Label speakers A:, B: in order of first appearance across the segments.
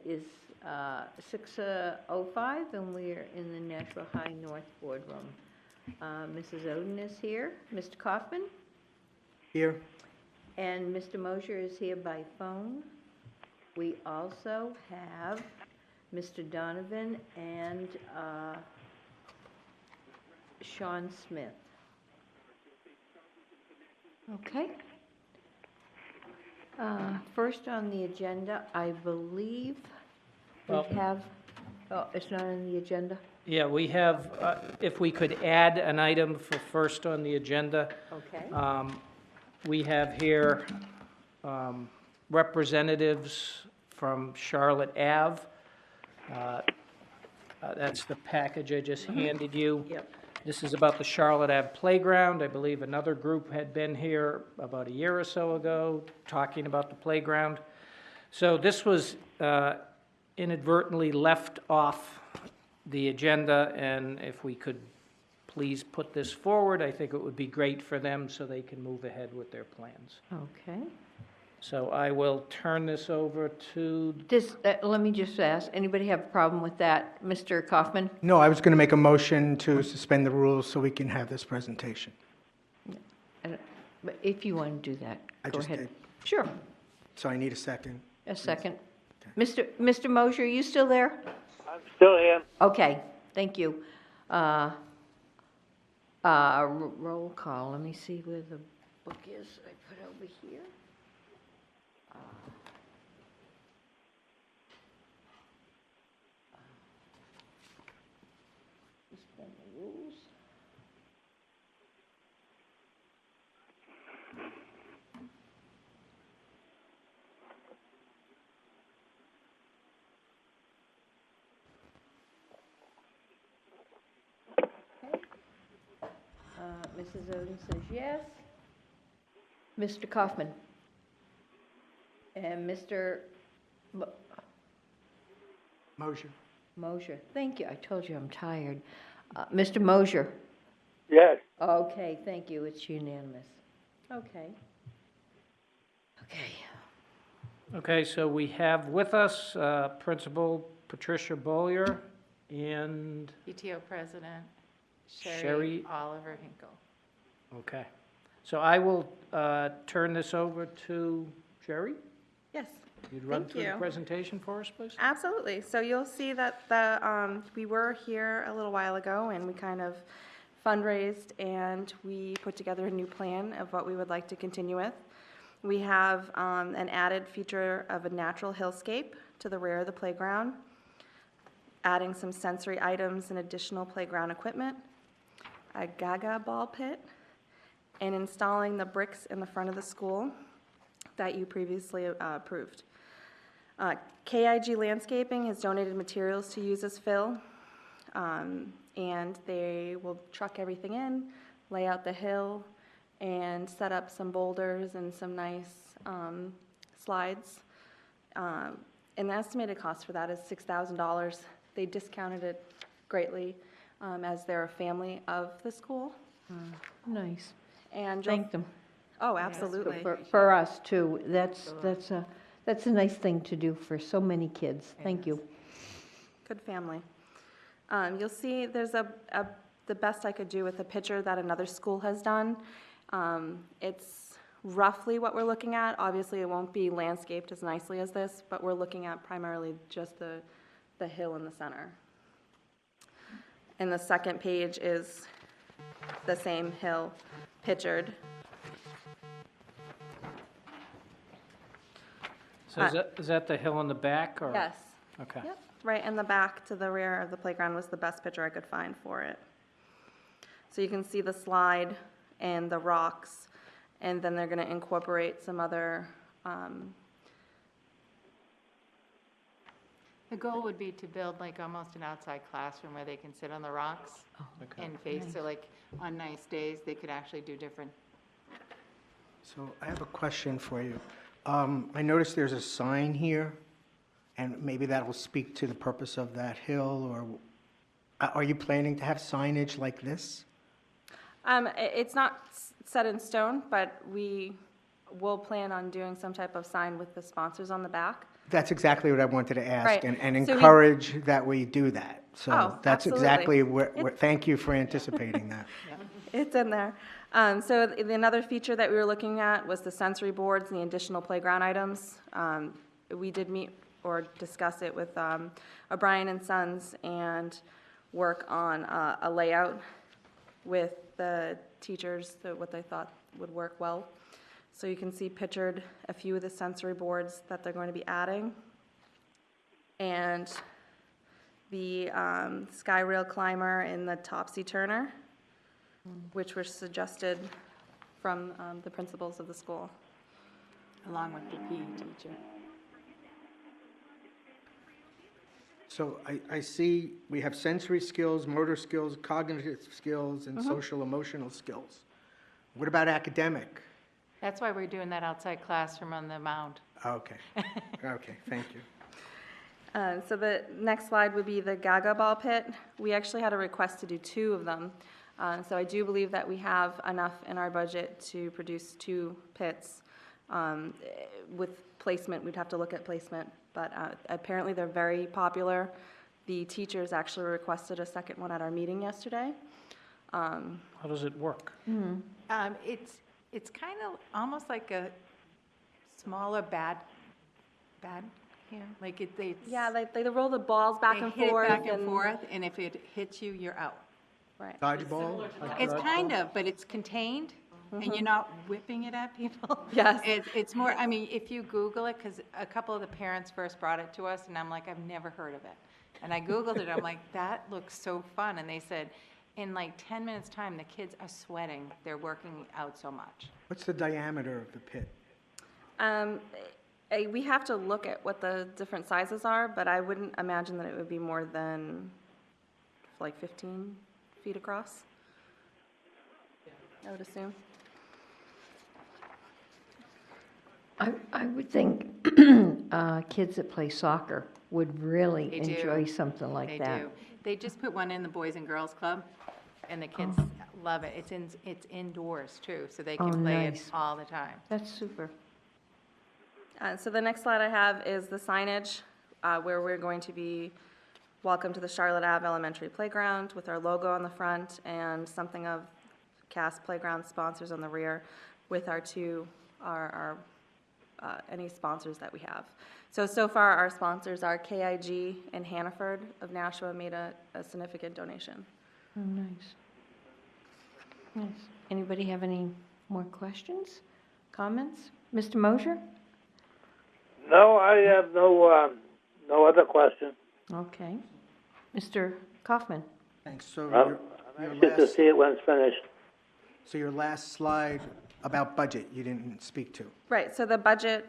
A: is 6:05, and we're in the Nashua High North Boardroom. Mrs. Oden is here, Mr. Kaufman,
B: Here.
A: and Mr. Mosher is here by phone. We also have Mr. Donovan and Sean Smith. Okay. First on the agenda, I believe we
C: Well-
A: have, oh, it's not on the agenda?
C: Yeah, we have, if we could add an item for first on the agenda.
A: Okay.
C: We have here representatives from Charlotte Ave. That's the package I just handed you.
A: Yep.
C: This is about the Charlotte Ave Playground. I believe another group had been here about a year or so ago, talking about the playground. So this was inadvertently left off the agenda, and if we could please put this forward, I think it would be great for them so they can move ahead with their plans.
A: Okay.
C: So I will turn this over to,
A: Let me just ask, anybody have a problem with that? Mr. Kaufman?
B: No, I was going to make a motion to suspend the rules so we can have this presentation.
A: But if you want to do that,
B: I
A: go
B: just
A: ahead.
B: did.
A: Sure,
B: So I need a second.
A: a second. Mr. Mosher, are you still there?
D: I'm still here.
A: Okay, thank you. Roll call, let me see where the book is I put over here. Suspend the rules. Mrs. Oden says yes. Mr. Kaufman? And Mr.
B: Motion.
A: Mosher? Thank you, I told you I'm tired. Mr. Mosher?
D: Yes.
A: Okay, thank you, it's unanimous. Okay. Okay.
C: okay, so we have with us Principal Patricia Bollier and,
E: PTO President
C: Sherry-
E: Sherry Oliver Hinkle.
C: okay. So I will turn this over to Sherry.
F: Yes,
C: You'd run
F: Thank
C: through the
F: you.
C: presentation for us, please?
F: absolutely. So you'll see that we were here a little while ago and we kind of fundraised and we put together a new plan of what we would like to continue with. We have an added feature of a natural hillscape to the rear of the playground, adding some sensory items and additional playground equipment, a gaga ball pit, and installing the bricks in the front of the school that you previously approved. KIG Landscaping has donated materials to use as fill, and they will truck everything in, lay out the hill, and set up some boulders and some nice slides. And the estimated cost for that is $6,000. They discounted it greatly as they're a family of the school.
A: Nice,
F: And you'll-
A: thank them.
F: oh, absolutely.
A: For us, too, that's a nice thing to do for so many kids, thank you.
F: Good family. You'll see there's the best I could do with a picture that another school has done. It's roughly what we're looking at. Obviously, it won't be landscaped as nicely as this, but we're looking at primarily just the hill in the center. And the second page is the same hill pictured.
C: So is that the hill in the back, or?
F: Yes.
C: Okay.
F: Yep, right in the back to the rear of the playground was the best picture I could find for it. So you can see the slide and the rocks, and then they're gonna incorporate some other,
E: The goal would be to build like almost an outside classroom where they can sit on the rocks
C: Okay.
E: and face, so like on nice days, they could actually do different.
B: So I have a question for you. I noticed there's a sign here, and maybe that will speak to the purpose of that hill, or are you planning to have signage like this?
F: it's not set in stone, but we'll plan on doing some type of sign with the sponsors on the back.
B: That's exactly what I wanted to ask,
F: Right.
B: and
F: So we-
B: encourage that we do that. So
F: Oh,
B: that's
F: absolutely.
B: exactly where, thank you for anticipating that.
F: It's in there. So another feature that we were looking at was the sensory boards and the additional playground items. We did meet or discuss it with O'Brien and Sons and work on a layout with the teachers, what they thought would work well. So you can see pictured a few of the sensory boards that they're going to be adding. And the Sky Rail Climber and the Topsy Turner, which were suggested from the principals of the school.
G: Along with the PE teacher.
B: So I see we have sensory skills, motor skills, cognitive skills, and social emotional skills. What about academic?
E: That's why we're doing that outside classroom on the mound.
B: Okay, okay, thank you.
F: So the next slide would be the Gaga Ball Pit. We actually had a request to do 2 of them. So I do believe that we have enough in our budget to produce 2 pits. With placement, we'd have to look at placement, but apparently they're very popular. The teachers actually requested a second one at our meeting yesterday.
C: How does it work?
E: It's kind of almost like a smaller bad, like it's.
F: Yeah, they roll the balls back and
G: They hit
F: forth.
G: it back and forth, and if it hits you, you're out.
F: Right.
B: Dodgeball?
G: It's kind of, but it's contained, and you're not whipping it at people.
F: Yes.
G: It's more, I mean, if you Google it, because a couple of the parents first brought it to us, and I'm like, I've never heard of it. And I Googled it, I'm like, that looks so fun, and they said, in like 10 minutes' time, the kids are sweating, they're working out so much.
B: What's the diameter of the pit?
F: We have to look at what the different sizes are, but I wouldn't imagine that it would be more than like 15 feet across. I would assume.
A: I would think kids that play soccer would really
G: They do.
A: enjoy something like
G: They
A: that.
G: do. They just put one in the Boys and Girls Club, and the kids love it. It's indoors too, so they
A: Oh,
G: can play it
A: nice.
G: all the time.
A: That's super.
F: So the next slide I have is the signage, where we're going to be welcome to the Charlotte Ave Elementary Playground with our logo on the front and something of Cass Playground sponsors on the rear with our any sponsors that we have. So far, our sponsors are KIG and Hannaford of Nashua made a significant donation.
A: Oh, nice. Nice. Anybody have any more questions, comments? Mr. Mosher?
D: No, I have no other question.
A: Okay. Mr. Kaufman?
B: Thanks. So
D: I'm
B: your
D: anxious to
B: last,
D: see it when it's finished.
B: so your last slide about budget, you didn't speak to.
F: Right, so the budget,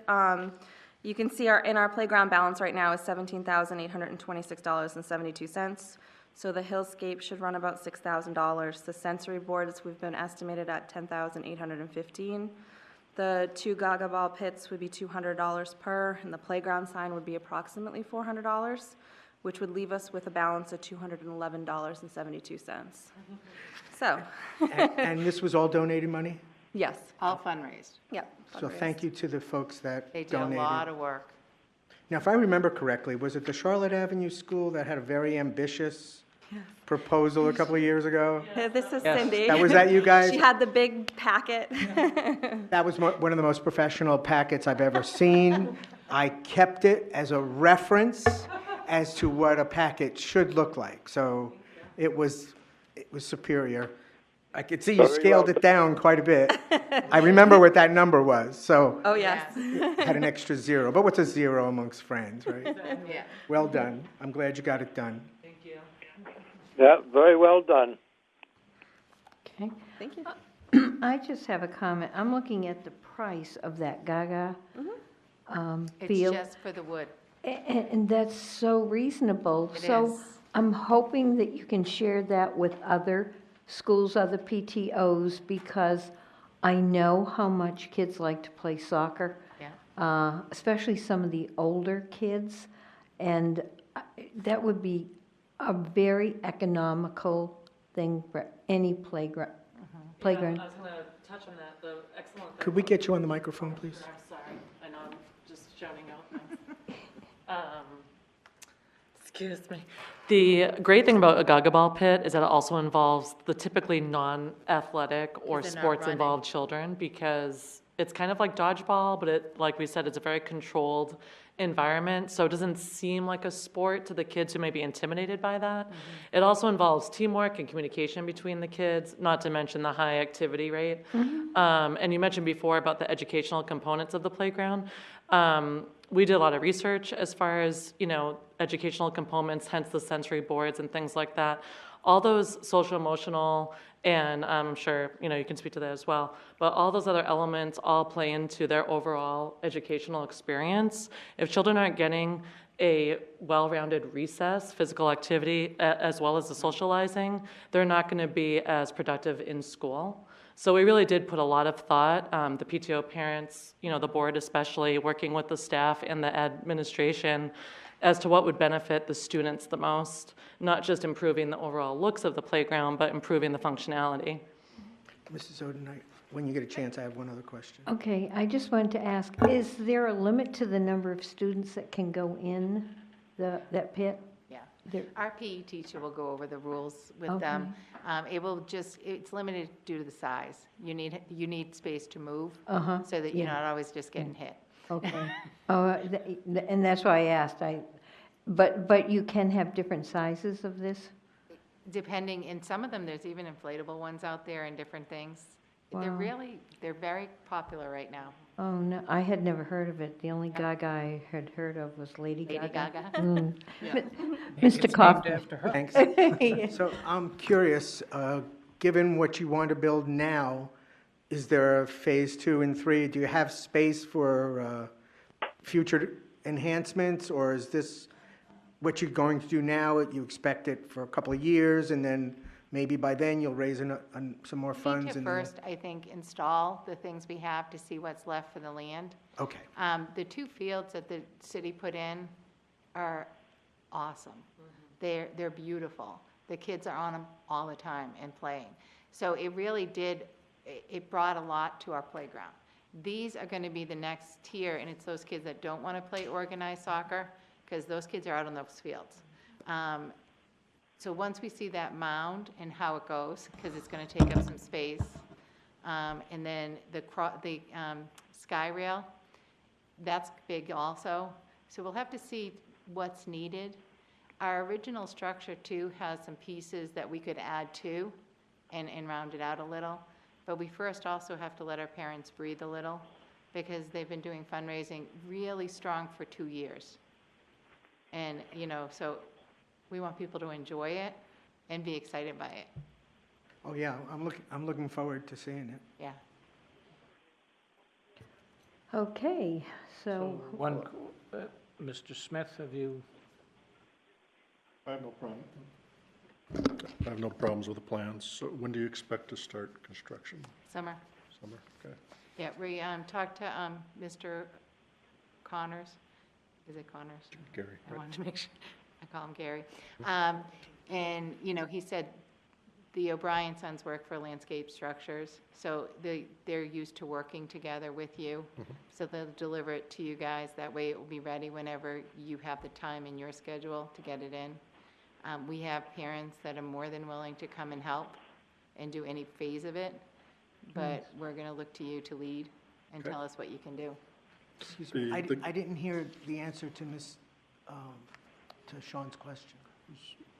F: you can see in our playground balance right now is $17,826.72. So the Hillscape should run about $6,000. The sensory boards, we've been estimated at $10,815. The 2 Gaga Ball pits would be $200 per, and the playground sign would be approximately $400, which would leave us with a balance of $211.72. So,
B: And this was all donated money?
F: yes,
G: All fundraised.
F: yep.
B: So thank you to the folks that
E: They did a
B: donated.
E: lot of work.
B: Now, if I remember correctly, was it the Charlotte Avenue School that had a very ambitious proposal a couple of years ago?
F: This is
C: Yes.
F: Cindy.
B: Was that you guys?
F: She had the big packet.
B: That was one of the most professional packets I've ever seen. I kept it as a reference as to what a packet should look like. So it was superior. I could see you
D: Very
B: scaled
D: well.
B: it down quite a bit. I remember what that number was, so
F: Oh, yes.
B: had an extra 0. But what's a 0 amongst friends, right?
G: Yeah.
B: Well done. I'm glad you got it done.
D: Yeah, very well done.
A: Okay.
F: Thank you.
A: I just have a comment. I'm looking at the price of that Gaga
E: It's
A: field.
E: just for the wood.
A: And that's so reasonable.
E: It
A: So
E: is.
A: I'm hoping that you can share that with other schools, other PTOs, because I know how much kids like to play soccer.
E: Yeah.
A: Especially some of the older kids. And that would be a very economical thing for any playground.
H: Yeah, I was going to touch on that. The excellent.
B: Could we get you on the microphone, please?
H: I'm sorry, I know I'm just shouting out things. Excuse me. The great thing about a Gaga Ball pit is that it also involves the typically non-athletic or
G: They're not
H: sports-involved children, because it's kind of like dodgeball, but it, like we said, it's a very controlled environment, so it doesn't seem like a sport to the kids who may be intimidated by that. It also involves teamwork and communication between the kids, not to mention the high activity rate. And you mentioned before about the educational components of the playground. We did a lot of research as far as, educational components, hence the sensory boards and things like that. All those social emotional, and I'm sure, you can speak to that as well, but all those other elements all play into their overall educational experience. If children aren't getting a well-rounded recess, physical activity, as well as the socializing, they're not going to be as productive in school. So we really did put a lot of thought, the PTO parents, the board especially, working with the staff and the administration, as to what would benefit the students the most, not just improving the overall looks of the playground, but improving the functionality.
B: Mrs. Oden, when you get a chance, I have one other question.
A: Okay, I just wanted to ask, is there a limit to the number of students that can go in that pit?
G: Yeah.
A: There-
G: Our PE teacher will go over the rules with them. It's limited due to the size. You need space to move,
A: Uh-huh,
G: so that you're
A: yeah.
G: not always just getting hit.
A: Okay. And that's why I asked. But you can have different sizes of this?
G: Depending, in some of them, there's even inflatable ones out there and different things.
A: Wow.
G: They're very popular right now.
A: Oh, no, I had never heard of it. The only Gaga I had heard of was Lady Gaga.
G: Lady Gaga.
A: Mm.
C: It's
A: Mr.
C: named
A: Kaufman.
C: after her.
B: Thanks. So I'm curious, given what you want to build now, is there a phase 2 and 3? Do you have space for future enhancements, or is this what you're going to do now? You expect it for a couple of years, and then maybe by then you'll raise some more
G: We need
B: funds?
G: to
B: and then-
G: first, I think, install the things we have to see what's left for the land.
B: Okay.
G: The 2 fields that the city put in are awesome. They're beautiful. The kids are on them all the time and playing. So it really it brought a lot to our playground. These are going to be the next tier, and it's those kids that don't want to play organized soccer, because those kids are out on those fields. So once we see that mound and how it goes, because it's going to take up some space, and then the sky rail, that's big also. So we'll have to see what's needed. Our original structure too has some pieces that we could add to and round it out a little. But we first also have to let our parents breathe a little, because they've been doing fundraising really strong for 2 years. And, so we want people to enjoy it and be excited by it.
B: Oh, yeah, I'm looking forward to seeing it.
G: Yeah.
A: Okay, so,
C: Mr. Smith, have you?
I: I have no problem. I have no problems with the plans. So when do you expect to start construction?
G: Summer.
I: Summer, okay.
G: Yeah, we talked to Mr. Connors. Is it Connors?
I: Gary,
G: I
I: right.
G: wanted to make sure, I call him Gary. And, he said the O'Brien Sons work for Landscape Structures, so they're used to working together with you. So they'll deliver it to you guys. That way it will be ready whenever you have the time in your schedule to get it in. We have parents that are more than willing to come and help and do any phase of it, but we're going to look to you to lead and
I: Okay.
G: tell us what you can do.
B: Excuse me,
I: The-
B: I didn't hear the answer to Sean's question.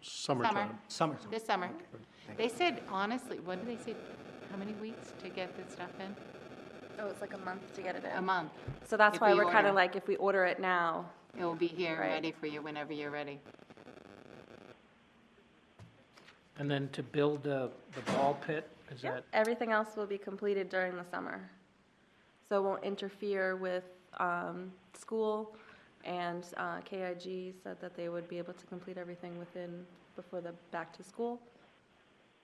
I: Summertime.
B: Summer.
G: This summer.
B: Okay.
G: They said, honestly, what did they say, how many weeks to get this stuff in?
F: Oh, it's like a month to get it
G: A
F: in.
G: month.
F: So that's
G: If
F: why
G: we
F: we're kind
G: order.
F: of like, if we order it now,
G: It will be here,
F: Right.
G: ready for you whenever you're ready.
C: And then to build the ball pit, is that?
F: everything else will be completed during the summer. So it won't interfere with school, and KIG said that they would be able to complete everything before the back to school.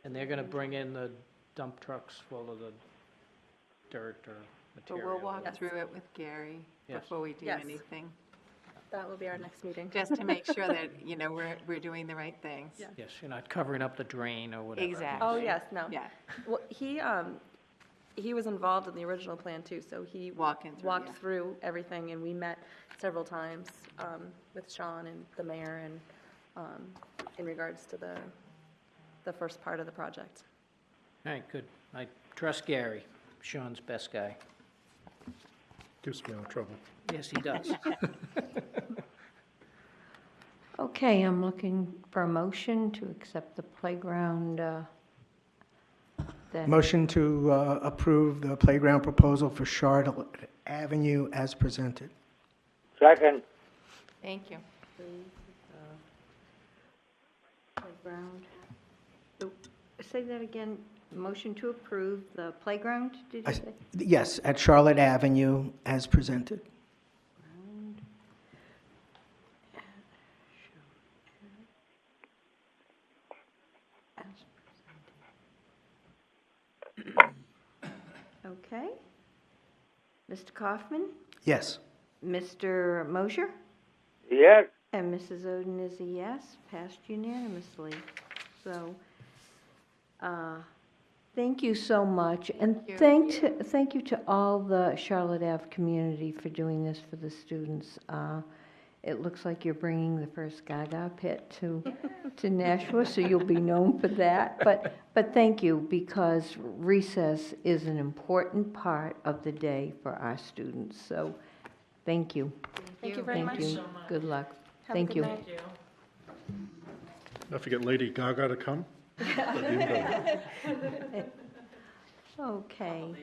C: And they're gonna bring in the dump trucks full of the dirt or
E: But
C: material?
E: we'll walk
F: Yes.
E: through it with Gary
C: Yes.
E: before we do
F: Yes.
E: anything,
F: That will be our next meeting.
E: just to make sure that, we're doing the right things.
F: Yeah.
C: Yes, you're not covering up the drain or whatever.
E: Exactly.
F: Oh, yes, no.
E: Yeah.
F: Well, he, he was involved in the original plan too, so he
G: Walking through,
F: walked
G: yeah.
F: through everything, and we met several times with Sean and the mayor and in regards to the first part of the project.
C: All right, good. I trust Gary, Sean's best guy.
I: Keeps me out of trouble.
C: Yes, he does.
A: Okay, I'm looking for a motion to accept the playground, then.
B: Motion to approve the playground proposal for Charlotte Avenue as presented.
D: Second.
G: Thank you.
A: Playground. Oh, say that again. Motion to approve the playground, did you say?
B: Yes, at Charlotte Avenue as presented.
A: Okay. Mr. Kaufman,
B: Yes.
A: Mr. Mosher,
D: Yes.
A: and Mrs. Oden is a yes, passed unanimously. So, thank you so much, and thank you to all the Charlotte Ave community for doing this for the students. It looks like you're bringing the first Gaga pit to Nashua, so you'll be known for that. But thank you, because recess is an important part of the day for our students. So, thank you.
F: Thank you very much.
A: Thank you. Good luck.
F: Have a
A: Thank
F: good
A: you.
F: night.
I: Now, if you get Lady Gaga to come, that'd be better.
A: Okay.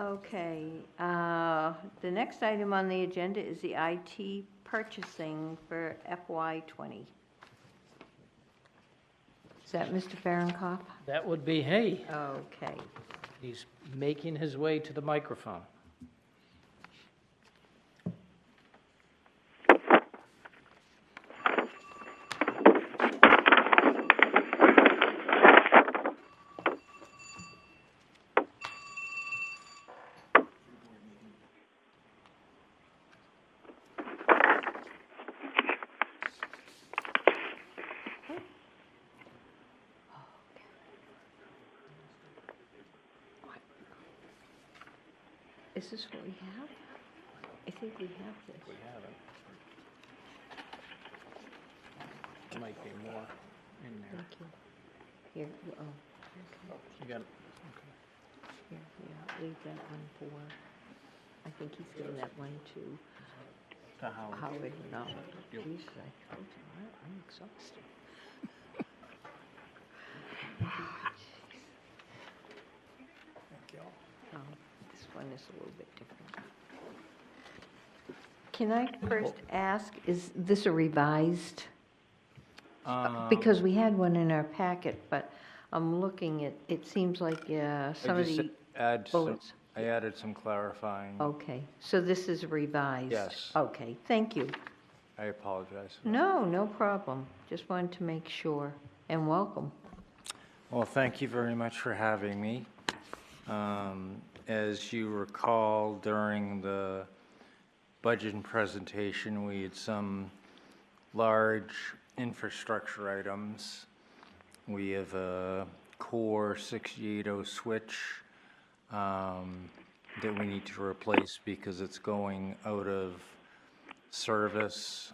A: Okay, the next item on the agenda is the IT purchasing for FY '20. Is that Mr. Fahrenkopf?
C: That would be, hey,
A: Okay.
C: he's making his way to the microphone.
A: Is this what we have? I think we have this.
C: We haven't. There might be more in there.
A: Thank you. Here, oh, okay.
C: You got,
A: Here, yeah, leave that one for, I think he's giving that one to
C: to Howard.
A: Howard. No,
C: Yep.
A: Jesus, I told you, I'm exhausted. Oh, this one is a little bit different. Can I first ask, is this a revised? Because we had one in our packet, but I'm looking at, it seems like some of the bullets.
J: I added some clarifying.
A: Okay, so this is revised?
J: Yes.
A: Okay, thank you.
J: I apologize.
A: No, no problem. Just wanted to make sure, and welcome.
J: Well, thank you very much for having me. As you recall, during the budget presentation, we had some large infrastructure items. We have a core 680 switch that we need to replace because it's going out of service,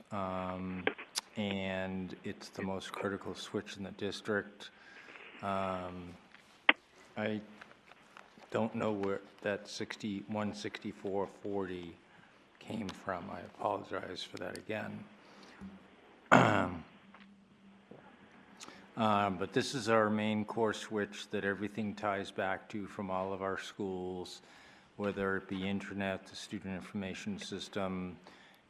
J: and it's the most critical switch in the district. I don't know where that 16440 came from. I apologize for that again. But this is our main core switch that everything ties back to from all of our schools, whether it be internet, the student information system,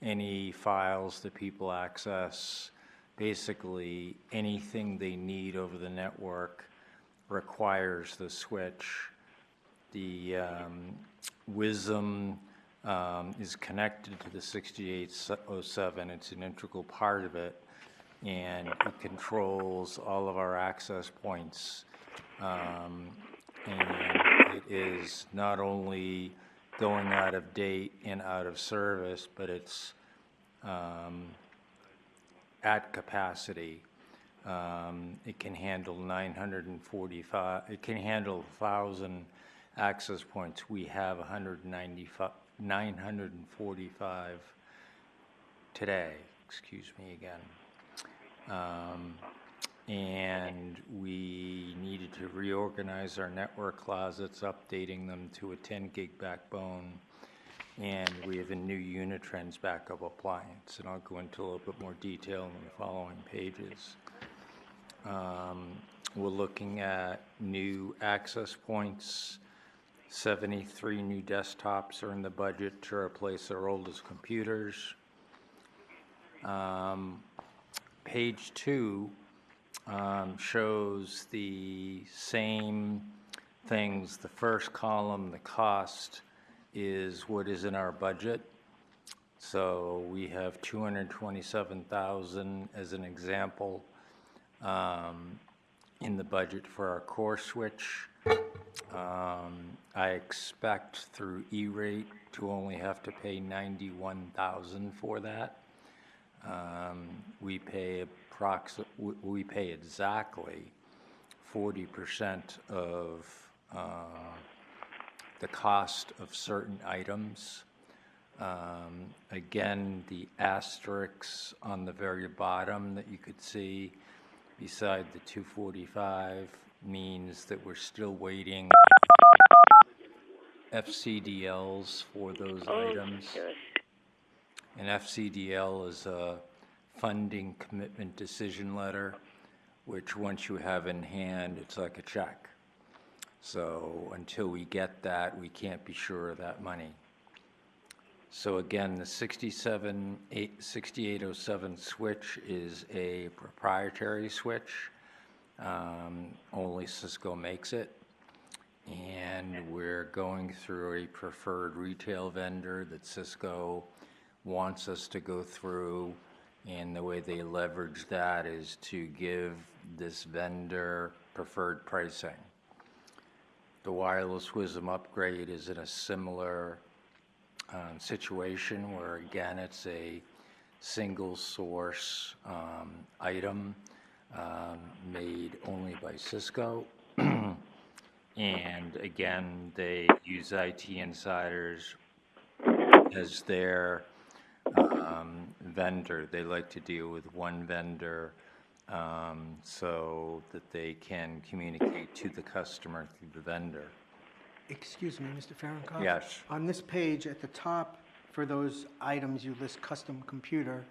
J: any files that people access, basically anything they need over the network requires the switch. The WISM is connected to the 6807. It's an integral part of it, and it controls all of our access points. And it is not only going out of date and out of service, but it's at capacity. It can handle 945, it can handle 1,000 access points. We have 945 today, excuse me again. And we needed to reorganize our network closets, updating them to a 10 gig backbone. And we have a new Unitrends backup appliance, and I'll go into a little bit more detail in the following pages. We're looking at new access points. 73 new desktops are in the budget to replace our oldest computers. Page 2 shows the same things. The first column, the cost, is what is in our budget. So we have 227,000 as an example in the budget for our core switch. I expect through E-rate to only have to pay 91,000 for that. We pay exactly 40% of the cost of certain items. Again, the asterisks on the very bottom that you could see beside the 245 means that we're still waiting FCDLs for those items. An FCDL is a funding commitment decision letter, which once you have in hand, it's like a check. So until we get that, we can't be sure of that money. So again, the 6807 switch is a proprietary switch. Only Cisco makes it. And we're going through a preferred retail vendor that Cisco wants us to go through. And the way they leverage that is to give this vendor preferred pricing. The Wireless Wisdom upgrade is in a similar situation where, again, it's a single source item made only by Cisco. And again, they use IT Insiders as their vendor. They like to deal with one vendor so that they can communicate to the customer through the vendor.
B: Excuse me, Mr. Fahrenkopf?
J: Yes.
B: On this page at the top, for those items, you list custom computer,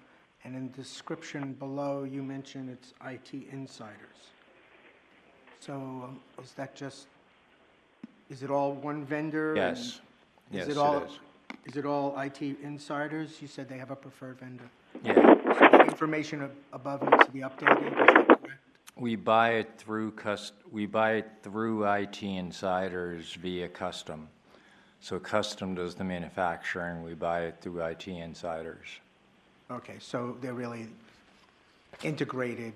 B: and in the description below, you mention it's IT Insiders. So is that just, is it all one vendor?
J: Yes.
B: And
J: Yes,
B: is it all,
J: it is.
B: Is it all IT Insiders? You said they have a preferred vendor.
J: Yeah.
B: So the information above needs to be updated, is that correct?
J: We buy it through IT Insiders via Custom. So Custom does the manufacturing, we buy it through IT Insiders.
B: Okay, so they're really integrated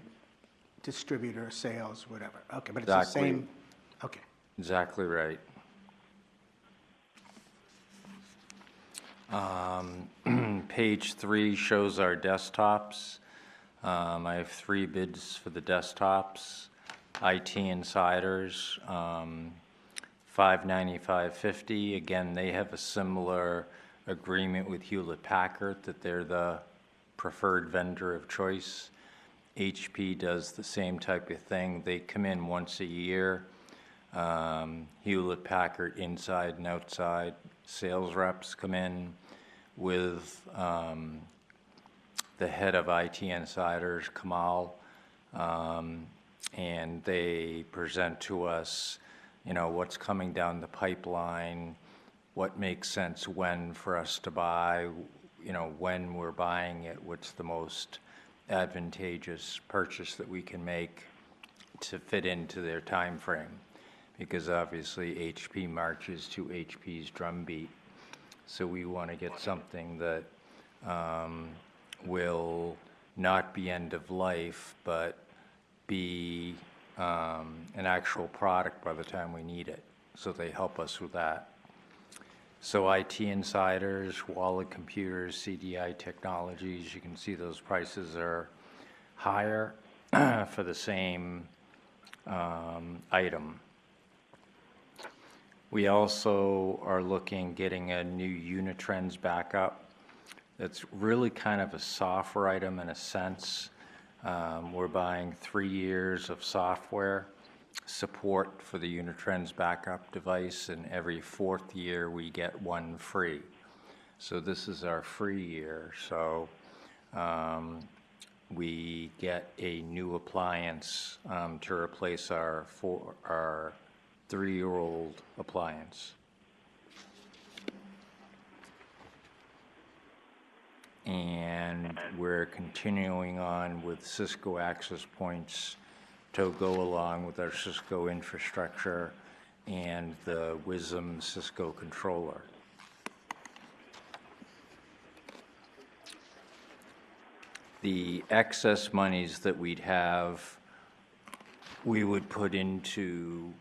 B: distributor, sales, whatever. Okay, but it's the
J: Exactly.
B: same, okay.
J: Exactly right. Page 3 shows our desktops. I have 3 bids for the desktops. IT Insiders, $595.50. Again, they have a similar agreement with Hewlett-Packard that they're the preferred vendor of choice. HP does the same type of thing. They come in once a year. Hewlett-Packard inside and outside sales reps come in with the head of IT Insiders, Kamal, and they present to us, you know, what's coming down the pipeline, what makes sense when for us to buy, you know, when we're buying it, what's the most advantageous purchase that we can make to fit into their time frame. Because obviously HP marches to HP's drumbeat. So we want to get something that will not be end of life, but be an actual product by the time we need it. So they help us with that. So IT Insiders, Wallet Computers, CDI Technologies, you can see those prices are higher. for the same item. We also are getting a new Unitrends backup. It's really kind of a software item in a sense. We're buying 3 years of software support for the Unitrends backup device, and every 4th year we get one free. So this is our free year. So we get a new appliance to replace our 3-year-old appliance. And we're continuing on with Cisco access points to go along with our Cisco infrastructure and the WISM Cisco controller. The excess monies that we'd have, we would put into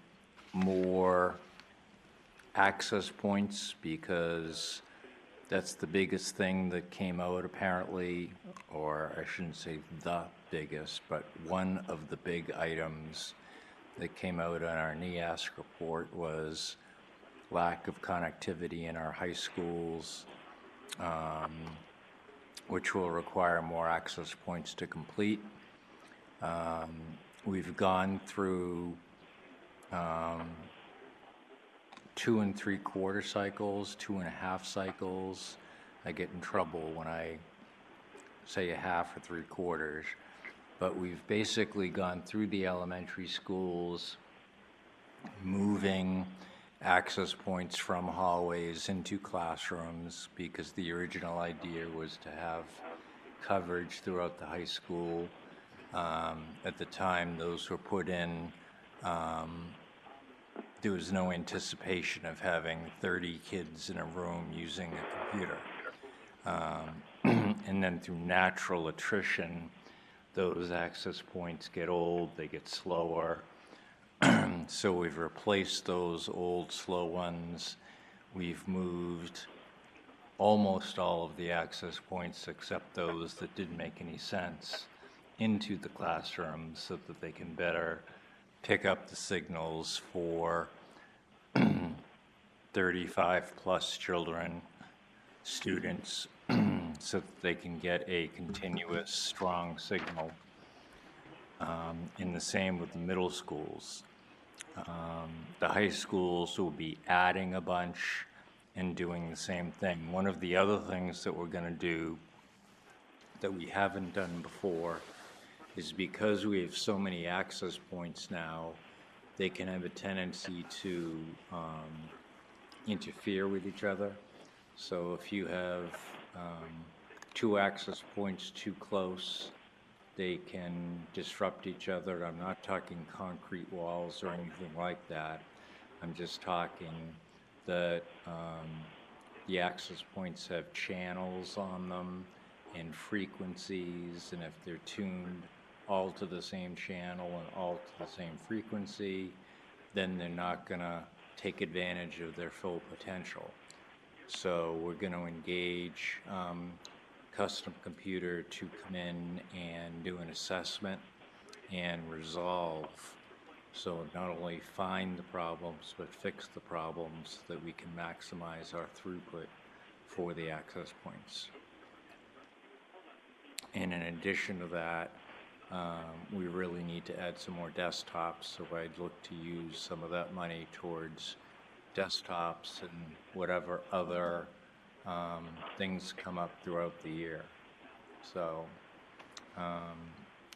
J: more access points, because that's the biggest thing that came out apparently, or I shouldn't say the biggest, but one of the big items that came out on our NEASC report was lack of connectivity in our high schools, which will require more access points to complete. We've gone through 2 3/4 cycles, 2.5 cycles. I get in trouble when I say a half or 3/4. But we've basically gone through the elementary schools, moving access points from hallways into classrooms, because the original idea was to have coverage throughout the high school. At the time those were put in, there was no anticipation of having 30 kids in a room using a computer. And then through natural attrition, those access points get old, they get slower. So we've replaced those old, slow ones. We've moved almost all of the access points, except those that didn't make any sense, into the classrooms so that they can better pick up the signals for 35 plus children, students, so that they can get a continuous, strong signal. And the same with the middle schools. The high schools will be adding a bunch and doing the same thing. One of the other things that we're going to do that we haven't done before is, because we have so many access points now, they can have a tendency to interfere with each other. So if you have 2 access points too close, they can disrupt each other. I'm not talking concrete walls or anything like that. I'm just talking that the access points have channels on them and frequencies, and if they're tuned all to the same channel and all to the same frequency, then they're not going to take advantage of their full potential. So we're going to engage Custom Computer to come in and do an assessment and resolve. So not only find the problems, but fix the problems, so that we can maximize our throughput for the access points. And in addition to that, we really need to add some more desktops, so I'd look to use some of that money towards desktops and whatever other things come up throughout the year. So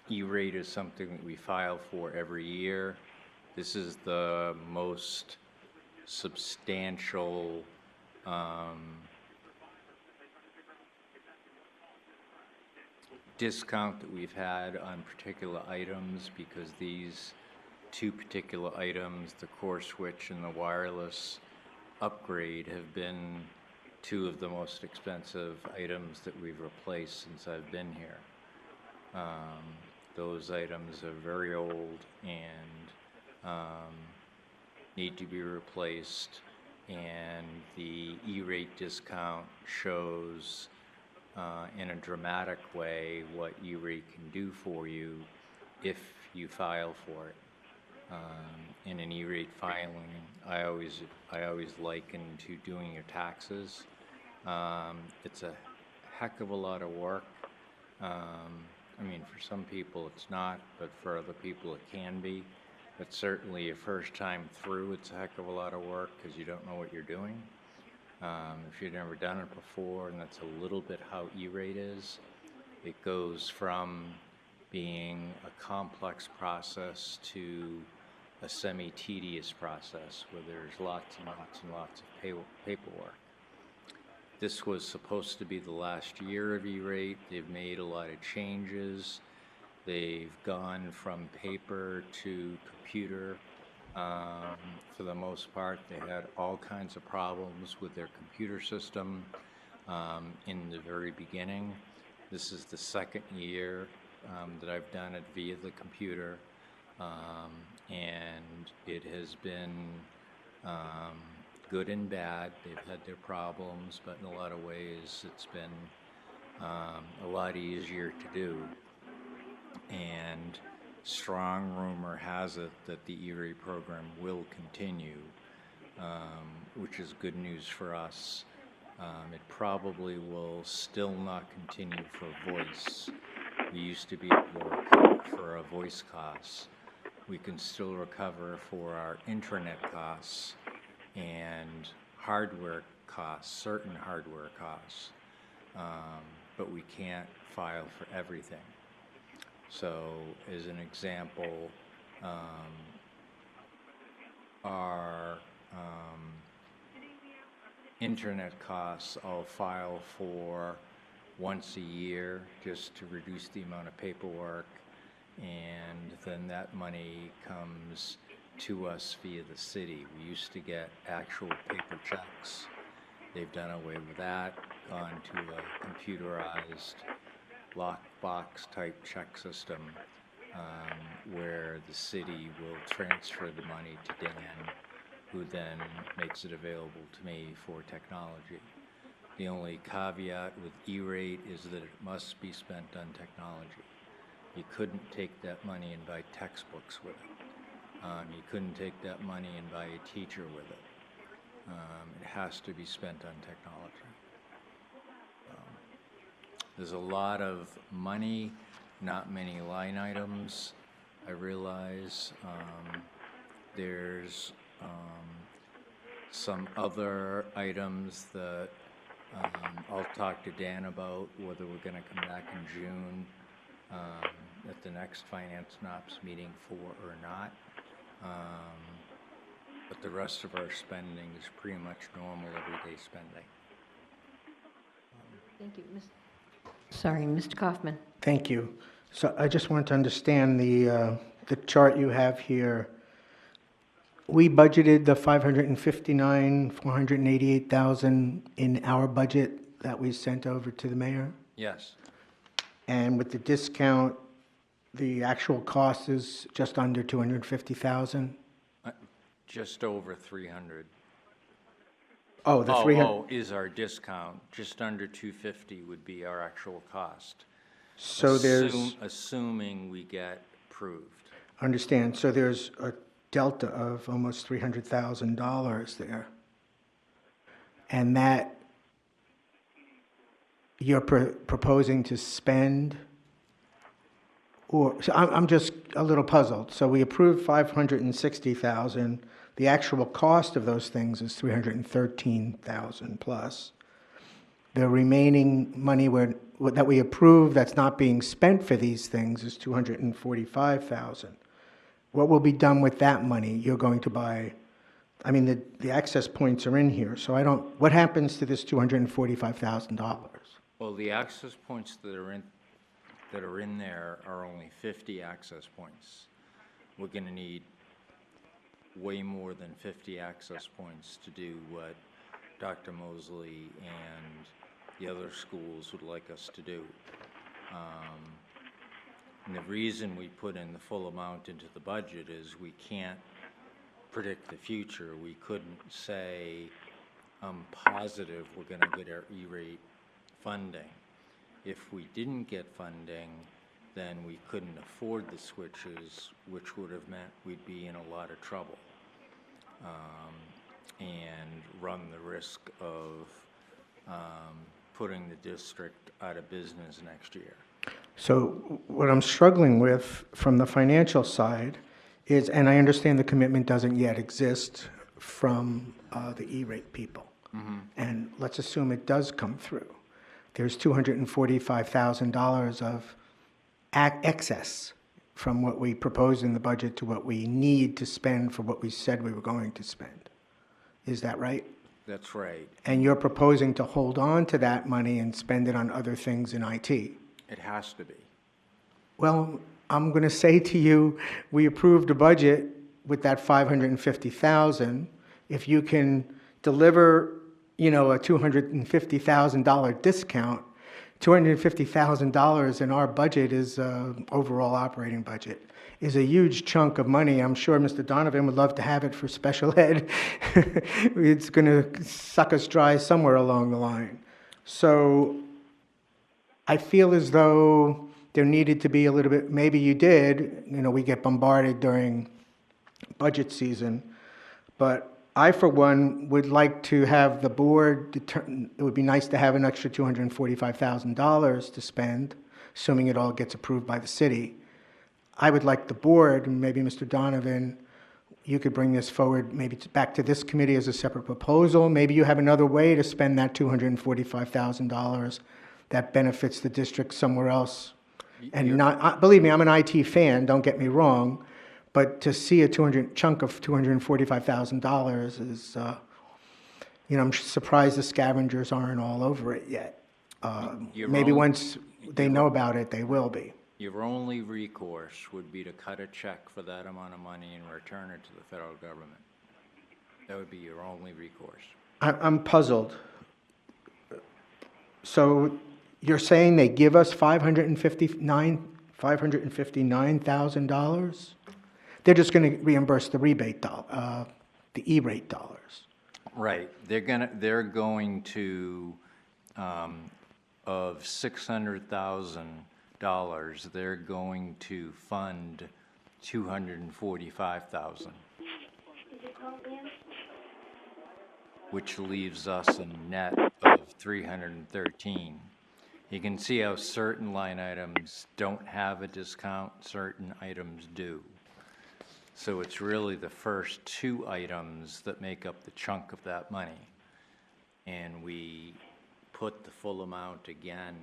J: E-rate is something that we file for every year. This is the most substantial discount that we've had on particular items, because these 2 particular items, the core switch and the wireless upgrade, have been 2 of the most expensive items that we've replaced since I've been here. Those items are very old and need to be replaced, and the E-rate discount shows in a dramatic way what E-rate can do for you if you file for it. In an E-rate filing, I always liken to doing your taxes. It's a heck of a lot of work. I mean, for some people it's not, but for other people it can be. But certainly your first time through, it's a heck of a lot of work because you don't know what you're doing. If you've never done it before, and that's a little bit how E-rate is, it goes from being a complex process to a semi-tedious process where there's lots and lots and lots of paperwork. This was supposed to be the last year of E-rate. They've made a lot of changes. They've gone from paper to computer. For the most part, they had all kinds of problems with their computer system in the very beginning. This is the second year that I've done it via the computer, and it has been good and bad. They've had their problems, but in a lot of ways it's been a lot easier to do. And strong rumor has it that the E-rate program will continue, which is good news for us. It probably will still not continue for voice. We used to be able to recover for our voice costs. We can still recover for our internet costs and hardware costs, certain hardware costs, but we can't file for everything. So, as an example, our internet costs I'll file for once a year just to reduce the amount of paperwork, and then that money comes to us via the city. We used to get actual paper checks. They've done away with that, gone to a computerized lockbox type check system where the city will transfer the money to Dan, who then makes it available to me for technology. The only caveat with E-rate is that it must be spent on technology. You couldn't take that money and buy textbooks with it. You couldn't take that money and buy a teacher with it. It has to be spent on technology. There's a lot of money, not many line items, I realize. There's some other items that I'll talk to Dan about, whether we're going to come back in June at the next Finance and Ops meeting for or not. But the rest of our spending is pretty much normal everyday spending.
A: Thank you. Sorry, Mr. Kaufman.
B: Thank you. So I just want to understand the chart you have here. We budgeted the $559,488,000 in our budget that we sent over to the mayor,
J: Yes,
B: and with the discount, the actual cost is just under $250,000.
J: just over 300.
B: Oh, the 300.
J: Is our discount. Just under 250 would be our actual cost.
B: So there's,
J: Assuming we get approved.
B: understand, so there's a delta of almost $300,000 there. And that you're proposing to spend, or, so I'm just a little puzzled. So we approved $560,000. The actual cost of those things is $313,000 plus. The remaining money that we approved that's not being spent for these things is $245,000. What will be done with that money? You're going to buy, I mean, the access points are in here, so I don't, what happens to this $245,000?
J: Well, the access points that are in there are only 50 access points. We're going to need way more than 50 access points to do what Dr. Mosley and the other schools would like us to do. And the reason we put in the full amount into the budget is we can't predict the future. We couldn't say, I'm positive we're going to get our E-rate funding. If we didn't get funding, then we couldn't afford the switches, which would have meant we'd be in a lot of trouble, and run the risk of putting the district out of business next year.
B: So what I'm struggling with from the financial side is, and I understand the commitment doesn't yet exist from the E-rate people. And let's assume it does come through. There's $245,000 of excess from what we proposed in the budget to what we need to spend for what we said we were going to spend. Is that right?
J: That's right.
B: And you're proposing to hold on to that money and spend it on other things in IT?
J: It has to be.
B: Well, I'm going to say to you, we approved a budget with that $550,000. If you can deliver, a $250,000 discount, $250,000 in our budget is overall operating budget, is a huge chunk of money. I'm sure Mr. Donovan would love to have it for special ed. It's going to suck us dry somewhere along the line. So I feel as though there needed to be a little bit, maybe you did, we get bombarded during budget season, but I, for one, would like to have the board determine, it would be nice to have an extra $245,000 to spend, assuming it all gets approved by the city. I would like the board, and maybe Mr. Donovan, you could bring this forward, maybe back to this committee as a separate proposal. Maybe you have another way to spend that $245,000 that benefits the district somewhere else. And not, believe me, I'm an IT fan, don't get me wrong, but to see a chunk of $245,000 is, I'm surprised the scavengers aren't all over it yet. Maybe once they know about it, they will be.
J: Your only recourse would be to cut a check for that amount of money and return it to the federal government. That would be your only recourse.
B: I'm puzzled. So you're saying they give us $559,000? They're just going to reimburse the rebate the E-rate dollars.
J: Right. They're going to, of $600,000, they're going to fund $245,000, which leaves us a net of $313,000. You can see how certain line items don't have a discount, certain items do. So it's really the first two items that make up the chunk of that money. And we put the full amount again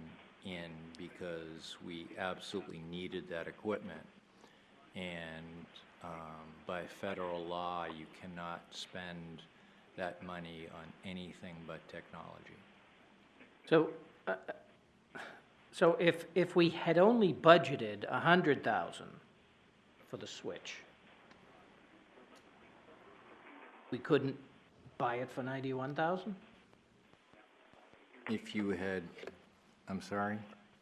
J: in because we absolutely needed that equipment. And by federal law, you cannot spend that money on anything but technology.
C: So if we had only budgeted $100,000 for the switch, we couldn't buy it for $91,000?
J: If you had, I'm sorry?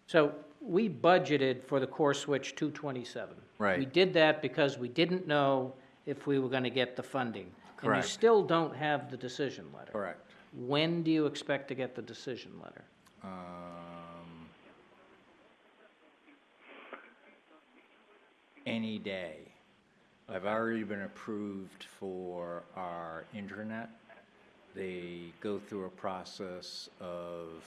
C: So we budgeted for the core switch $227.
J: Right.
C: We did that because we didn't know if we were going to get the funding. And
J: Correct.
C: you still don't have the decision letter.
J: Correct.
C: When do you expect to get the decision letter?
J: Any day. I've already been approved for our internet. They go through a process of,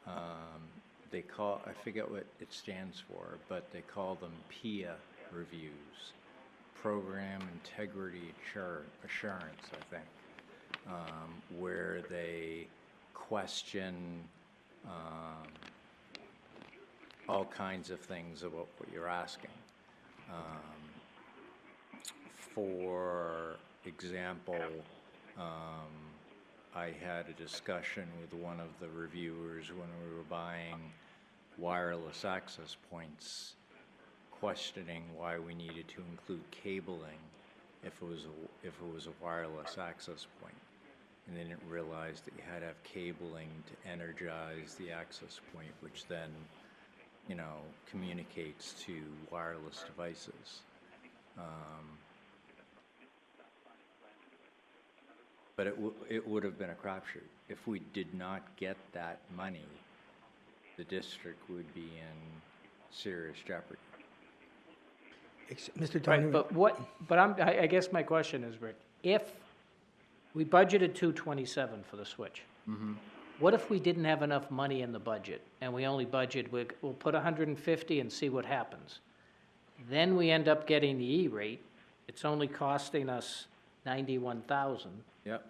J: I forget what it stands for, but they call them PIA reviews, Program Integrity Assurance, I think, where they question all kinds of things about what you're asking. For example, I had a discussion with one of the reviewers when we were buying wireless access points, questioning why we needed to include cabling if it was a wireless access point. And they didn't realize that you had to have cabling to energize the access point, which then, communicates to wireless devices. But it would have been a crapshoot. If we did not get that money, the district would be in serious jeopardy.
B: Mr.
C: Right,
B: Donovan?
C: but I guess my question is, Rick, if we budgeted 227 for the switch, what if we didn't have enough money in the budget, and we only we'll put 150 and see what happens? Then we end up getting the E-rate, it's only costing us 91,000.
J: Yep.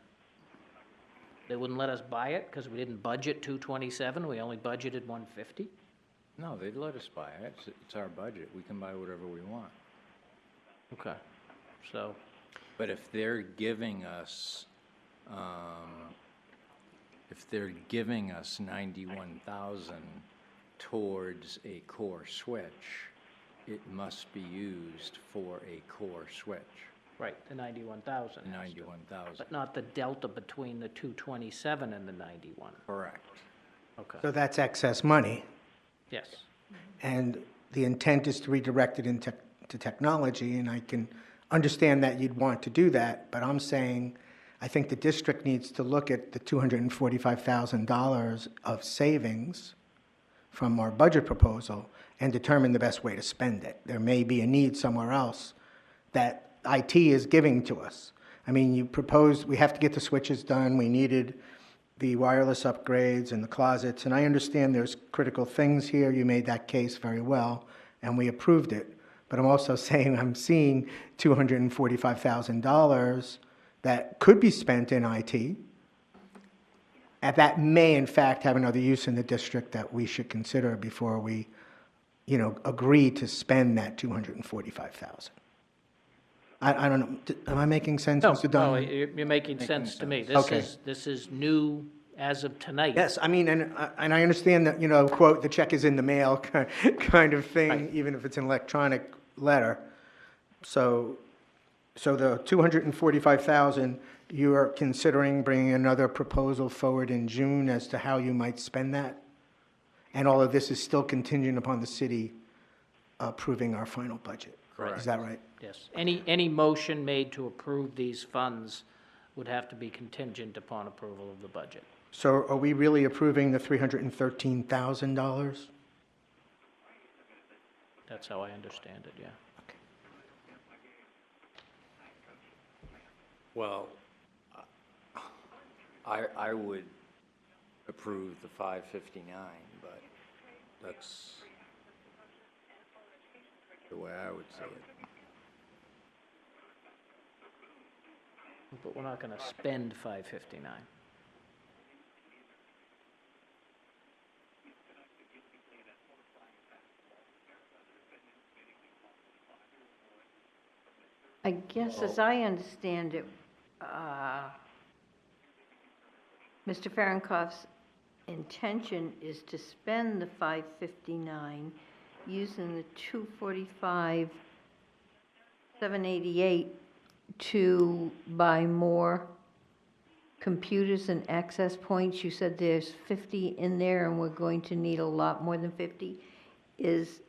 C: They wouldn't let us buy it because we didn't budget 227, we only budgeted 150?
J: No, they'd let us buy it. It's our budget. We can buy whatever we want.
C: Okay, so,
J: But if they're giving us, 91,000 towards a core switch, it must be used for a core switch,
C: right, the 91,000.
J: 91,000.
C: But not the delta between the 227 and the 91.
J: Correct.
C: Okay,
B: So that's excess money,
C: yes.
B: and the intent is to redirect it into technology, and I can understand that you'd want to do that, but I'm saying, I think the district needs to look at the $245,000 of savings from our budget proposal and determine the best way to spend it. There may be a need somewhere else that IT is giving to us. I mean, you proposed, we have to get the switches done, we needed the wireless upgrades and the closets, and I understand there's critical things here, you made that case very well, and we approved it. But I'm also saying I'm seeing $245,000 that could be spent in IT, and that may in fact have another use in the district that we should consider before we, agree to spend that $245,000. I don't know, am I making sense,
C: No,
B: Mr.
C: no,
B: Donovan?
C: you're making sense to me.
B: Okay.
C: This is new as of tonight.
B: Yes, I mean, and I understand that, quote, the check is in the mail kind of thing,
C: Right.
B: even if it's an electronic letter. So the $245,000, you are considering bringing another proposal forward in June as to how you might spend that? And all of this is still contingent upon the city approving our final budget?
C: Correct.
B: Is that right?
C: Yes. Any motion made to approve these funds would have to be contingent upon approval of the budget.
B: So are we really approving the $313,000?
C: That's how I understand it, yeah.
J: Well, I would approve the 559, but that's the way I would say it.
C: But we're not going to spend 559.
A: I guess as I understand it, Mr. Fahrenkopf's intention is to spend the 559 using the 245, 788 to buy more computers and access points. You said there's 50 in there and we're going to need a lot more than 50. Is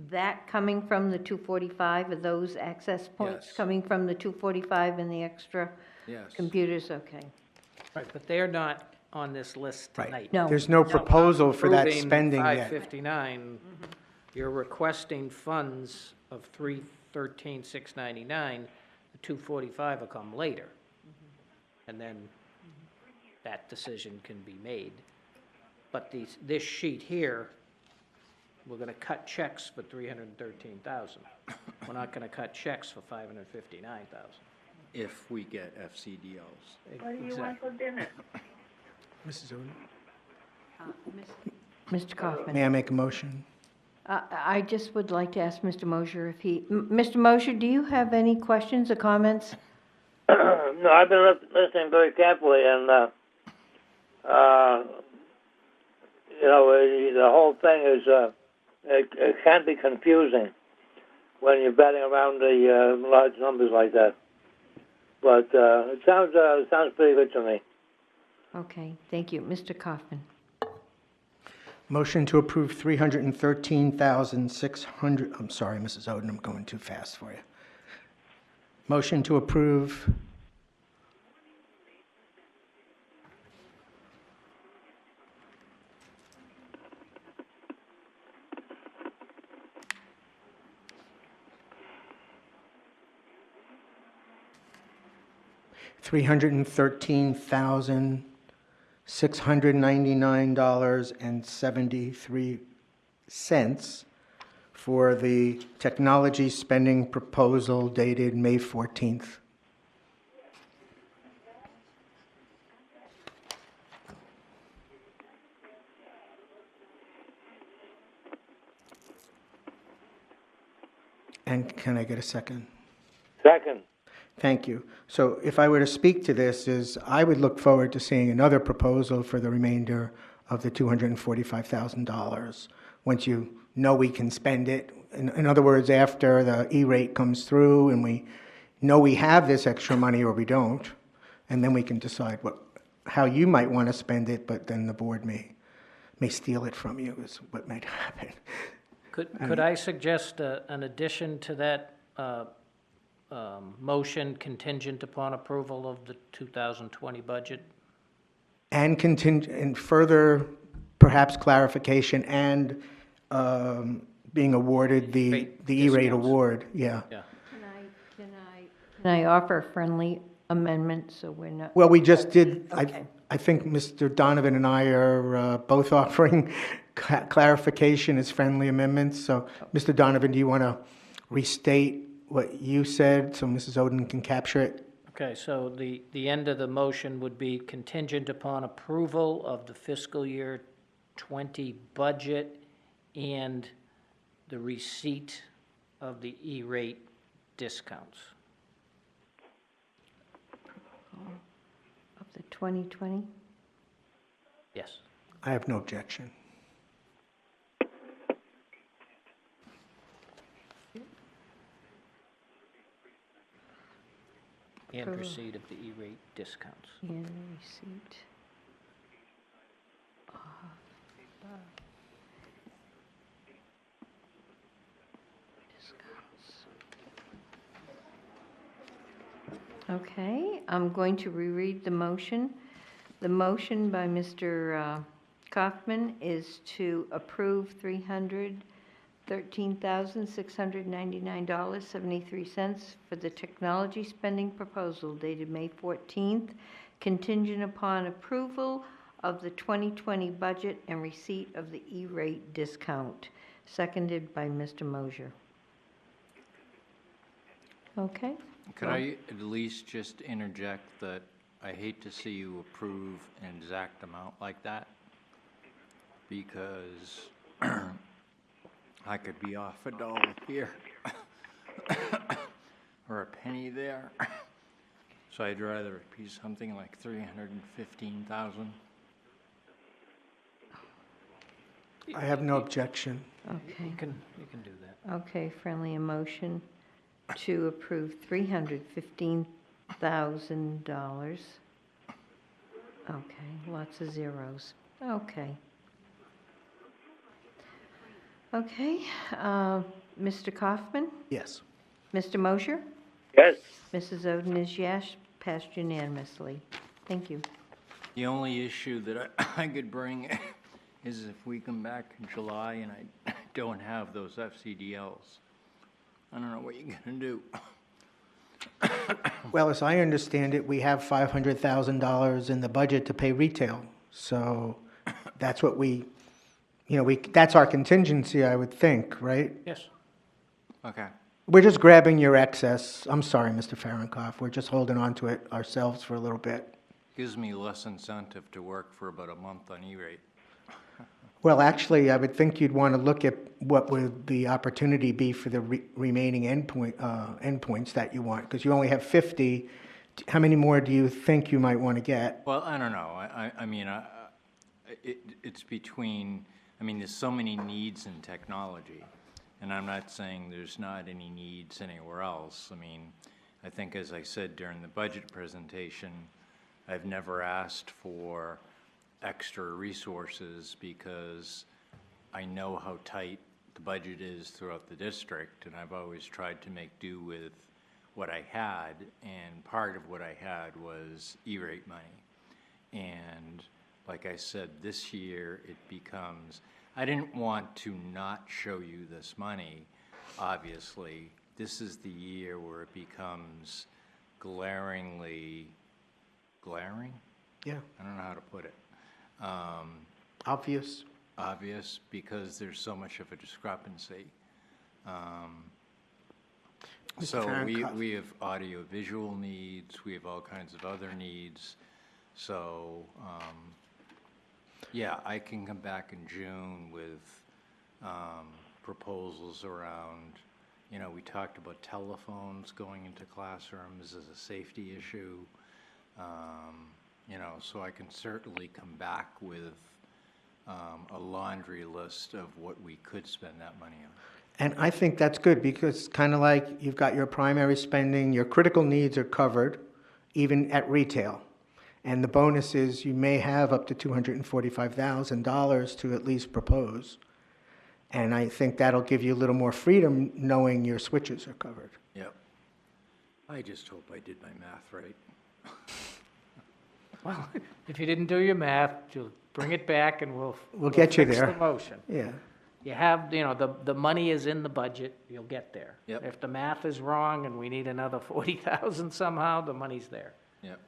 A: that coming from the 245? Are those access points
J: Yes.
A: coming from the 245 and the extra
J: Yes.
A: computers? Okay.
C: Right, but they're not on this list
B: Right.
C: tonight.
A: No.
B: There's no proposal for that
C: Approving
B: spending yet.
C: 559, you're requesting funds of 313,699, the 245 will come later. And then that decision can be made. But this sheet here, we're gonna cut checks for 313,000. We're not gonna cut checks for 559,000.
J: If we get FCDLs.
C: Exactly.
B: Mrs. Oden?
A: Mr. Kaufman?
B: May I make a motion?
A: I just would like to ask Mr. Mosher if Mr. Mosher, do you have any questions or comments?
D: No, I've been listening very carefully, and the whole thing is it can be confusing when you're batting around the large numbers like that. But it sounds pretty good to me.
A: Okay, thank you. Mr. Kaufman?
B: Motion to approve 313,600, I'm sorry, Mrs. Oden, I'm going too fast for you. Motion to approve $313,699.73 for the technology spending proposal dated May 14th. And can I get a second?
D: Second.
B: Thank you. So if I were to speak to this, is I would look forward to seeing another proposal for the remainder of the $245,000, once you know we can spend it. In other words, after the E-rate comes through and we know we have this extra money or we don't, and then we can decide how you might want to spend it, but then the board may steal it from you, is what might happen.
C: Could I suggest an addition to that motion contingent upon approval of the 2020 budget?
B: And further, perhaps clarification and being awarded the E-rate
C: discounts.
B: award, yeah.
C: Yeah.
A: Can I offer a friendly amendment so we're not?
B: Well, we just did,
A: Okay.
B: I think Mr. Donovan and I are both offering clarification as friendly amendments. So, Mr. Donovan, do you want to restate what you said so Mrs. Oden can capture it?
C: Okay, so the end of the motion would be contingent upon approval of the fiscal year 20 budget and the receipt of the E-rate discounts.
A: Of the 2020?
C: Yes.
B: I have no objection.
C: And
A: Approval.
C: receipt of the E-rate discounts.
A: And receipt of discounts. Okay, I'm going to reread the motion. The motion by Mr. Kaufman is to approve $313,699.73 for the technology spending proposal dated May 14th, contingent upon approval of the 2020 budget and receipt of the E-rate discount, seconded by Mr. Mosier. Okay?
J: Could I at least just interject that I hate to see you approve an exact amount like that, because I could be off $1 here or a penny there. So I'd rather it be something like 315,000.
B: I have no objection.
A: Okay.
C: You can do that.
A: Okay, friendly motion to approve $315,000. Okay, lots of zeros. Okay. Okay, Mr. Kaufman?
B: Yes.
A: Mr. Mosher?
D: Yes.
A: Mrs. Oden is yes, passed unanimously. Thank you.
J: The only issue that I could bring is if we come back in July and I don't have those FCDLs. I don't know what you're gonna do.
B: Well, as I understand it, we have $500,000 in the budget to pay retail. So that's what that's our contingency, I would think, right?
C: Yes.
J: Okay.
B: We're just grabbing your excess. I'm sorry, Mr. Fahrenkopf. We're just holding on to it ourselves for a little bit.
J: Gives me less incentive to work for about a month on E-rate.
B: Well, actually, I would think you'd want to look at what would the opportunity be for the remaining endpoints that you want, because you only have 50. How many more do you think you might want to get?
J: Well, I don't know. I mean, it's between, there's so many needs in technology, and I'm not saying there's not any needs anywhere else. I think, as I said during the budget presentation, I've never asked for extra resources because I know how tight the budget is throughout the district, and I've always tried to make do with what I had, and part of what I had was E-rate money. And like I said, this year it becomes, I didn't want to not show you this money, obviously. This is the year where it becomes glaringly glaring.
B: Yeah,
J: I don't know how to put it.
B: obvious.
J: Obvious because there's so much of a discrepancy.
B: Mr.
J: So
B: Fahrenkopf.
J: we have audio-visual needs, we have all kinds of other needs. So, yeah, I can come back in June with proposals around, you know, we talked about telephones going into classrooms as a safety issue. You know, so I can certainly come back with a laundry list of what we could spend that money on.
B: And I think that's good because kind of like you've got your primary spending, your critical needs are covered, even at retail. And the bonus is you may have up to $245,000 to at least propose. And I think that'll give you a little more freedom knowing your switches are covered.
J: Yep. I just hope I did my math right.
C: Well, if you didn't do your math, you'll bring it back and
B: We'll get you
C: fix
B: there.
C: the motion.
B: Yeah.
C: You have, you know, the money is in the budget, you'll get there.
J: Yep.
C: If the math is wrong and we need another 40,000 somehow, the money's there.
J: Yep.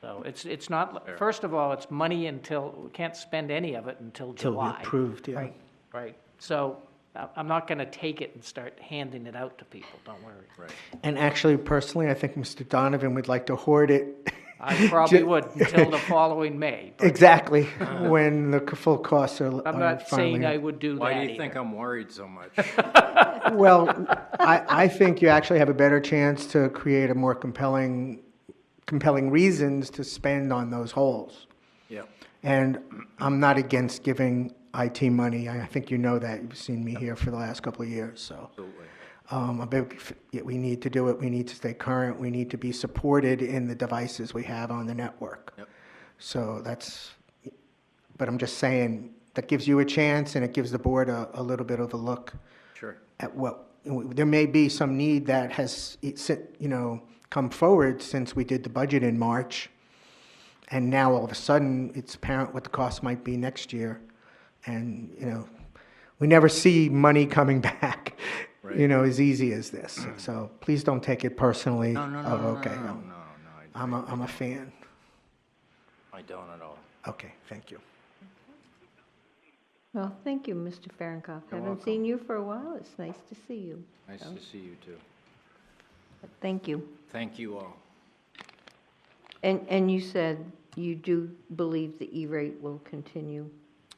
C: So it's not,
J: Fair.
C: first of all, it's money until, we can't spend any of it until
B: Till
C: July.
B: approved, yeah.
C: Right, right. So I'm not gonna take it and start handing it out to people, don't worry.
J: Right.
B: And actually, personally, I think Mr. Donovan would like to hoard it.
C: I probably would until the following May. but
B: Exactly, when the full costs are
C: I'm
B: are
C: not saying I
B: finally.
C: would do that
J: Why do you think
C: either.
J: I'm worried so much?
B: Well, I think you actually have a better chance to create a more compelling reasons to spend on those holes.
J: Yep.
B: And I'm not against giving IT money. I think you know that. You've seen me here for the last couple of years, so.
J: Absolutely.
B: We need to do it. We need to stay current. We need to be supported in the devices we have on the network.
J: Yep.
B: So but I'm just saying, that gives you a chance and it gives the board a little bit of a look
J: Sure.
B: at there may be some need that has, come forward since we did the budget in March. And now all of a sudden, it's apparent what the cost might be next year. And, we never see money coming back,
J: Right.
B: as easy as this. So please don't take it personally.
J: No, no,
B: Oh,
J: no, no,
B: okay.
J: no, no, no,
B: I'm a fan.
J: I don't at all.
B: Okay, thank you.
A: Well, thank you, Mr. Fahrenkopf. Haven't
J: welcome.
A: seen you for a while. It's nice to see you.
J: Nice
A: So,
J: to see you too.
A: Thank you.
J: Thank you all.
A: And you said you do believe the E-rate will continue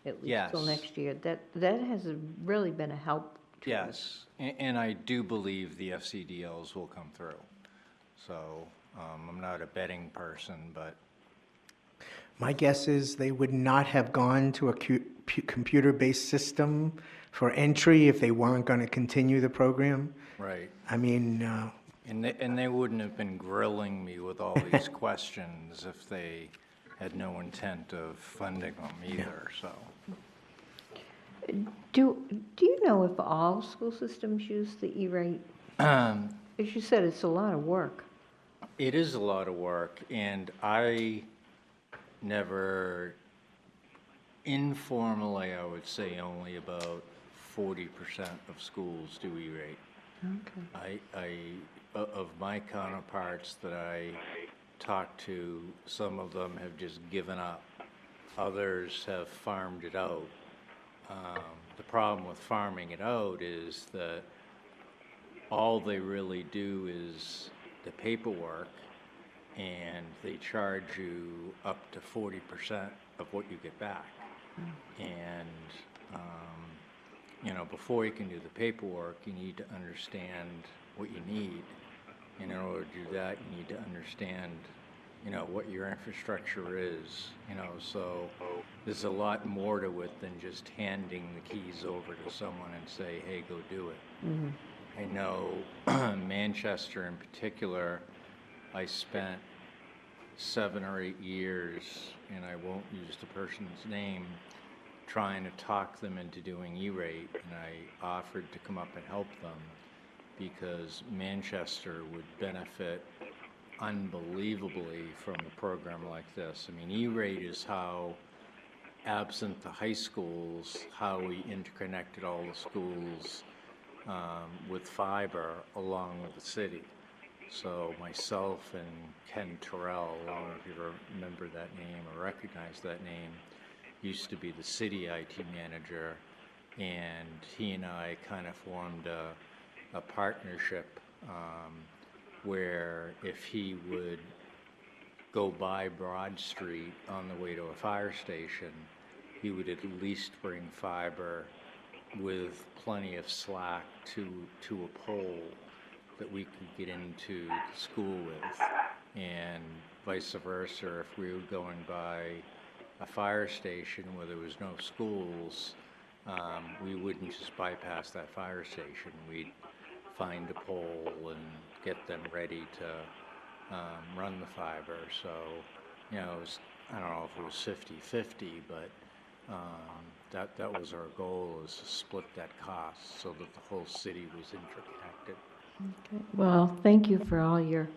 A: at least till
J: Yes.
A: next year. That has really been a help to us.
J: Yes, and I do believe the FCDLs will come through. So, I'm not a betting person, but
B: My guess is they would not have gone to a computer-based system for entry if they weren't going to continue the program.
J: right.
B: I mean,
J: And they wouldn't have been grilling me with all these questions if they had no intent of funding them either, so.
A: Do you know if all school systems use the E-rate? As you said, it's a lot of work.
J: It is a lot of work, and I never, informally, I would say only about 40% of schools do E-rate.
A: Okay.
J: Of my counterparts that I talked to, some of them have just given up. Others have farmed it out. The problem with farming it out is that all they really do is the paperwork, and they charge you up to 40% of what you get back. And, before you can do the paperwork, you need to understand what you need. And in order to do that, you need to understand, what your infrastructure is, so there's a lot more to it than just handing the keys over to someone and say, hey, go do it. I know Manchester in particular, I spent 7 or 8 years, and I won't use the person's name, trying to talk them into doing E-rate, and I offered to come up and help them because Manchester would benefit unbelievably from a program like this. I mean, E-rate is how, absent the high schools, how we interconnected all the schools with fiber along with the city. So myself and Ken Terrell, I don't know if you remember that name or recognize that name, used to be the city IT manager, and he and I kind of formed a partnership where if he would go by Broad Street on the way to a fire station, he would at least bring fiber with plenty of slack to a pole that we could get into the school with, and vice versa. If we were going by a fire station where there was no schools, we wouldn't just bypass that fire station. We'd find a pole and get them ready to run the fiber. So, you know, it was, I don't know if it was 50-50, but that was our goal, is to split that cost so that the whole city was interconnected.
A: Okay. Well, thank you for all your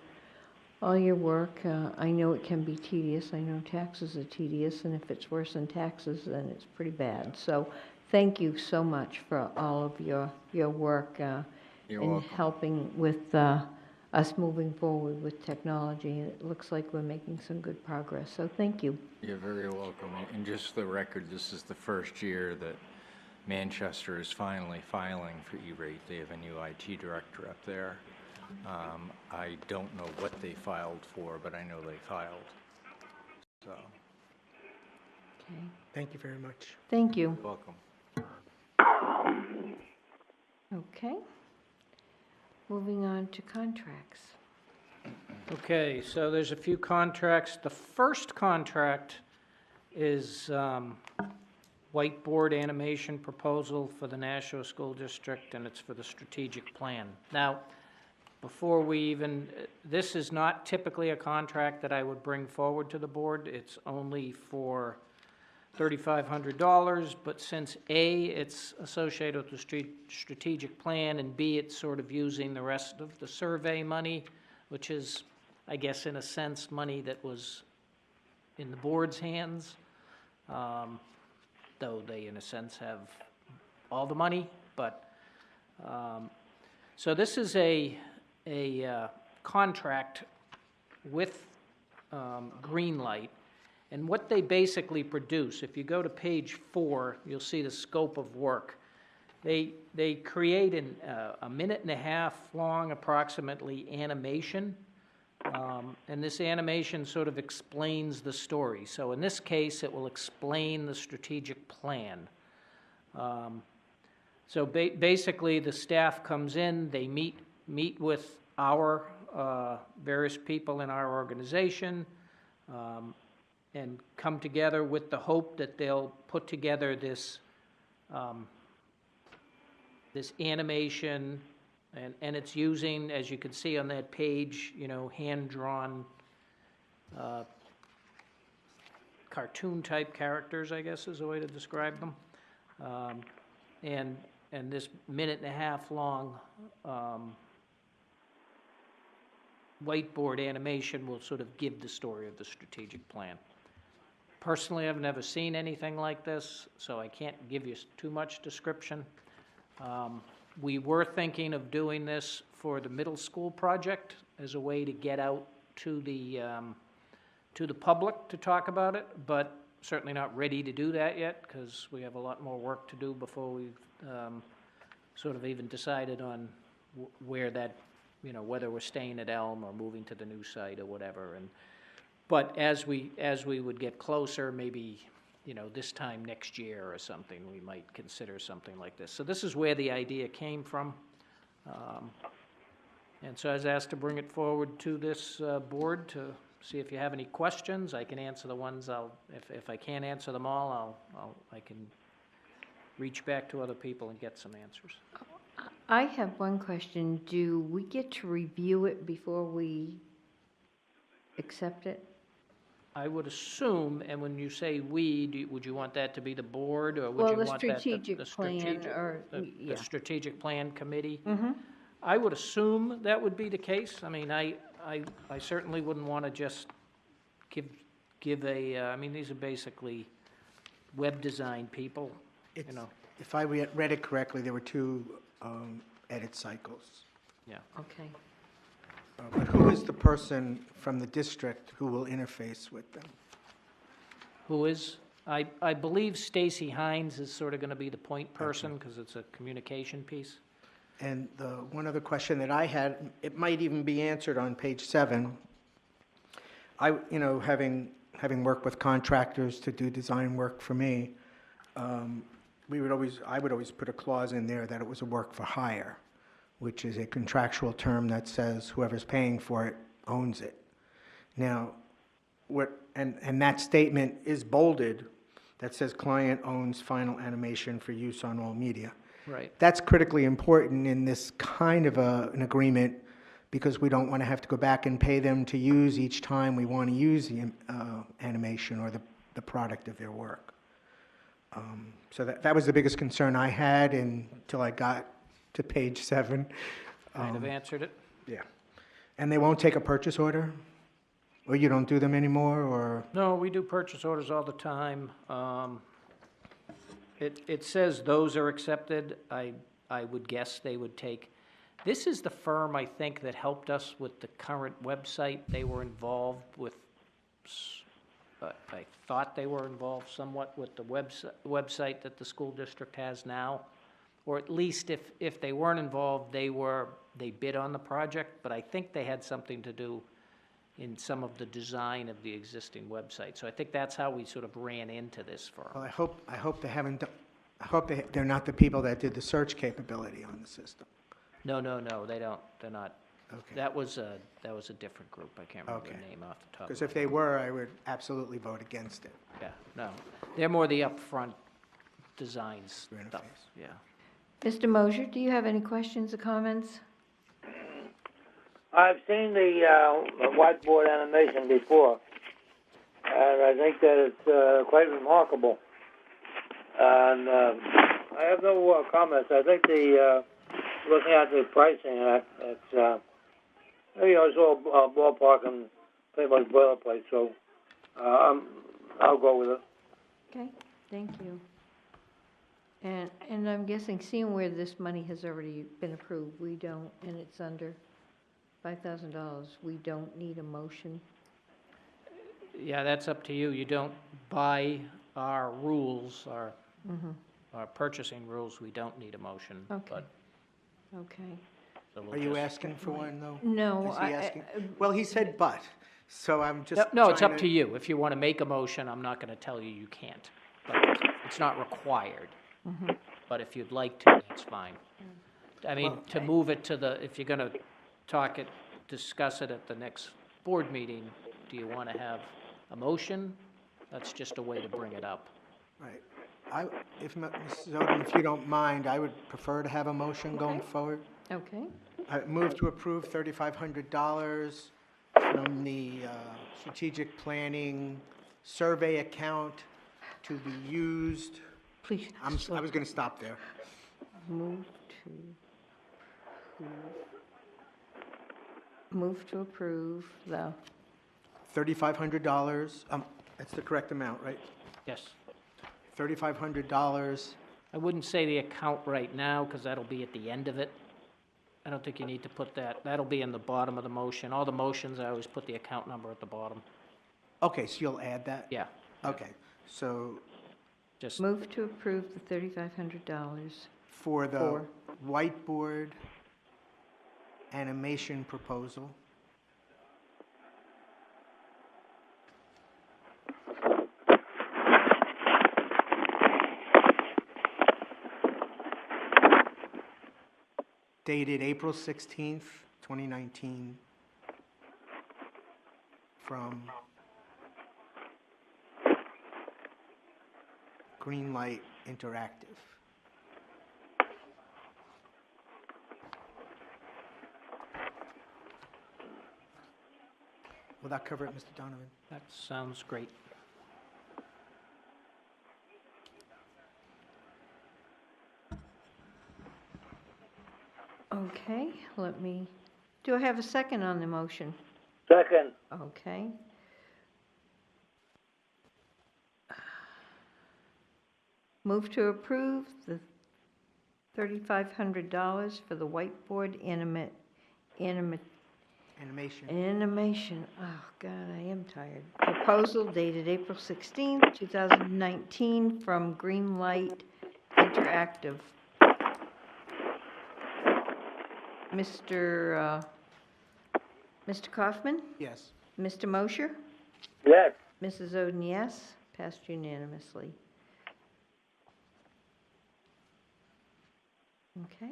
A: work. I know it can be tedious. I know taxes are tedious, and if it's worse than taxes, then it's pretty bad. So thank you so much for all of your work
J: You're
A: in
J: welcome.
A: helping with us moving forward with technology. And it looks like we're making some good progress. So thank you.
J: You're very welcome. And just for the record, this is the first year that Manchester is finally filing for E-rate. They have a new IT director up there. I don't know what they filed for, but I know they filed. So,
A: Okay.
B: Thank you very much.
A: Thank you.
J: welcome.
A: Okay. Moving on to contracts.
C: Okay, so there's a few contracts. The first contract is whiteboard animation proposal for the Nashua School District, and it's for the strategic plan. Now, before we even, this is not typically a contract that I would bring forward to the board. It's only for $3,500, but since A, it's associated with the strategic plan, and B, it's sort of using the rest of the survey money, which is, I guess, in a sense, money that was in the board's hands, though they, in a sense, have all the money. But so this is a contract with Greenlight, and what they basically produce. If you go to page 4, you'll see the scope of work. They create a minute and a half long, approximately, animation. And this animation sort of explains the story. So in this case, it will explain the strategic plan. So basically, the staff comes in, they meet with our various people in our organization, and come together with the hope that they'll put together this this animation. And it's using, as you can see on that page, you know, hand-drawn cartoon-type characters, I guess is a way to describe them. And this minute and a half long whiteboard animation will sort of give the story of the strategic plan. Personally, I've never seen anything like this, so I can't give you too much description. We were thinking of doing this for the middle school project as a way to get out to the public to talk about it, but certainly not ready to do that yet, because we have a lot more work to do before we've sort of even decided on where that, you know, whether we're staying at Elm or moving to the new site or whatever. But as we would get closer, maybe, you know, this time next year or something, we might consider something like this. So this is where the idea came from. And so I was asked to bring it forward to this board to see if you have any questions. I can answer the ones if I can't answer them all, I can reach back to other people and get some answers.
A: I have one question. Do we get to review it before we accept it?
C: I would assume, and when you say "we," would you want that to be the board, or would
A: Well,
C: you
A: the
C: want that
A: strategic plan, or,
C: the
A: yeah.
C: strategic plan committee?
A: Mm-hmm.
C: I would assume that would be the case. I mean, I certainly wouldn't want to just give a, I mean, these are basically web design people, you know.
B: If I read it correctly, there were 2 edit cycles.
C: Yeah.
A: Okay.
B: But who is the person from the district who will interface with them?
C: Who is, I believe Stacy Hines is sort of going to be the point person, because it's a communication piece.
B: And the one other question that I had, it might even be answered on page 7. Having worked with contractors to do design work for me, I would always put a clause in there that it was a work for hire, which is a contractual term that says whoever's paying for it owns it. Now, and that statement is bolded, that says client owns final animation for use on all media.
C: Right.
B: That's critically important in this kind of an agreement, because we don't want to have to go back and pay them to use each time we want to use the animation or the product of their work. So that was the biggest concern I had until I got to page 7.
C: Kind of answered it.
B: Yeah. And they won't take a purchase order? Or you don't do them anymore, or?
C: No, we do purchase orders all the time. It says those are accepted. I would guess they would take. This is the firm, I think, that helped us with the current website. They were involved with, I thought they were involved somewhat with the website that the school district has now. Or at least if they weren't involved, they bid on the project, but I think they had something to do in some of the design of the existing website. So I think that's how we sort of ran into this firm.
B: Well, I hope they haven't, I hope they're not the people that did the search capability on the system.
C: No, they don't, they're not.
B: Okay.
C: That was a different group, I can't remember
B: Okay.
C: the name off the top.
B: Because
C: of
B: if they were, I would absolutely vote against it.
C: Yeah, no, they're more the upfront designs
B: Your
C: stuff,
B: interface.
C: yeah.
A: Mr. Mosier, do you have any questions or comments?
D: I've seen the whiteboard animation before, and I think that it's quite remarkable. And I have no comments. I think looking at the pricing, it's it's all ballpark and pretty much boilerplate. So I'll go with it.
A: Okay, thank you. And I'm guessing, seeing where this money has already been approved, we don't, and it's under $5,000, we don't need a motion?
C: Yeah, that's up to you. You don't buy our rules, our purchasing rules, we don't need a motion.
A: Okay.
C: But
A: Okay.
C: so we'll
B: Are you
C: just-
B: asking for one, though?
A: No,
B: Is he asking? Well, he said but, so I'm just
C: No, it's
B: trying
C: up to you. If you want to make a motion, I'm not going to tell you you can't. But it's not required. But if you'd like to, that's fine. I mean, to move it to if you're going to discuss it at the next board meeting, do you want to have a motion? That's just a way to bring it up.
B: Right. Mrs. Odom, if you don't mind, I would prefer to have a motion going forward.
A: Okay,
B: I move to approve $3,500 from the strategic planning survey account to be used.
A: please.
B: I was going to stop there.
A: Move to approve the,
B: $3,500, that's the correct amount, right?
C: Yes.
B: $3,500,
C: I wouldn't say the account right now, because that'll be at the end of it. I don't think you need to put that. That'll be in the bottom of the motion. All the motions, I always put the account number at the bottom.
B: okay, so you'll add that?
C: Yeah,
B: Okay, so
C: just,
A: move to approve the $3,500.
B: for the
A: For.
B: whiteboard animation proposal, dated April 16th, 2019, from Greenlight Interactive. Will that cover it, Mr. Donovan?
C: that sounds great.
A: Okay, do I have a second on the motion?
D: Second.
A: Okay. Move to approve the $3,500 for the whiteboard Animation, oh God, I am tired. Proposal dated April 16th, 2019, from Greenlight Interactive. Mr. Kaufman?
B: Yes.
A: Mr. Mosher?
D: Yes.
A: Mrs. Oden, yes. Passed unanimously. Okay.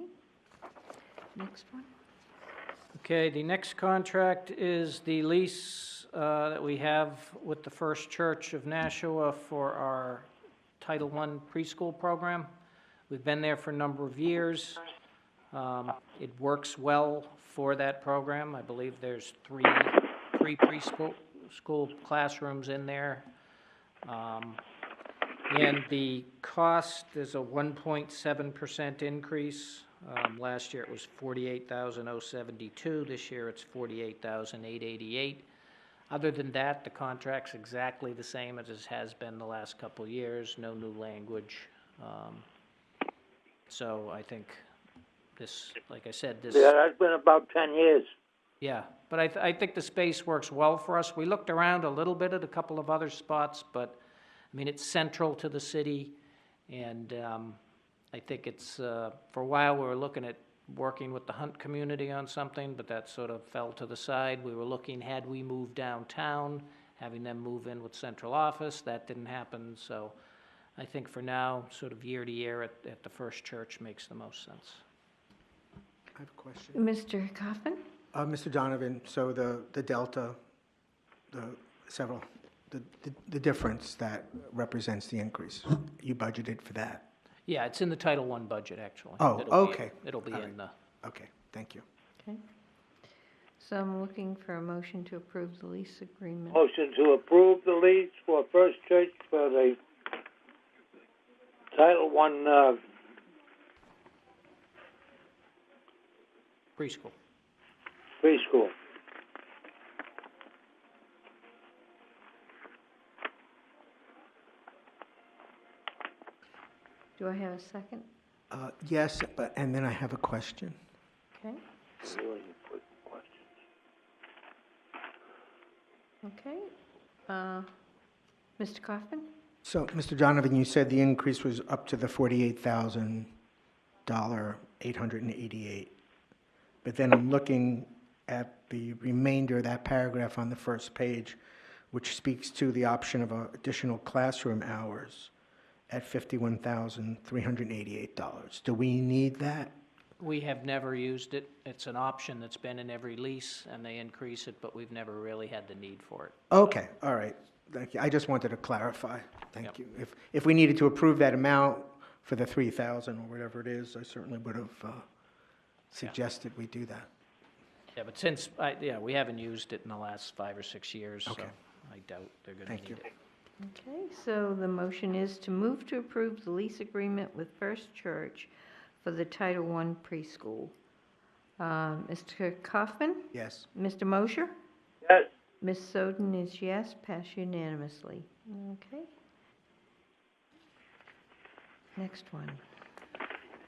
A: Next one.
C: Okay, the next contract is the lease that we have with the First Church of Nashua for our Title I preschool program. We've been there for a number of years. It works well for that program. I believe there's three preschool classrooms in there. And the cost is a 1.7% increase. Last year it was $48,072. This year it's $48,888. Other than that, the contract's exactly the same as it has been the last couple of years. No new language. So I think this, like I said, this.
D: Yeah, that's been about 10 years.
C: Yeah, but I think the space works well for us. We looked around a little bit at a couple of other spots, but, I mean, it's central to the city, and I think it's, for a while, we were looking at working with the Hunt community on something, but that sort of fell to the side. We were looking, had we moved downtown, having them move in with central office. That didn't happen, so I think for now, sort of year to year at the First Church makes the most sense.
B: I have a question.
A: Mr. Kaufman?
B: Mr. Donovan, so the delta, the difference that represents the increase, you budgeted for that?
C: Yeah, it's in the Title I budget, actually.
B: Oh,
C: It'll be-
B: okay.
C: It'll be
B: All
C: in
B: right.
C: the,
B: Okay, thank you.
A: Okay. So I'm looking for a motion to approve the lease agreement.
D: Motion to approve the lease for First Church for the Title I
C: preschool.
D: preschool.
A: Do I have a second?
B: Yes, and then I have a question.
A: Okay, okay. Mr. Kaufman?
B: So, Mr. Donovan, you said the increase was up to the $48,888. But then I'm looking at the remainder of that paragraph on the first page, which speaks to the option of additional classroom hours at $51,388. Do we need that?
C: We have never used it. It's an option that's been in every lease, and they increase it, but we've never really had the need for it.
B: Okay, all right. Thank you. I just wanted to clarify. Thank
C: Yep.
B: you. If we needed to approve that amount for the 3,000 or whatever it is, I certainly would have suggested we do that.
C: Yeah, but since, we haven't used it in the last 5 or 6 years, so
B: Okay.
C: I doubt they're going to
B: Thank
C: need
B: you.
C: it.
A: Okay, so the motion is to move to approve the lease agreement with First Church for the Title I preschool. Mr. Kaufman?
B: Yes.
A: Mr. Mosher?
D: Yes.
A: Ms. Soden is yes, passed unanimously. Okay. Next one.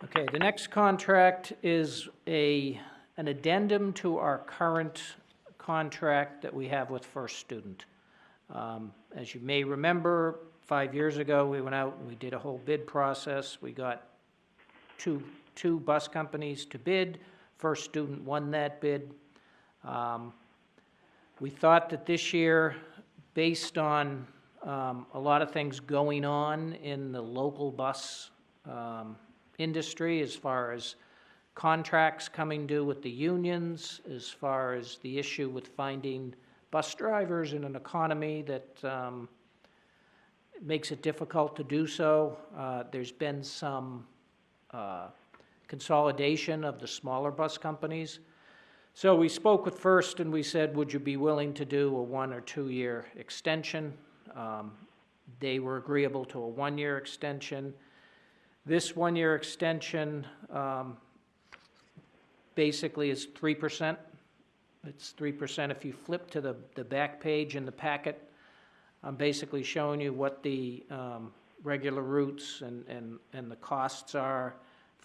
C: Okay, the next contract is an addendum to our current contract that we have with First Student. As you may remember, 5 years ago, we went out and we did a whole bid process. We got two bus companies to bid. First Student won that bid. We thought that this year, based on a lot of things going on in the local bus industry, as far as contracts coming due with the unions, as far as the issue with finding bus drivers in an economy that makes it difficult to do so. There's been some consolidation of the smaller bus companies. So we spoke with First and we said, would you be willing to do a 1 or 2 year extension? They were agreeable to a 1 year extension. This 1 year extension basically is 3%. It's 3%. If you flip to the back page in the packet, I'm basically showing you what the regular routes and the costs are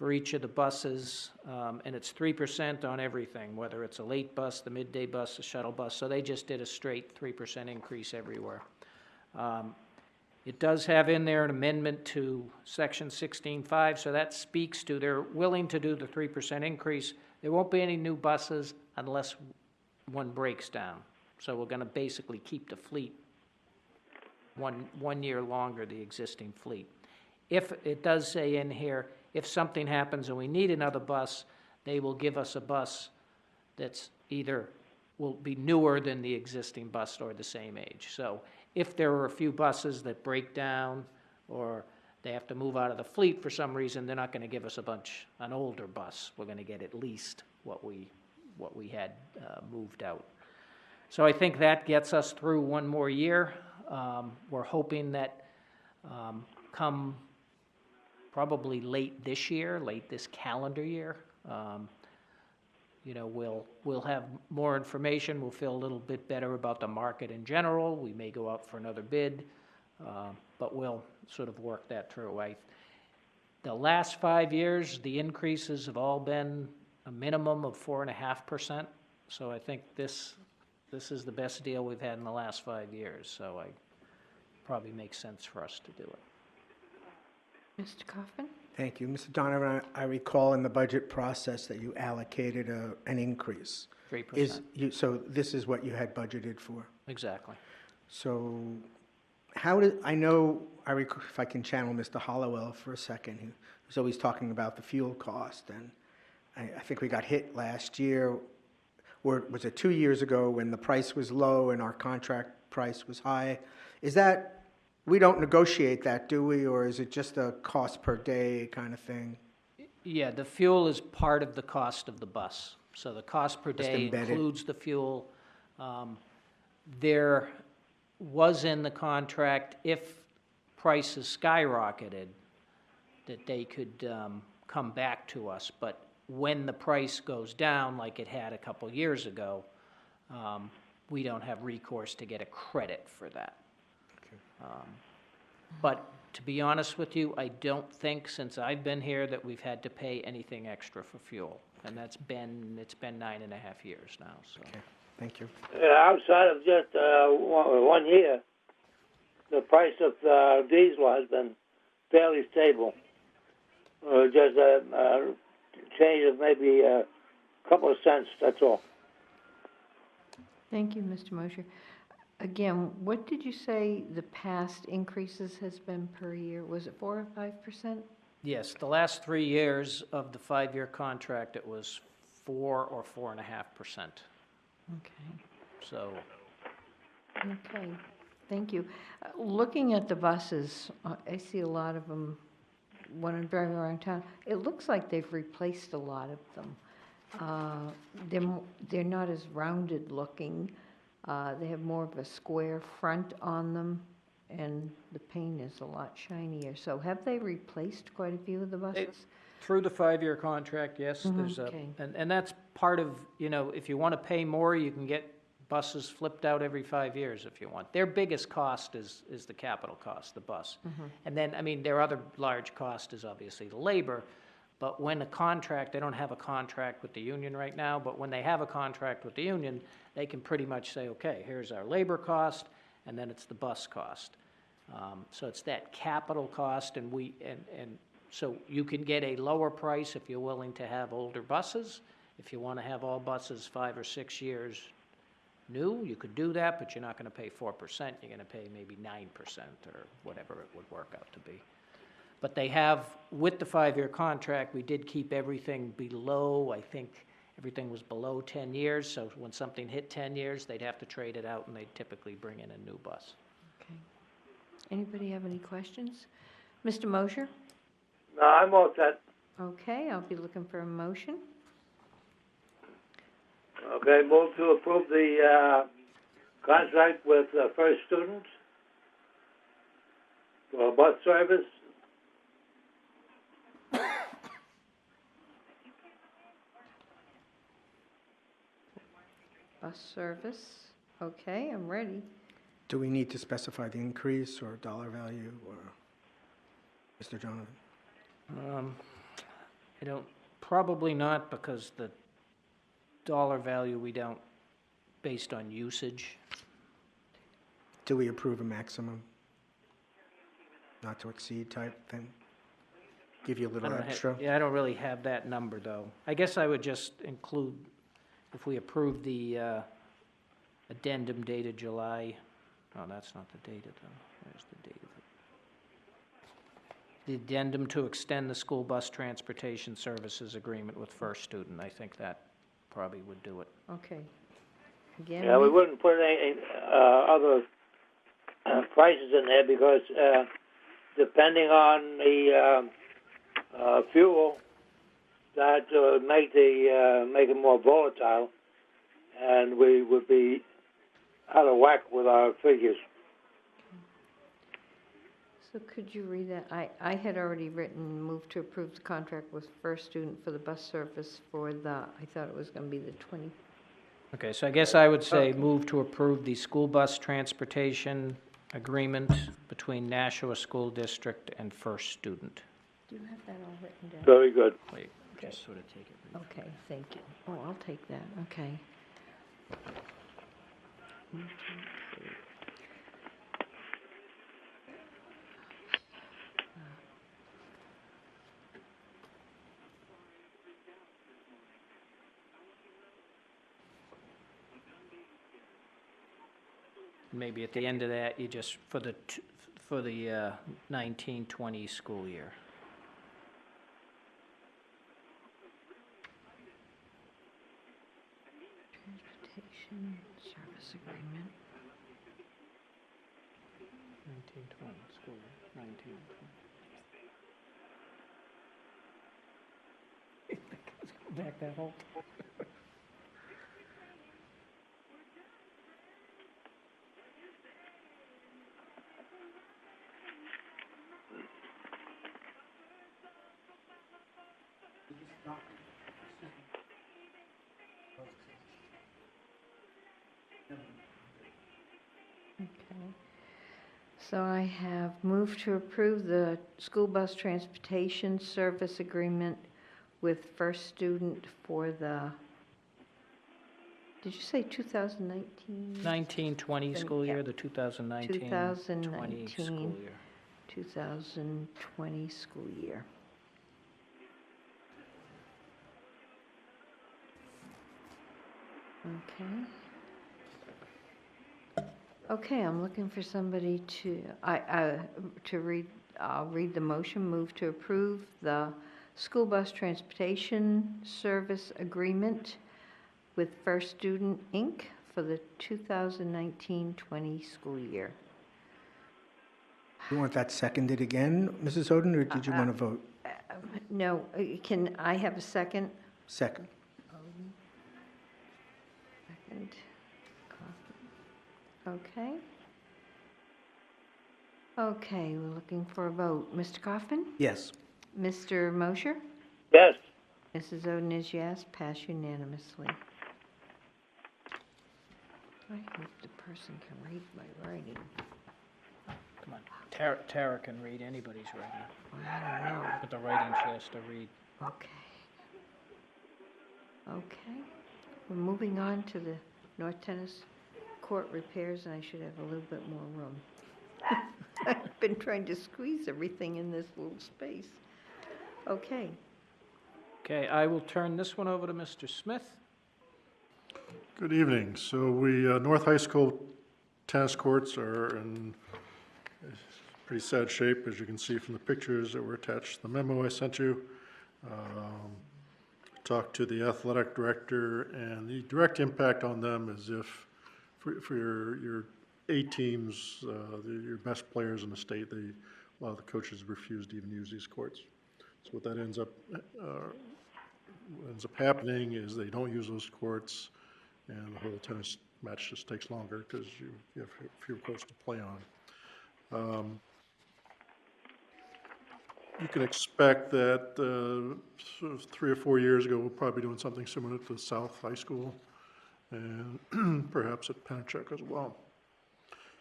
C: for each of the buses, and it's 3% on everything, whether it's a late bus, the midday bus, the shuttle bus, so they just did a straight 3% increase everywhere. It does have in there an amendment to Section 16.5, so that speaks to, they're willing to do the 3% increase. There won't be any new buses unless one breaks down. So we're gonna basically keep the fleet one year longer, the existing fleet. If, it does say in here, if something happens and we need another bus, they will give us a bus that's either, will be newer than the existing bus or the same age. So if there are a few buses that break down or they have to move out of the fleet for some reason, they're not gonna give us an older bus. We're gonna get at least what we had moved out. So I think that gets us through one more year. We're hoping that come probably late this year, late this calendar year, you know, we'll have more information. We'll feel a little bit better about the market in general. We may go out for another bid, but we'll sort of work that through. The last 5 years, the increases have all been a minimum of 4.5%. So I think this is the best deal we've had in the last 5 years. So it probably makes sense for us to do it.
A: Mr. Kaufman?
B: Thank you. Mr. Donovan, I recall in the budget process that you allocated an increase.
C: 3%.
B: So this is what you had budgeted for?
C: Exactly.
B: So if I can channel Mr. Hollowell for a second, who was always talking about the fuel cost, and I think we got hit last year, or was it 2 years ago when the price was low and our contract price was high? Is that, we don't negotiate that, do we, or is it just a cost per day kind of thing?
C: Yeah, the fuel is part of the cost of the bus. So the cost per day
B: embedded.
C: includes the fuel. There was in the contract, if prices skyrocketed, that they could come back to us. But when the price goes down, like it had a couple years ago, we don't have recourse to get a credit for that. But to be honest with you, I don't think since I've been here that we've had to pay anything extra for fuel. And it's been 9.5 years now, so.
B: Okay, thank you.
D: Outside of just 1 year, the price of diesel has been fairly stable. Just a change of maybe a couple of cents, that's all.
A: Thank you, Mr. Mosher. Again, what did you say the past increases has been per year? Was it 4 or 5%?
C: Yes, the last 3 years of the 5-year contract, it was 4 or 4.5%.
A: Okay.
C: So,
A: Okay, thank you. Looking at the buses, I see a lot of them when I'm driving around town. It looks like they've replaced a lot of them. They're not as rounded looking. They have more of a square front on them, and the paint is a lot shinier. So have they replaced quite a few of the buses?
C: through the 5-year contract, yes, there's a,
A: okay.
C: and that's part of, you know, if you want to pay more, you can get buses flipped out every 5 years if you want. Their biggest cost is the capital cost, the bus. And then, I mean, their other large cost is obviously the labor, but when a contract, they don't have a contract with the union right now, but when they have a contract with the union, they can pretty much say, okay, here's our labor cost, and then it's the bus cost. So it's that capital cost, and so you can get a lower price if you're willing to have older buses. If you want to have all buses 5 or 6 years new, you could do that, but you're not going to pay 4%. You're going to pay maybe 9% or whatever it would work out to be. But they have, with the 5-year contract, we did keep everything below, I think everything was below 10 years, so when something hit 10 years, they'd have to trade it out, and they'd typically bring in a new bus.
A: Okay. Anybody have any questions? Mr. Mosher?
D: No, I'm all set.
A: Okay, I'll be looking for a motion.
D: Okay, move to approve the contract with First Students for bus service.
A: Bus service. Okay, I'm ready.
B: Do we need to specify the increase or dollar value, or Mr. Donovan?
C: I don't, probably not, because the dollar value we don't, based on usage.
B: Do we approve a maximum? Not to exceed type thing? Give you a
C: I
B: little
C: don't ha-
B: extra?
C: Yeah, I don't really have that number, though. I guess I would just include, if we approve the addendum dated July, oh, that's not the date of them, where's the date of it? The addendum to extend the school bus transportation services agreement with First Student, I think that probably would do it.
A: Okay. Again,
D: Yeah, we wouldn't put any other prices in there because depending on the fuel, that would make it more volatile, and we would be out of whack with our figures.
A: So could you read that? I had already written, move to approve the contract with First Student for the bus service for the, I thought it was going to be the 20,
C: Okay, so I guess I would say move to approve the school bus transportation agreement between Nashua School District and First Student.
A: do you have that all written down?
D: Very good.
C: Wait, just sort of take it.
A: Okay, thank you. Oh, I'll take that, okay.
C: Maybe at the end of that, you just, for the 19-20 school year.
A: Transportation service agreement.
C: 19-20 school year, 19-20. Back that whole.
A: Okay. So I have moved to approve the school bus transportation service agreement with First Student for the, did you say 2019?
C: 19-20 school
A: Yeah.
C: year, the 2019-20
A: 2019.
C: school year.
A: 2020 school year. Okay. Okay, I'm looking for somebody to, I'll read the motion, move to approve the school bus transportation service agreement with First Student, Inc. for the 2019-20 school year.
B: You want that seconded again, Mrs. Oden, or did you want to vote?
A: No, can I have a second?
B: Second.
A: Second. Okay. Okay, we're looking for a vote. Mr. Kaufman?
B: Yes.
A: Mr. Mosher?
D: Yes.
A: Mrs. Oden is yes, pass unanimously. I hope the person can read my writing.
C: Come on, Tara can read anybody's writing,
A: I don't know.
C: but the writing she has to read.
A: Okay. Okay. We're moving on to the North Tennis Court repairs, and I should have a little bit more room. I've been trying to squeeze everything in this little space. Okay.
C: Okay, I will turn this one over to Mr. Smith.
I: Good evening. So North High School tennis courts are in pretty sad shape, as you can see from the pictures that were attached to the memo I sent you. Talked to the athletic director, and the direct impact on them is if, for your A teams, your best players in the state, a lot of the coaches refuse to even use these courts. So what that ends up happening is they don't use those courts, and the whole tennis match just takes longer because you have fewer courts to play on. You can expect that sort of 3 or 4 years ago, we'll probably be doing something similar to South High School and perhaps at Pennachuck as well.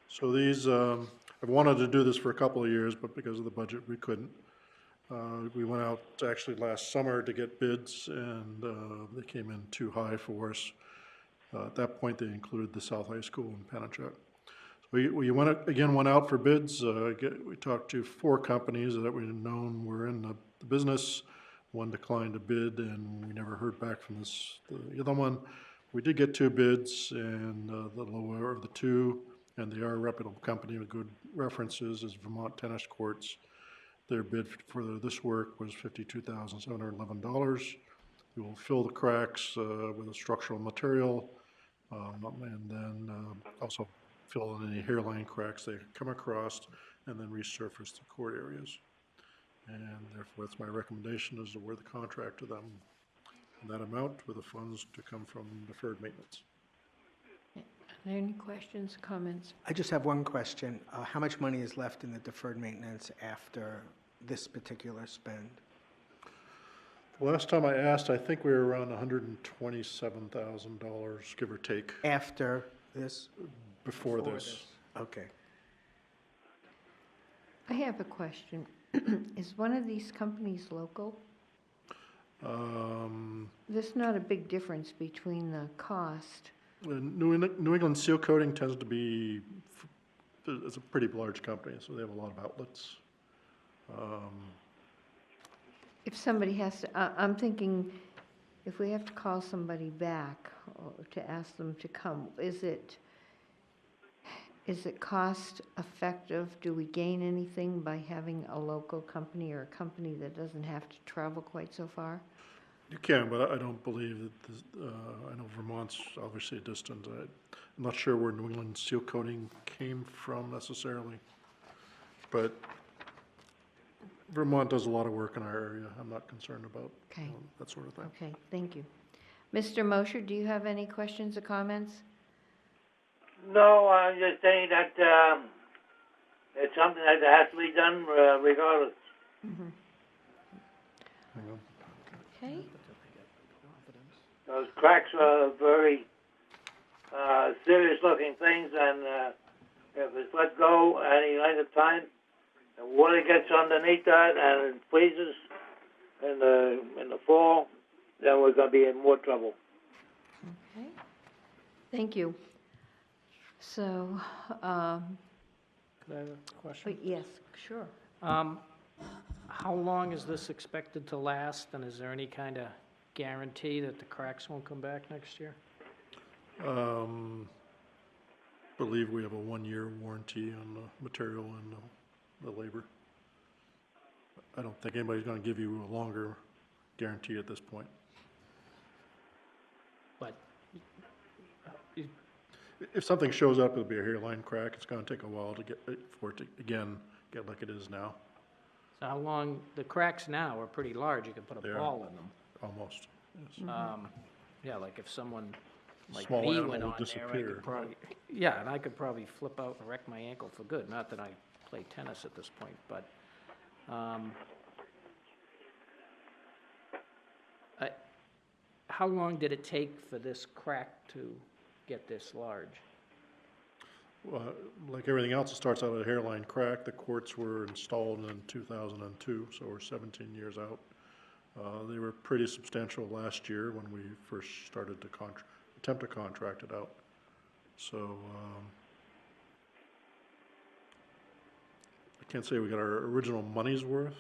I: So these, I've wanted to do this for a couple of years, but because of the budget, we couldn't. We went out actually last summer to get bids, and they came in too high for us. At that point, they included the South High School in Pennachuck. We went out for bids. We talked to 4 companies that we had known were in the business. One declined a bid, and we never heard back from the other one. We did get 2 bids, and the lower of the 2, and they are a reputable company with good references, is Vermont Tennis Courts. Their bid for this work was $52,711. We will fill the cracks with a structural material, and then also fill in any hairline cracks they come across, and then resurface the court areas. And therefore, that's my recommendation, is to award the contract to them in that amount, with the funds to come from deferred maintenance.
A: Are there any questions, comments?
B: I just have one question. How much money is left in the deferred maintenance after this particular spend?
I: The last time I asked, I think we were around $127,000, give or take,
B: After this?
I: before this.
B: Okay.
A: I have a question. Is one of these companies local? There's not a big difference between the cost.
I: New England Seal Coating tends to be, it's a pretty large company, so they have a lot of outlets.
A: If somebody has to, I'm thinking, if we have to call somebody back or to ask them to come, is it cost effective? Do we gain anything by having a local company or a company that doesn't have to travel quite so far?
I: You can, but I don't believe that, I know Vermont's obviously a distance. I'm not sure where New England Seal Coating came from necessarily, but Vermont does a lot of work in our area. I'm not concerned about
A: Okay.
I: that sort of thing.
A: Okay, thank you. Mr. Mosher, do you have any questions or comments?
D: No, I'm just saying that it's something that has to be done regardless.
I: Hang on.
A: Okay,
D: Those cracks are very serious-looking things, and if it's let go any length of time, the water gets underneath that and it freezes in the fall, then we're going to be in more trouble.
A: okay. Thank you. So,
C: Could I have a question?
A: yes, sure.
C: How long is this expected to last, and is there any kind of guarantee that the cracks won't come back next year?
I: Believe we have a 1-year warranty on the material and the labor. I don't think anybody's going to give you a longer guarantee at this point.
C: But
I: If something shows up, it'll be a hairline crack. It's going to take a while to for it to, again, get like it is now,
C: so how long, the cracks now are pretty large, you could put
I: They
C: a
I: are.
C: ball in them.
I: almost. Yes.
C: Yeah, like if someone like
I: Small
C: me
I: animal
C: went
I: would
C: on there, I
I: disappear.
C: could probably, yeah, and I could probably flip out and wreck my ankle for good. Not that I play tennis at this point, but, how long did it take for this crack to get this large?
I: Well, like everything else, it starts out at a hairline crack. The courts were installed in 2002, so we're 17 years out. They were pretty substantial last year when we first started to attempt to contract it out. So I can't say we got our original money's worth,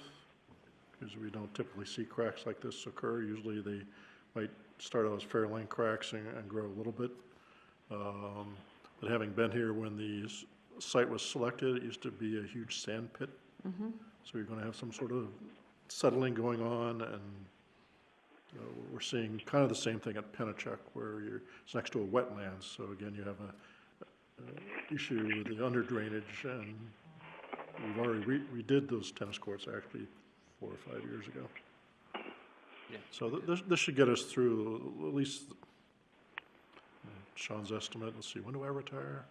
I: because we don't typically see cracks like this occur. Usually they might start out as fair-lane cracks and grow a little bit. But having been here when the site was selected, it used to be a huge sand pit. So you're going to have some sort of settling going on, and we're seeing kind of the same thing at Pennachuck, where it's next to a wetlands. So again, you have a issue with the under drainage, and we've already redid those tennis courts actually 4 or 5 years ago.
C: Yeah.
I: So this should get us through at least Sean's estimate. Let's see, when do I retire?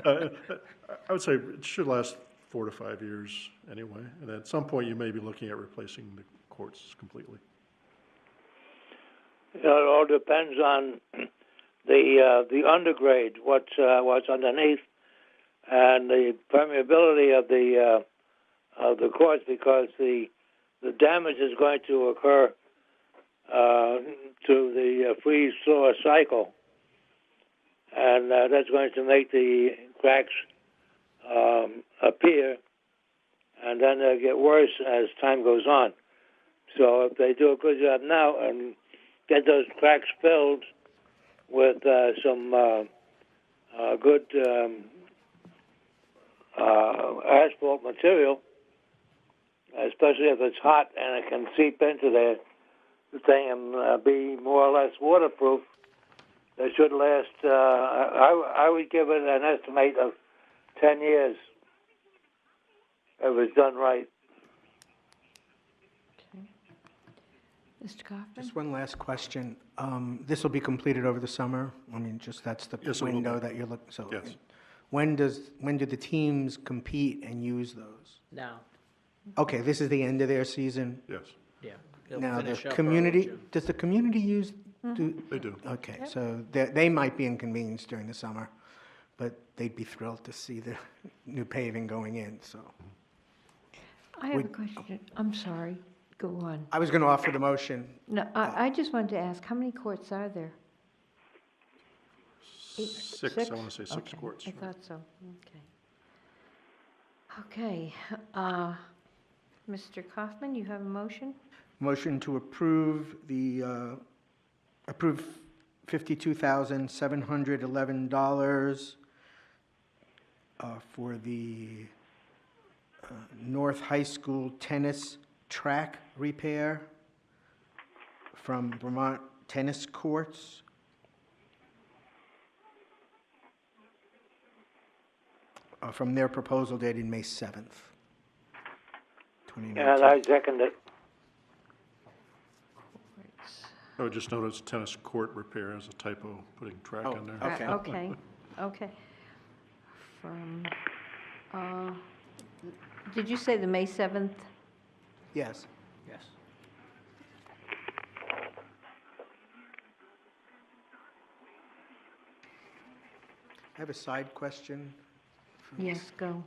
I: I would say it should last 4 to 5 years anyway, and at some point you may be looking at replacing the courts completely.
D: You know, it all depends on the undergrade, what's underneath, and the permeability of of the courts because the damage is going to occur to the freeze-thaw cycle, and that's going to make the cracks appear, and then they'll get worse as time goes on. So if they do a good job now and get those cracks filled with some good asphalt material, especially if it's hot and it can seep into the thing and be more or less waterproof, they should last, I would give it an estimate of 10 years if it's done right.
A: Mr. Kaufman?
B: Just one last question. This will be completed over the summer? I mean, just that's the
I: Yes, it will
B: window
I: be.
B: that you're looking, so.
I: Yes.
B: When do the teams compete and use those?
C: Now,
B: Okay, this is the end of their season?
I: Yes,
C: yeah. they'll
B: Now, the
C: finish up early
B: community,
C: June.
B: does the community use, do,
I: they do.
B: okay, so they might be inconvenienced during the summer, but they'd be thrilled to see the new paving going in, so.
A: I have a question. I'm sorry. Go on.
B: I was going to offer the motion.
A: No, I just wanted to ask, how many courts are there?
I: Six, I want to say six
A: Okay,
I: courts.
A: I thought so. Okay. Mr. Kaufman, you have a motion?
B: Motion to approve approve $52,711 for the North High School tennis track repair from Vermont Tennis Courts. From their proposal dated May 7th, 2019.
D: And I second it.
I: I would just notice tennis court repair as a typo, putting track
B: Oh,
I: in there.
B: okay.
A: Okay. From, did you say the May 7th?
B: Yes.
C: Yes.
B: I have a side question.
A: Yes, go.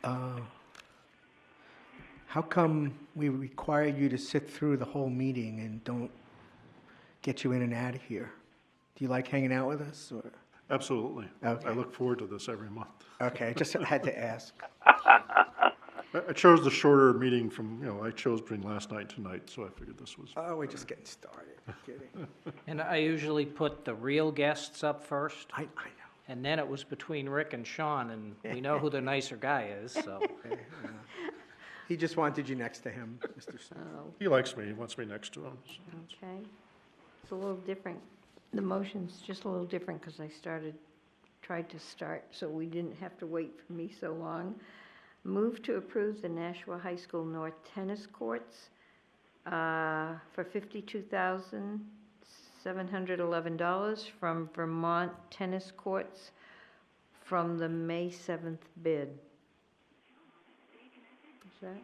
B: How come we require you to sit through the whole meeting and don't get you in and out of here? Do you like hanging out with us, or?
I: Absolutely.
B: Okay.
I: I look forward to this every month.
B: Okay, I just had to ask.
I: I chose the shorter meeting from, I chose between last night and tonight, so I figured this was.
B: Oh, we're just getting started. Kidding.
C: And I usually put the real guests up first,
B: I know.
C: and then it was between Rick and Sean, and we know who the nicer guy is, so.
B: He just wanted you next to him, Mr. Smith.
A: Oh,
I: He likes me, he wants me next to him. so.
A: okay. It's a little different. The motion's just a little different because I tried to start, so we didn't have to wait for me so long. Move to approve the Nashua High School North Tennis Courts for $52,711 from Vermont Tennis Courts from the May 7th bid. Is that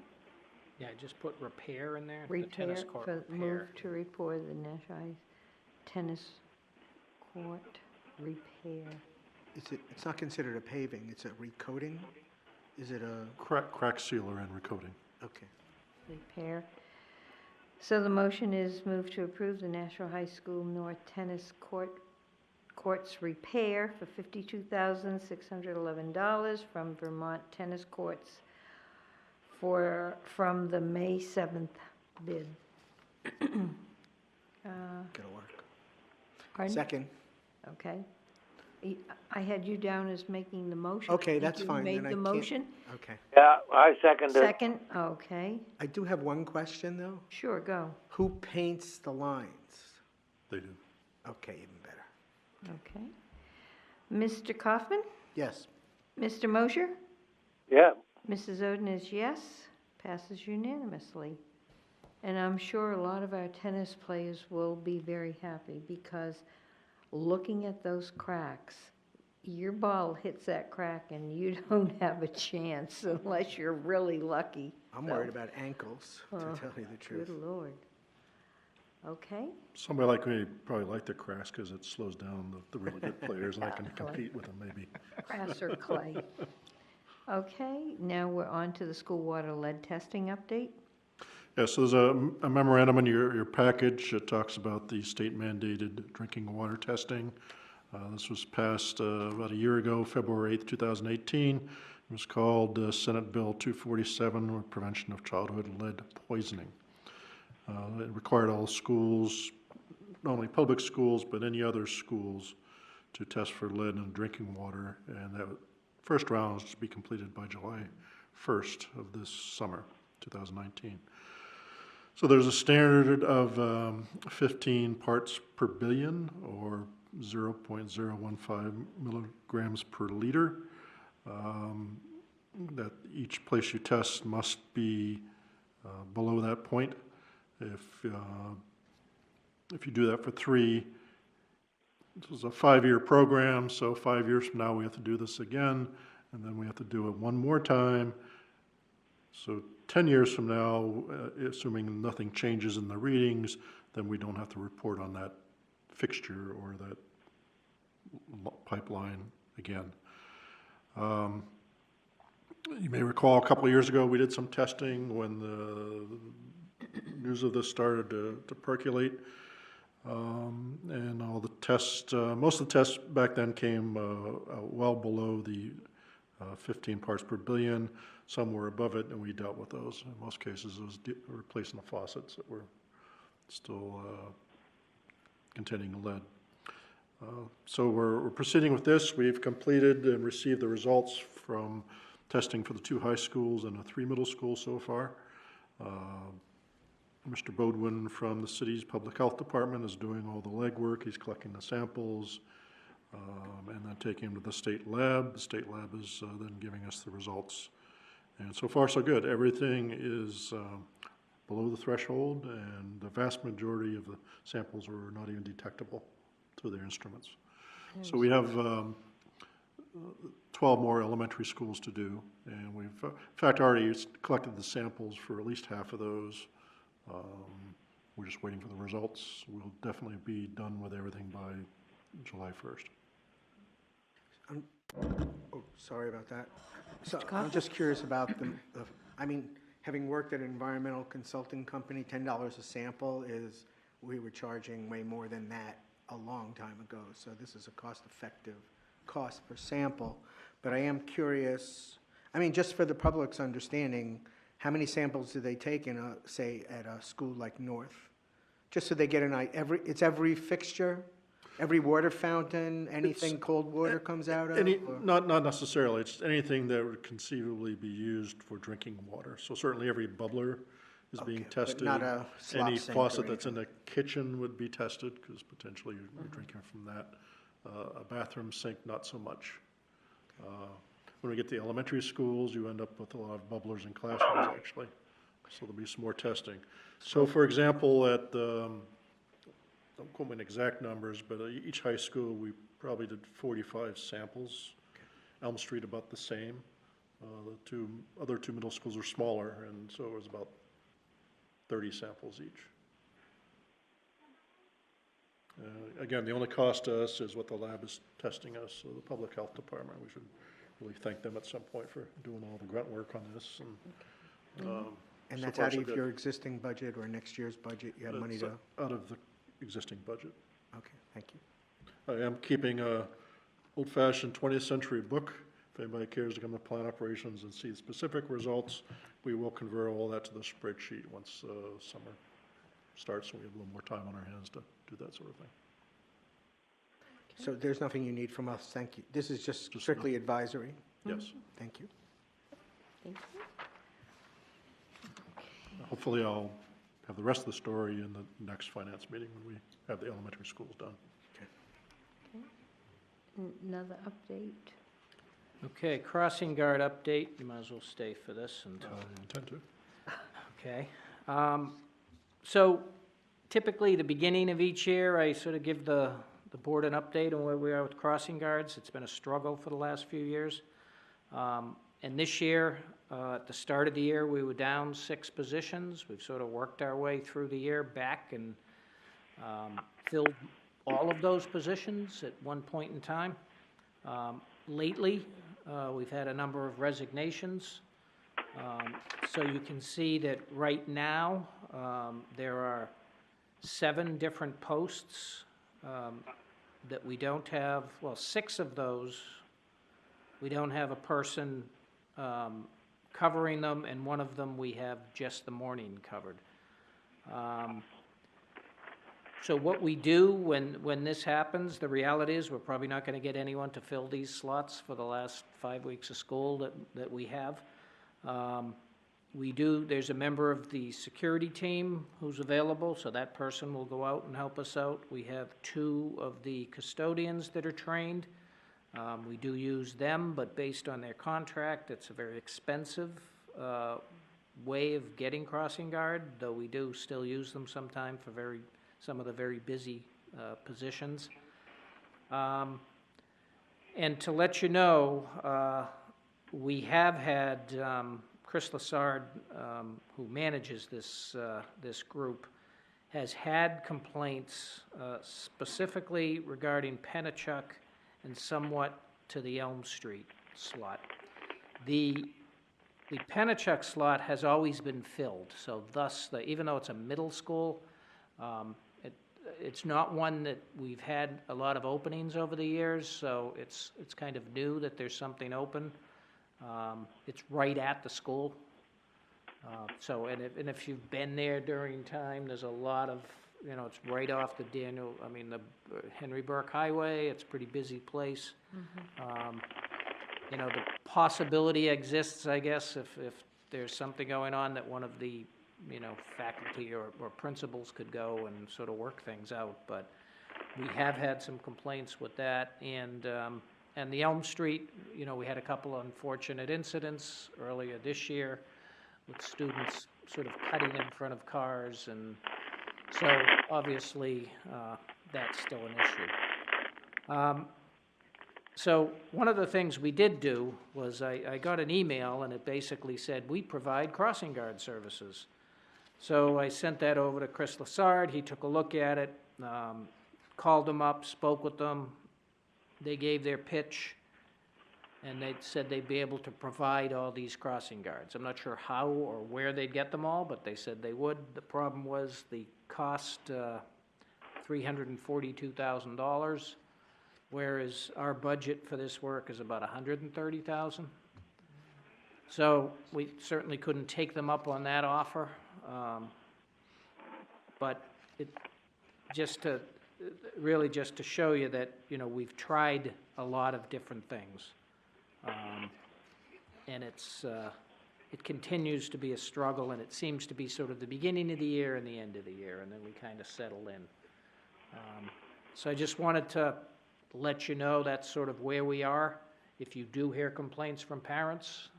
C: Yeah, just put repair in there, the
A: repair?
C: tennis court
A: For
C: repair.
A: move to report the Nashua High Tennis Court repair.
B: It's not considered a paving, it's a recoating? Is it a,
I: Crack sealer and recoding.
B: okay.
A: Repair. So the motion is move to approve the Nashua High School North Tennis Courts repair for $52,611 from Vermont Tennis Courts from the May 7th bid.
B: Gonna work.
A: Pardon?
B: Second.
A: Okay. I had you down as making the motion.
B: Okay,
A: Think
B: that's fine, then
A: You made
B: I
A: the
B: can't-
A: motion?
B: Okay.
D: Yeah, I second it.
A: Second, okay.
B: I do have one question, though.
A: Sure, go.
B: Who paints the lines?
I: They do.
B: Okay, even better.
A: Okay. Mr. Kaufman?
B: Yes.
A: Mr. Mosher?
D: Yeah.
A: Mrs. Oden is yes, passes unanimously. And I'm sure a lot of our tennis players will be very happy because looking at those cracks, your ball hits that crack and you don't have a chance unless you're really lucky.
B: I'm worried about ankles, to tell you the truth.
A: Good Lord. Okay,
I: Somebody like me probably like the cracks because it slows down the really good players and I can compete with them maybe.
A: grass or clay. Okay, now we're on to the school water lead testing update.
I: Yeah, so there's a memorandum in your package that talks about the state mandated drinking water testing. This was passed about a year ago, February 8th, 2018. It was called Senate Bill 247, with Prevention of Childhood Lead Poisoning. It required all schools, not only public schools, but any other schools, to test for lead in drinking water, and that first round is to be completed by July 1st of this summer, 2019. So there's a standard of 15 parts per billion, or 0.015 milligrams per liter. That each place you test must be below that point. If you do that for 3, this is a 5-year program, so 5 years from now we have to do this again, and then we have to do it one more time. So 10 years from now, assuming nothing changes in the readings, then we don't have to report on that fixture or that pipeline again. You may recall a couple of years ago we did some testing when the news of this started to percolate. And all the tests, most of the tests back then came well below the 15 parts per billion. Some were above it, and we dealt with those. In most cases, it was replacing the faucets that were still containing lead. So we're proceeding with this. We've completed and received the results from testing for the 2 high schools and the 3 middle schools so far. Mr. Bodwin from the city's public health department is doing all the legwork. He's collecting the samples and then taking them to the state lab. The state lab is then giving us the results. And so far, so good. Everything is below the threshold, and the vast majority of the samples were not even detectable through their instruments. So we have 12 more elementary schools to do, and we've, in fact, already collected the samples for at least half of those. We're just waiting for the results. We'll definitely be done with everything by July 1st.
B: Oh, sorry about that. So I'm just curious about I mean, having worked at an environmental consulting company, $10 a sample is, we were charging way more than that a long time ago. So this is a cost-effective cost per sample. But I am curious, I mean, just for the public's understanding, how many samples do they take in say, at a school like North? Just so they get an idea, it's every fixture? Every water fountain, anything cold water comes out of?
I: Not necessarily. It's anything that would conceivably be used for drinking water. So certainly every bubbler is being tested.
B: But not a slop
I: Any
B: sink or
I: faucet that's in
B: anything.
I: the kitchen would be tested, because potentially you're drinking from that. A bathroom sink, not so much. When we get to the elementary schools, you end up with a lot of bubblers in classrooms, actually. So there'll be some more testing. So for example, at don't quote me on exact numbers, but each high school, we probably did 45 samples. Elm Street about the same. The other two middle schools are smaller, and so it was about 30 samples each. Again, the only cost to us is what the lab is testing us, so the public health department, we should really thank them at some point for doing all the grunt work on this.
B: And
I: so
B: that's
I: far,
B: out
I: so
B: of
I: good.
B: your existing budget or next year's budget? You have money
I: It's
B: to?
I: out of the existing budget.
B: Okay, thank you.
I: I am keeping a old-fashioned 20th century book. If anybody cares to come to plant operations and see specific results, we will convert all that to the spreadsheet once summer starts, and we have a little more time on our hands to do that sort of thing.
B: So there's nothing you need from us, thank you. This is just strictly advisory?
I: Yes.
B: Thank you.
A: Thank you.
I: Hopefully I'll have the rest of the story in the next finance meeting when we have the elementary schools done.
A: Another update?
C: Okay, crossing guard update. You might as well stay for this until.
I: I intend to.
C: Okay. So typically, the beginning of each year, I sort of give the board an update on where we are with crossing guards. It's been a struggle for the last few years. And this year, at the start of the year, we were down 6 positions. We've sort of worked our way through the year back and filled all of those positions at one point in time. Lately, We've had a number of resignations. So you can see that right now, there are 7 different posts that we don't have, well, 6 of those, we don't have a person covering them, and one of them we have just the morning covered. So what we do when this happens, the reality is we're probably not going to get anyone to fill these slots for the last 5 weeks of school that we have. There's a member of the security team who's available, so that person will go out and help us out. We have 2 of the custodians that are trained. We do use them, but based on their contract, it's a very expensive way of getting crossing guard, though we do still use them sometime for some of the very busy positions. And to let you know, we have had Chris Lassard, who manages this group, has had complaints specifically regarding Pennachuck and somewhat to the Elm Street slot. The Pennachuck slot has always been filled, so thus, even though it's a middle school, it's not one that we've had a lot of openings over the years, so it's kind of new that there's something open. It's right at the school. And if you've been there during time, there's a lot of, it's right off the the Henry Burke Highway. It's a pretty busy place. The possibility exists, I guess, if there's something going on that one of the, faculty or principals could go and sort of work things out. But we have had some complaints with that. And the Elm Street, we had a couple of unfortunate incidents earlier this year with students sort of cutting in front of cars, and so obviously that's still an issue. So one of the things we did do was I got an email, and it basically said, we provide crossing guard services. So I sent that over to Chris Lassard. He took a look at it, called them up, spoke with them. They gave their pitch, and they said they'd be able to provide all these crossing guards. I'm not sure how or where they'd get them all, but they said they would. The problem was the cost, $342,000, whereas our budget for this work is about $130,000. So we certainly couldn't take them up on that offer, but just to show you that, we've tried a lot of different things. And it continues to be a struggle, and it seems to be sort of the beginning of the year and the end of the year, and then we kind of settle in. So I just wanted to let you know that's sort of where we are. If you do hear complaints from parents,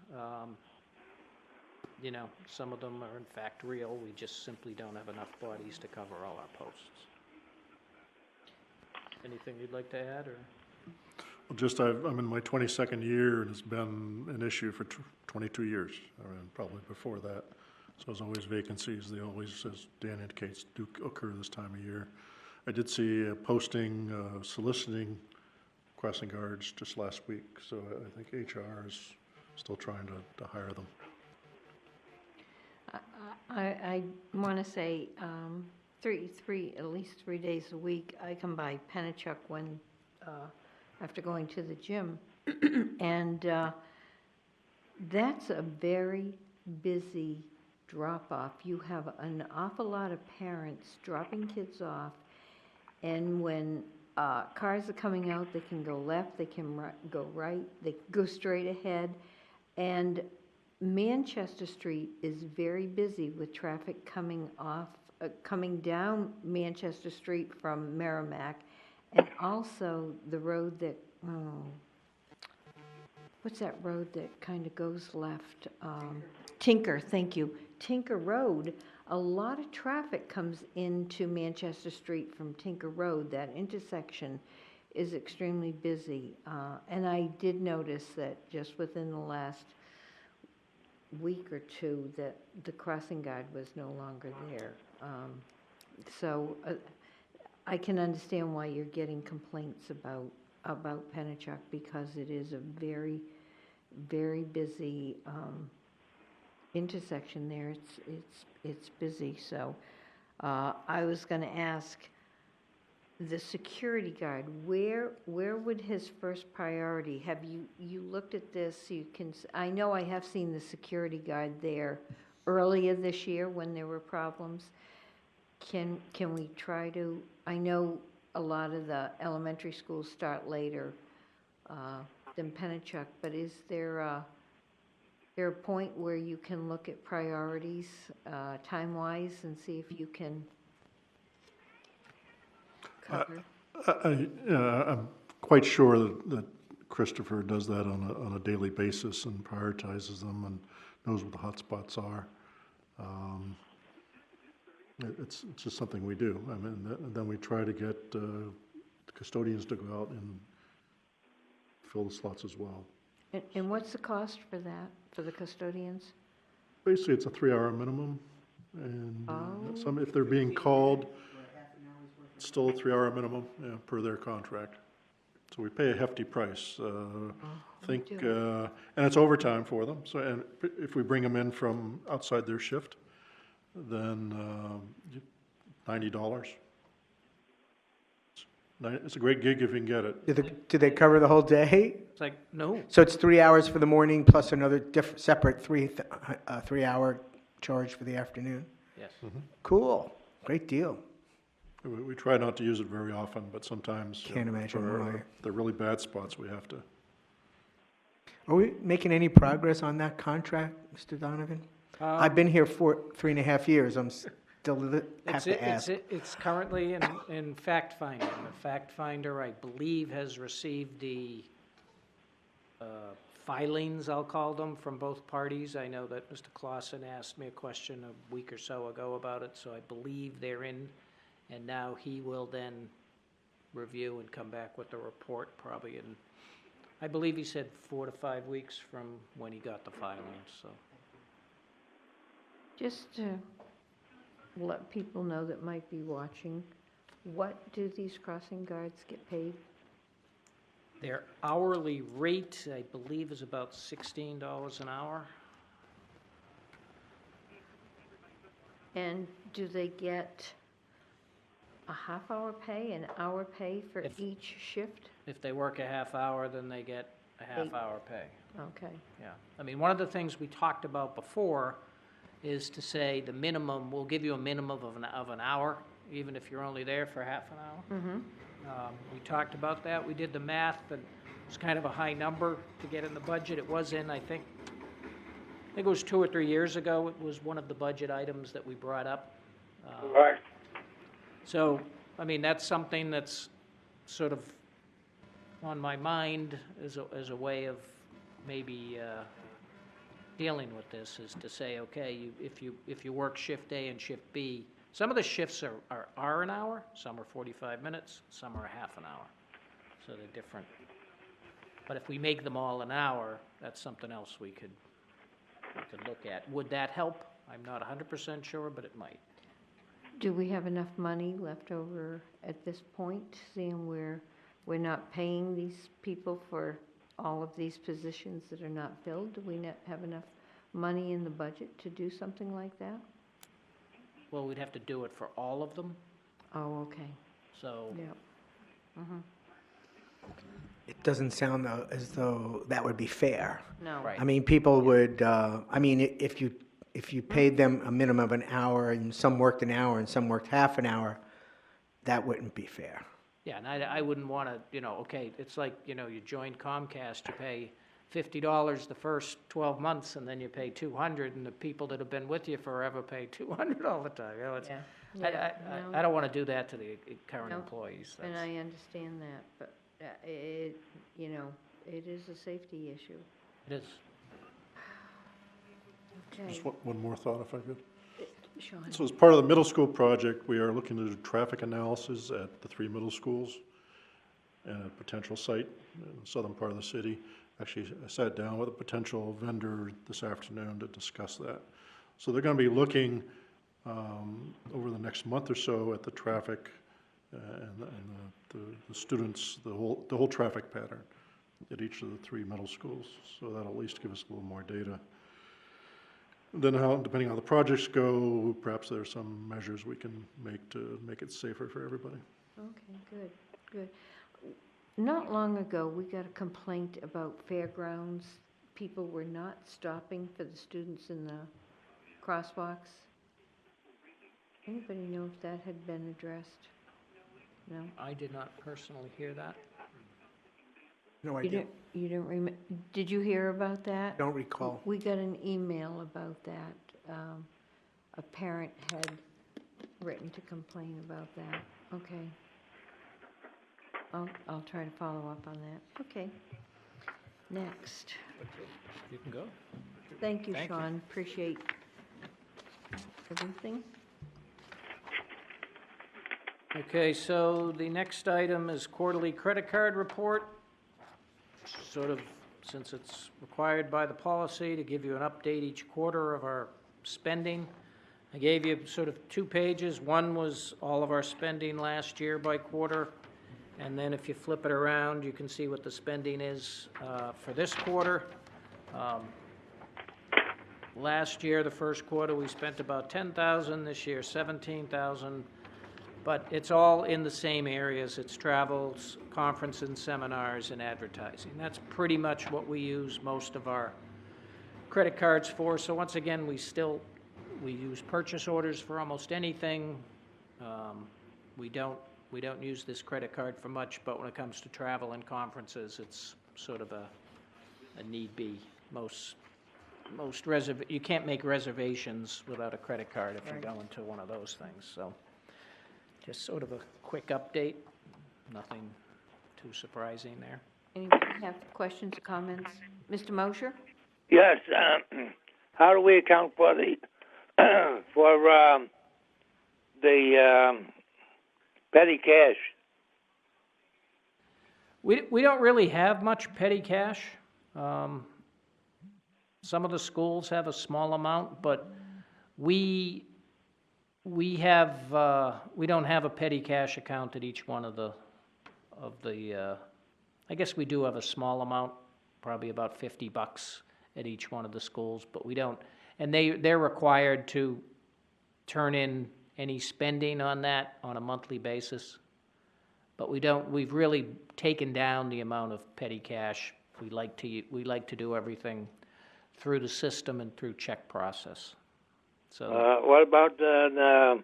C: some of them are in fact real. We just simply don't have enough bodies to cover all our posts. Anything you'd like to add, or?
I: Well, I'm in my 22nd year, and it's been an issue for 22 years, probably before that. So there's always vacancies. They always, as Dan indicates, do occur this time of year. I did see a posting soliciting crossing guards just last week, so I think HR is still trying to hire them.
A: I want to say at least 3 days a week, I come by Pennachuck after going to the gym. And that's a very busy drop-off. You have an awful lot of parents dropping kids off, and when cars are coming out, they can go left, they can go right, they can go straight ahead. And Manchester Street is very busy with traffic coming down Manchester Street from Merrimack, and also the road that, what's that road that kind of goes left? Tinker, thank you. Tinker Road, a lot of traffic comes into Manchester Street from Tinker Road. That intersection is extremely busy. And I did notice that just within the last week or two that the crossing guard was no longer there. So I can understand why you're getting complaints about Pennachuck, because it is a very very busy intersection there. It's busy, so I was going to ask, the security guard, where would his first priority? Have you looked at this? You can, I know I have seen the security guard there earlier this year when there were problems. Can we try to, I know a lot of the elementary schools start later than Pennachuck, but is there a point where you can look at priorities time-wise and see if you can cover?
I: I'm quite sure that Christopher does that on a daily basis and prioritizes them and knows what the hot spots are. It's just something we do. I mean, then we try to get the custodians to go out and fill the slots as well.
A: And what's the cost for that, for the custodians?
I: Basically, it's a 3-hour minimum, and if they're being called, it's still a 3-hour minimum, per their contract. So we pay a hefty price. And it's overtime for them. So, and if we bring them in from outside their shift, then $90. It's a great gig if you can get it.
B: Do they cover the whole day?
C: It's like, no,
B: So it's 3 hours for the morning plus another separate 3-hour charge for the afternoon?
C: yes.
B: Cool, great deal.
I: We try not to use it very often, but sometimes.
B: Can't imagine
I: for
B: why.
I: the really bad spots, we have to.
B: Are we making any progress on that contract, Mr. Donovan? I've been here for 3.5 years, I'm still have to ask.
C: It's currently in fact finding. The fact finder, I believe, has received the filings, I'll call them, from both parties. I know that Mr. Clausen asked me a question a week or so ago about it, so I believe they're in. And now he will then review and come back with a report probably in, I believe he said 4 to 5 weeks from when he got the filings, so.
A: Just to let people know that might be watching, what do these crossing guards get paid?
C: Their hourly rate, I believe, is about $16 an hour.
A: And do they get a half-hour pay, an hour pay for
C: If-
A: each shift?
C: If they work a half hour, then they get a half-hour pay.
A: Okay.
C: Yeah, I mean, one of the things we talked about before is to say the minimum, we'll give you a minimum of an hour, even if you're only there for half an hour.
A: Mm-hmm.
C: We talked about that, we did the math, and it's kind of a high number to get in the budget. It was in, I think it was 2 or 3 years ago, it was one of the budget items that we brought up.
D: Right.
C: So, I mean, that's something that's sort of on my mind as a way of maybe dealing with this, is to say, okay, if you work shift A and shift B, some of the shifts are an hour, some are 45 minutes, some are a half an hour, so they're different. But if we make them all an hour, that's something else we could look at. Would that help? I'm not 100% sure, but it might.
A: Do we have enough money left over at this point, seeing we're not paying these people for all of these positions that are not filled? Do we not have enough money in the budget to do something like that?
C: Well, we'd have to do it for all of them,
A: Oh, okay.
C: so.
A: Yep.
B: It doesn't sound as though that would be fair.
A: No.
C: Right.
B: I mean, people would, if you paid them a minimum of an hour and some worked an hour and some worked half an hour, that wouldn't be fair.
C: Yeah, and I wouldn't want to, okay, it's like, you join Comcast, you pay $50 the first 12 months, and then you pay $200, and the people that have been with you forever pay $200 all the time, it's,
A: Yeah.
C: I don't want to do that to the current
A: No.
C: employees.
A: And
C: That's-
A: I understand that, but it is a safety issue.
C: It is.
A: Okay.
I: Just one more thought, if I could.
A: Sean?
I: So as part of the middle school project, we are looking to do traffic analysis at the 3 middle schools and a potential site in the southern part of the city. Actually, I sat down with a potential vendor this afternoon to discuss that. So they're going to be looking over the next month or so at the traffic and the students, the whole traffic pattern. at each of the 3 middle schools. So that'll at least give us a little more data. Then how, depending on how the projects go, perhaps there are some measures we can make to make it safer for everybody.
A: Okay, good, good. Not long ago, we got a complaint about fairgrounds. People were not stopping for the students in the crosswalks. Anybody know if that had been addressed? No?
C: I did not personally hear that.
B: No
A: You
B: idea.
A: didn't did you hear about that?
B: Don't recall.
A: We got an email about that. A parent had written to complain about that. Okay. I'll try to follow up on that. Okay. Next.
C: You can go.
A: Thank you,
C: Thank you.
A: Sean. Appreciate everything.
C: Okay, so the next item is quarterly credit card report. Sort of, since it's required by the policy to give you an update each quarter of our spending. I gave you sort of 2 pages. One was all of our spending last year by quarter. And then if you flip it around, you can see what the spending is for this quarter. Last year, the first quarter, we spent about $10,000. This year, $17,000. But it's all in the same areas. It's travels, conferences and seminars, and advertising. That's pretty much what we use most of our credit cards for. So once again, we use purchase orders for almost anything. We don't use this credit card for much, but when it comes to travel and conferences, it's sort of a need be. You can't make reservations without a credit card if you go into one of those things. So just sort of a quick update, nothing too surprising there.
A: Anybody have questions or comments? Mr. Mosher?
D: Yes, how do we account for the, petty cash?
C: We don't really have much petty cash. Some of the schools have a small amount, but we don't have a petty cash account at each one of the, I guess we do have a small amount, probably about $50 at each one of the schools, but we don't, and they're required to turn in any spending on that on a monthly basis. But we've really taken down the amount of petty cash. We like to do everything through the system and through check process. So
D: What about in the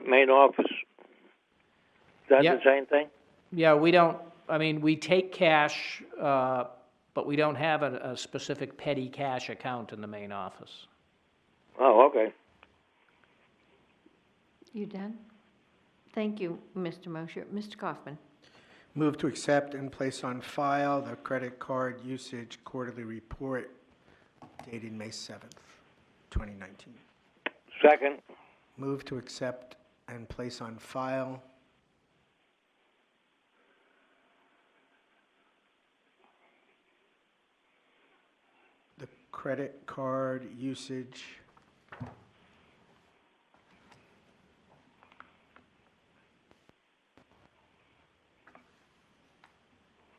D: main office? Is that the same thing?
C: yeah, we take cash, but we don't have a specific petty cash account in the main office.
D: Oh, okay.
A: You done? Thank you, Mr. Mosher. Mr. Kaufman?
B: Move to accept and place on file the credit card usage quarterly report dated May 7th, 2019.
D: Second.
B: Move to accept and place on file the credit card usage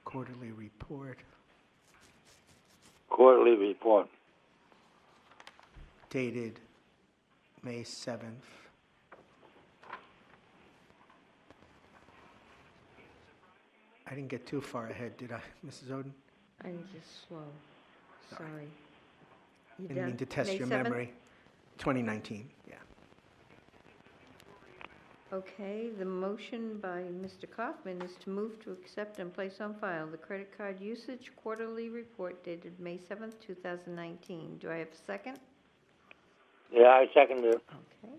B: quarterly report
D: Quarterly report.
B: dated May 7th. I didn't get too far ahead, did I, Mrs. Oden?
A: I need to slow. Sorry. You
B: Didn't mean
A: done?
B: to test
A: May
B: your
A: 7th?
B: memory. 2019, yeah.
A: Okay, the motion by Mr. Kaufman is to move to accept and place on file the credit card usage quarterly report dated May 7th, 2019. Do I have a second?
D: Yeah, I second it.
A: Okay.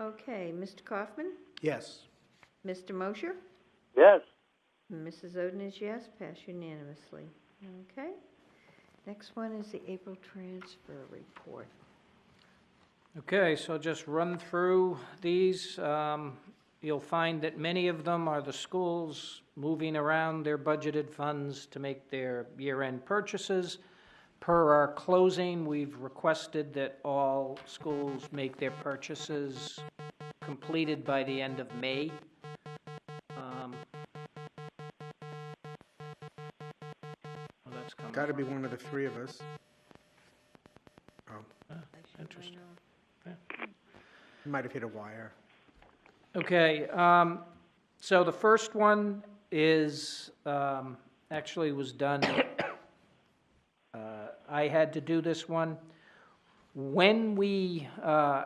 A: Okay, Mr. Kaufman?
B: Yes.
A: Mr. Mosher?
D: Yes.
A: Mrs. Oden is yes, pass unanimously. Okay. Next one is the April transfer report.
C: Okay, so just run through these. You'll find that many of them are the schools moving around their budgeted funds to make their year-end purchases. Per our closing, we've requested that all schools make their purchases completed by the end of May.
B: Gotta be one of the three of us. Oh,
C: Interesting.
B: he might have hit a wire.
C: Okay, so the first one is, actually was done, I had to do this one. When we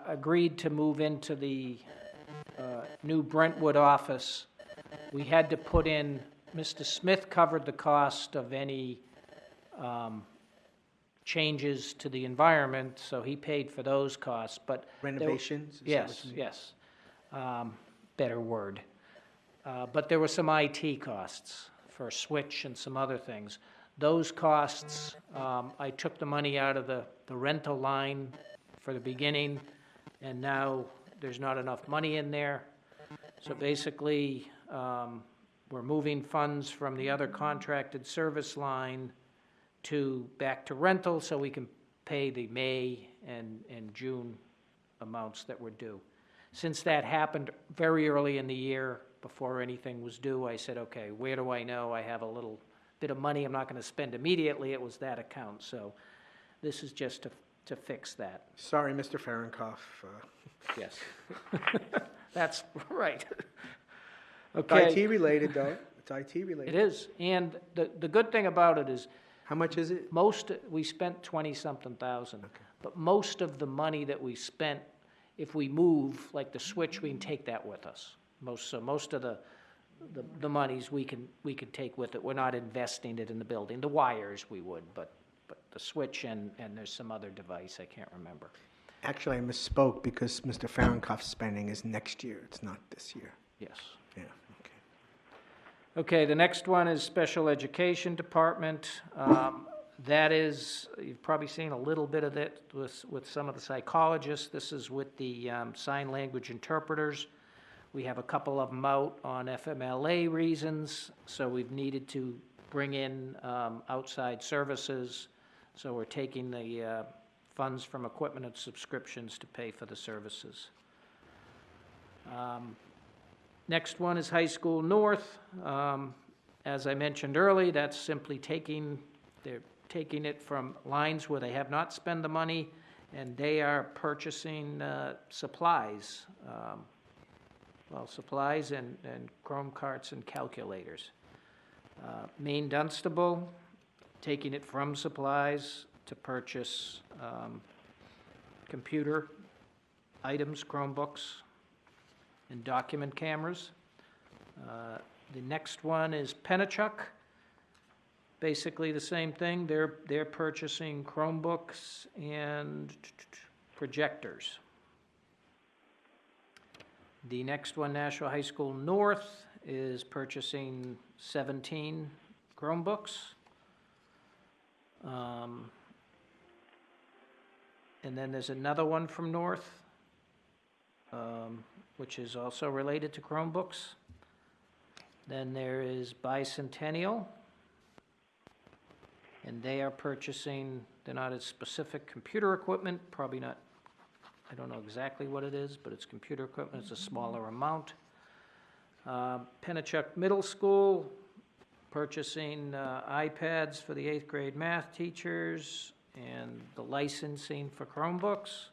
C: agreed to move into the new Brentwood office, we had to put in, Mr. Smith covered the cost of any changes to the environment, so he paid for those costs, but.
B: Renovations? Is that what
C: Yes,
B: you mean?
C: yes. Better word. But there were some IT costs for a switch and some other things. Those costs, I took the money out of the rental line for the beginning, and now there's not enough money in there. So basically, we're moving funds from the other contracted service line back to rental, so we can pay the May and June amounts that were due. Since that happened very early in the year, before anything was due, I said, okay, where do I know I have a little bit of money I'm not going to spend immediately? It was that account, so this is just to fix that.
B: Sorry, Mr. Fahrenkopf.
C: Yes. That's right.
B: It's
C: Okay,
B: IT related, though. It's IT related.
C: it is, and the good thing about it is,
B: How much is it?
C: we spent 20-something thousand, but most of the money that we spent, if we move, like the switch, we can take that with us. Most of the monies we can take with it. We're not investing it in the building. The wires we would, but the switch and there's some other device, I can't remember.
B: Actually, I misspoke because Mr. Fahrenkopf's spending is next year. It's not this year.
C: Yes.
B: Yeah, okay.
C: Okay, the next one is Special Education Department. That is, you've probably seen a little bit of it with some of the psychologists. This is with the sign language interpreters. We have a couple of them out on FMLA reasons, so we've needed to bring in outside services. So we're taking the funds from equipment and subscriptions to pay for the services. Next one is High School North. As I mentioned early, that's simply they're taking it from lines where they have not spent the money, and they are purchasing supplies. Supplies and Chrome carts and calculators. Maine Dunstable, taking it from supplies to purchase computer items, Chromebooks, and document cameras. The next one is Penachuk. Basically the same thing. They're purchasing Chromebooks and projectors. The next one, Nashua High School North, is purchasing 17 Chromebooks. And then there's another one from North, which is also related to Chromebooks. Then there is Bicentennial, and they are purchasing, they're not as specific, computer equipment, probably not, I don't know exactly what it is, but it's computer equipment, it's a smaller amount. Penachuk Middle School, purchasing iPads for the 8th grade math teachers and the licensing for Chromebooks.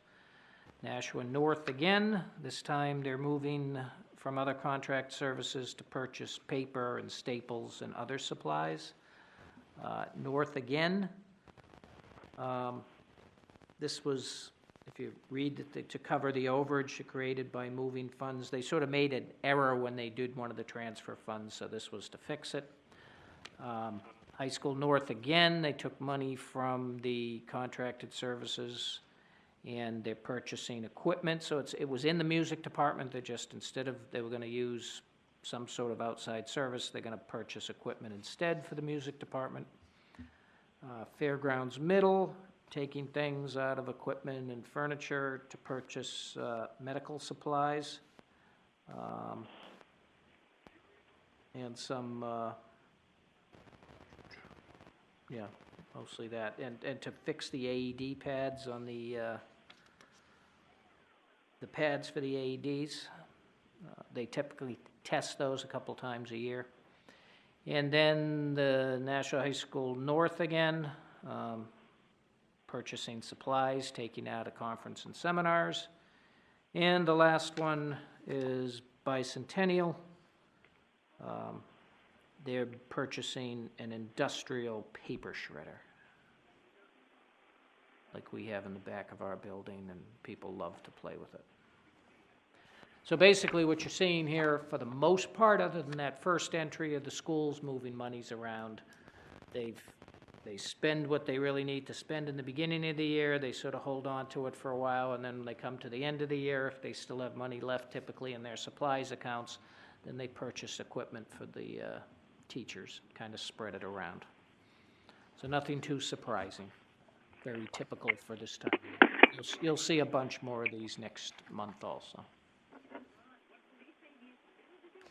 C: Nashua North again, this time they're moving from other contract services to purchase paper and staples and other supplies. North again, this was, if you read that to cover the overage created by moving funds, they sort of made an error when they did one of the transfer funds, so this was to fix it. High School North again, they took money from the contracted services and they're purchasing equipment, so it was in the music department. They're just, instead of, they were going to use some sort of outside service, they're going to purchase equipment instead for the music department. Fairgrounds Middle, taking things out of equipment and furniture to purchase medical supplies. And some, yeah, mostly that. And to fix the AED pads on the pads for the AEDs. They typically test those a couple times a year. And then the National High School North again, purchasing supplies, taking out of conference and seminars. And the last one is Bicentennial. They're purchasing an industrial paper shredder, like we have in the back of our building, and people love to play with it. So basically what you're seeing here, for the most part, other than that first entry of the schools moving monies around, they spend what they really need to spend in the beginning of the year, they sort of hold on to it for a while, and then when they come to the end of the year, if they still have money left typically in their supplies accounts, then they purchase equipment for the teachers, kind of spread it around. So nothing too surprising, very typical for this time. You'll see a bunch more of these next month also.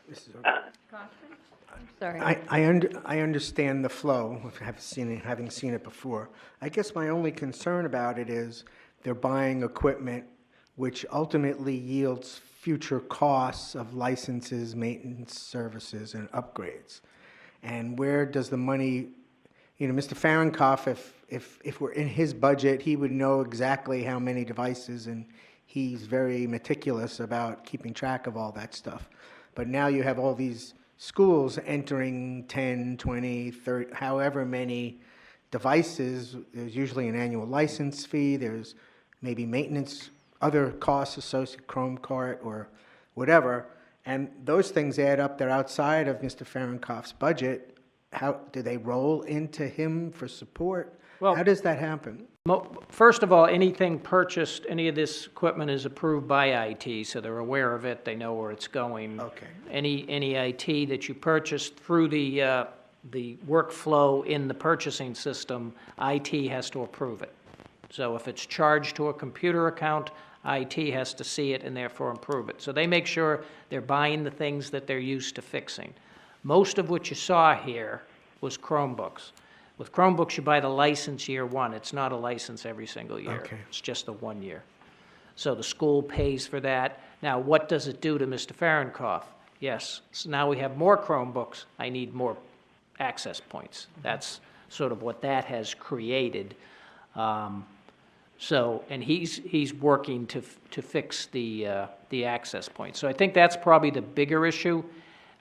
B: This is
A: Sorry.
B: I understand the flow, having seen it before. I guess my only concern about it is they're buying equipment which ultimately yields future costs of licenses, maintenance, services, and upgrades. And where does the money, Mr. Fahrenkopf, if we're in his budget, he would know exactly how many devices, and he's very meticulous about keeping track of all that stuff. But now you have all these schools entering 10, 20, 30, however many devices. There's usually an annual license fee. There's maybe maintenance, other costs associated, Chrome cart or whatever. And those things add up. They're outside of Mr. Fahrenkopf's budget. How do they roll into him for support?
C: Well,
B: how does that happen?
C: First of all, anything purchased, any of this equipment is approved by IT, so they're aware of it, they know where it's going.
B: Okay.
C: Any IT that you purchase through the workflow in the purchasing system, IT has to approve it. So if it's charged to a computer account, IT has to see it and therefore approve it. So they make sure they're buying the things that they're used to fixing. Most of what you saw here was Chromebooks. With Chromebooks, you buy the license year one. It's not a license every single year.
B: Okay.
C: It's just the 1 year. So the school pays for that. Now, what does it do to Mr. Fahrenkopf? Yes, so now we have more Chromebooks. I need more access points. That's sort of what that has created. And he's working to fix the access points. So I think that's probably the bigger issue.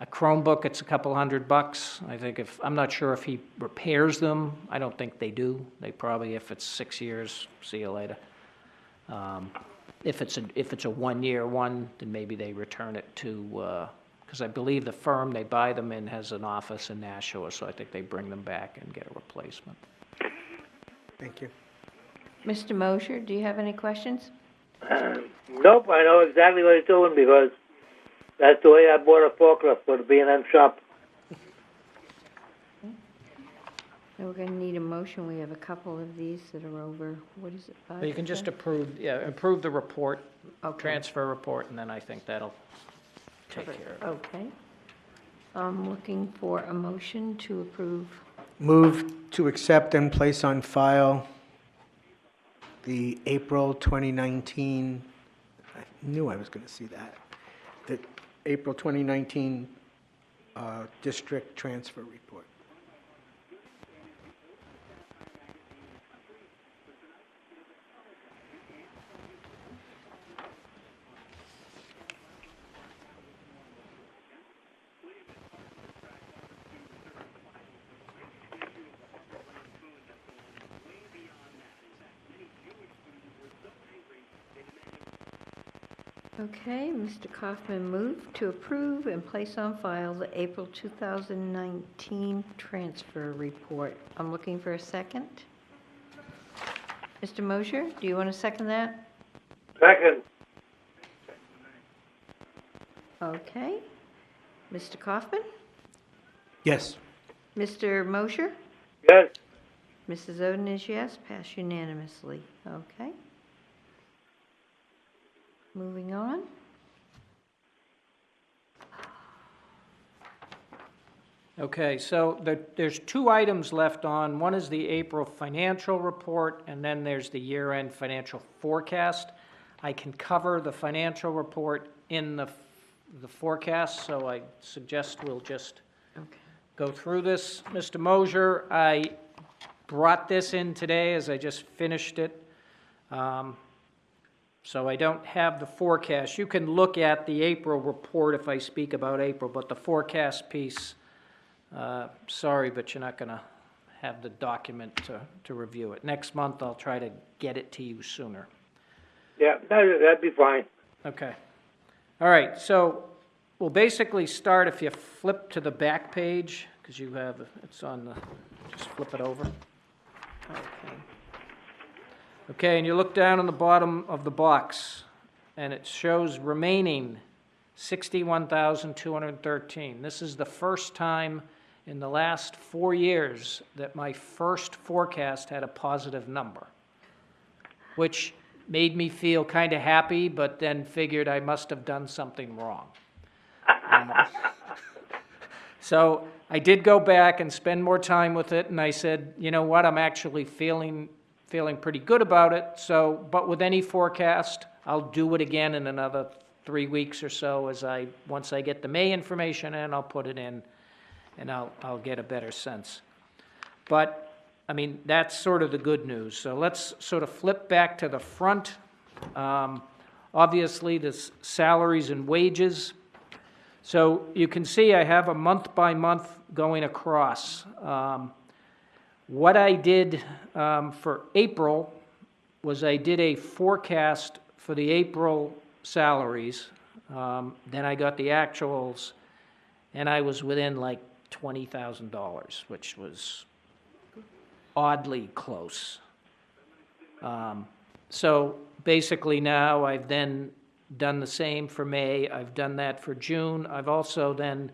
C: A Chromebook, it's a couple $100. I think I'm not sure if he repairs them. I don't think they do. They probably, if it's 6 years, see you later. If it's a 1 year one, then maybe they return it to, because I believe the firm they buy them in has an office in Nashua, so I think they bring them back and get a replacement.
B: Thank you.
A: Mr. Mosher, do you have any questions?
D: Nope, I know exactly what he's doing because that's the way I bought a forklift for the B&M shop.
A: Now, we're going to need a motion. We have a couple of these that are over, what is it, 5%?
C: You can just approve the report,
A: Okay.
C: transfer report, and then I think that'll take care of it.
A: Okay. I'm looking for a motion to approve.
B: Move to accept and place on file the April 2019, I knew I was going to see that, the April 2019 district transfer report.
A: Okay, Mr. Kaufman moved to approve and place on file the April 2019 transfer report. I'm looking for a second. Mr. Mosher, do you want to second that?
D: Second.
A: Okay. Mr. Kaufman?
B: Yes.
A: Mr. Mosher?
D: Yes.
A: Mrs. Oden is yes, passed unanimously. Okay. Moving on.
C: Okay, so there's two items left on. One is the April financial report, and then there's the year-end financial forecast. I can cover the financial report in the forecast, so I suggest we'll just
A: Okay.
C: go through this. Mr. Mosier, I brought this in today as I just finished it. So I don't have the forecast. You can look at the April report if I speak about April, but the forecast piece, sorry, but you're not going to have the document to review it. Next month, I'll try to get it to you sooner.
D: Yeah, that'd be fine.
C: Okay. All right, so we'll basically start if you flip to the back page, because you have, it's on the, just flip it over. Okay. Okay, and you look down on the bottom of the box, and it shows remaining 61,213. This is the first time in the last 4 years that my first forecast had a positive number, which made me feel kind of happy, but then figured I must have done something wrong. So I did go back and spend more time with it, and I said, you know what, I'm actually feeling pretty good about it. So, but with any forecast, I'll do it again in another 3 weeks or so once I get the May information in, I'll put it in, and I'll get a better sense. But, I mean, that's sort of the good news. So let's sort of flip back to the front. Obviously, this salaries and wages. So you can see I have a month by month going across. What I did for April was I did a forecast for the April salaries. Then I got the actuals, and I was within like $20,000, which was oddly close. So basically now I've then done the same for May. I've done that for June. I've also then,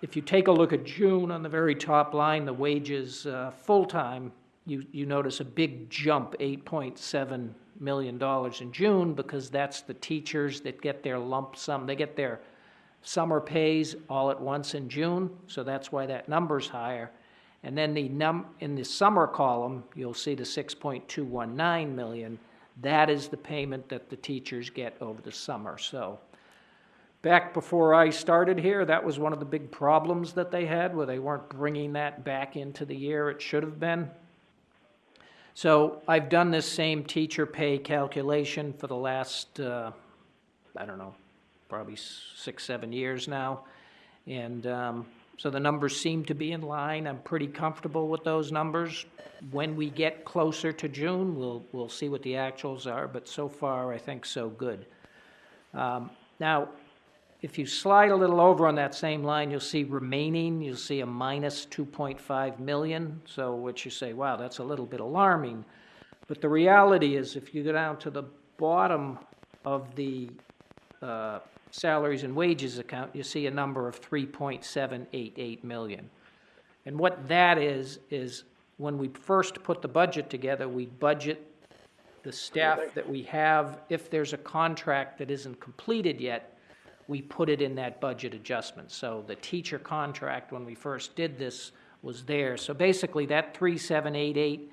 C: if you take a look at June on the very top line, the wages full-time, you notice a big jump, $8.7 million in June, because that's the teachers that get their lump sum. They get their summer pays all at once in June, so that's why that number's higher. And then in the summer column, you'll see the $6.219 million. That is the payment that the teachers get over the summer. So back before I started here, that was one of the big problems that they had, where they weren't bringing that back into the year it should have been. So I've done this same teacher pay calculation for the last, I don't know, probably 6, 7 years now. And so the numbers seem to be in line. I'm pretty comfortable with those numbers. When we get closer to June, we'll see what the actuals are, but so far I think so good. Now, if you slide a little over on that same line, you'll see remaining, you'll see a minus 2.5 million, so which you say, wow, that's a little bit alarming. But the reality is, if you go down to the bottom of the salaries and wages account, you see a number of 3.788 million. And what that is when we first put the budget together, we budget the staff that we have. If there's a contract that isn't completed yet, we put it in that budget adjustment. So the teacher contract, when we first did this, was there. So basically that 3,788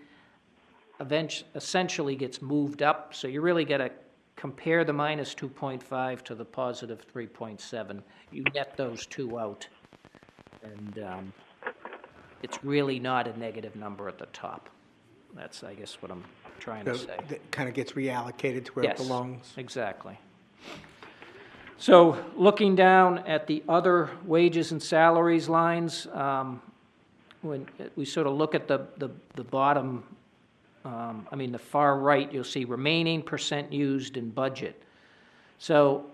C: essentially gets moved up. So you really got to compare the minus 2.5 to the positive 3.7. You net those two out. And it's really not a negative number at the top. That's, I guess, what I'm trying to say.
B: It kind of gets reallocated to where it belongs.
C: Yes, exactly. So looking down at the other wages and salaries lines, when we sort of look at the bottom, the far right, you'll see remaining percent used in budget. So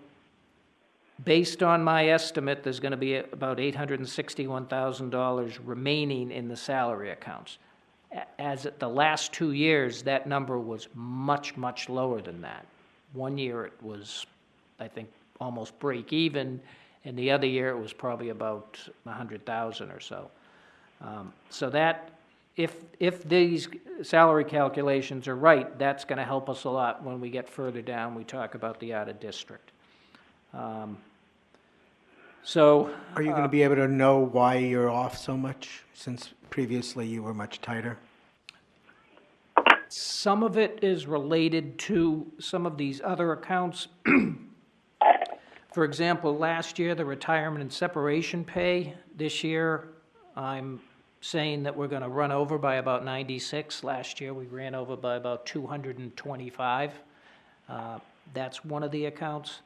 C: based on my estimate, there's going to be about $861,000 remaining in the salary accounts. As at the last 2 years, that number was much, much lower than that. 1 year it was, I think, almost break even, and the other year it was probably about 100,000 or so. So that, if these salary calculations are right, that's going to help us a lot when we get further down. We talk about the out of district. So
B: Are you going to be able to know why you're off so much, since previously you were much tighter?
C: some of it is related to some of these other accounts. For example, last year, the retirement and separation pay, this year, I'm saying that we're gonna run over by about 96. Last year, we ran over by about 225. That's one of the accounts.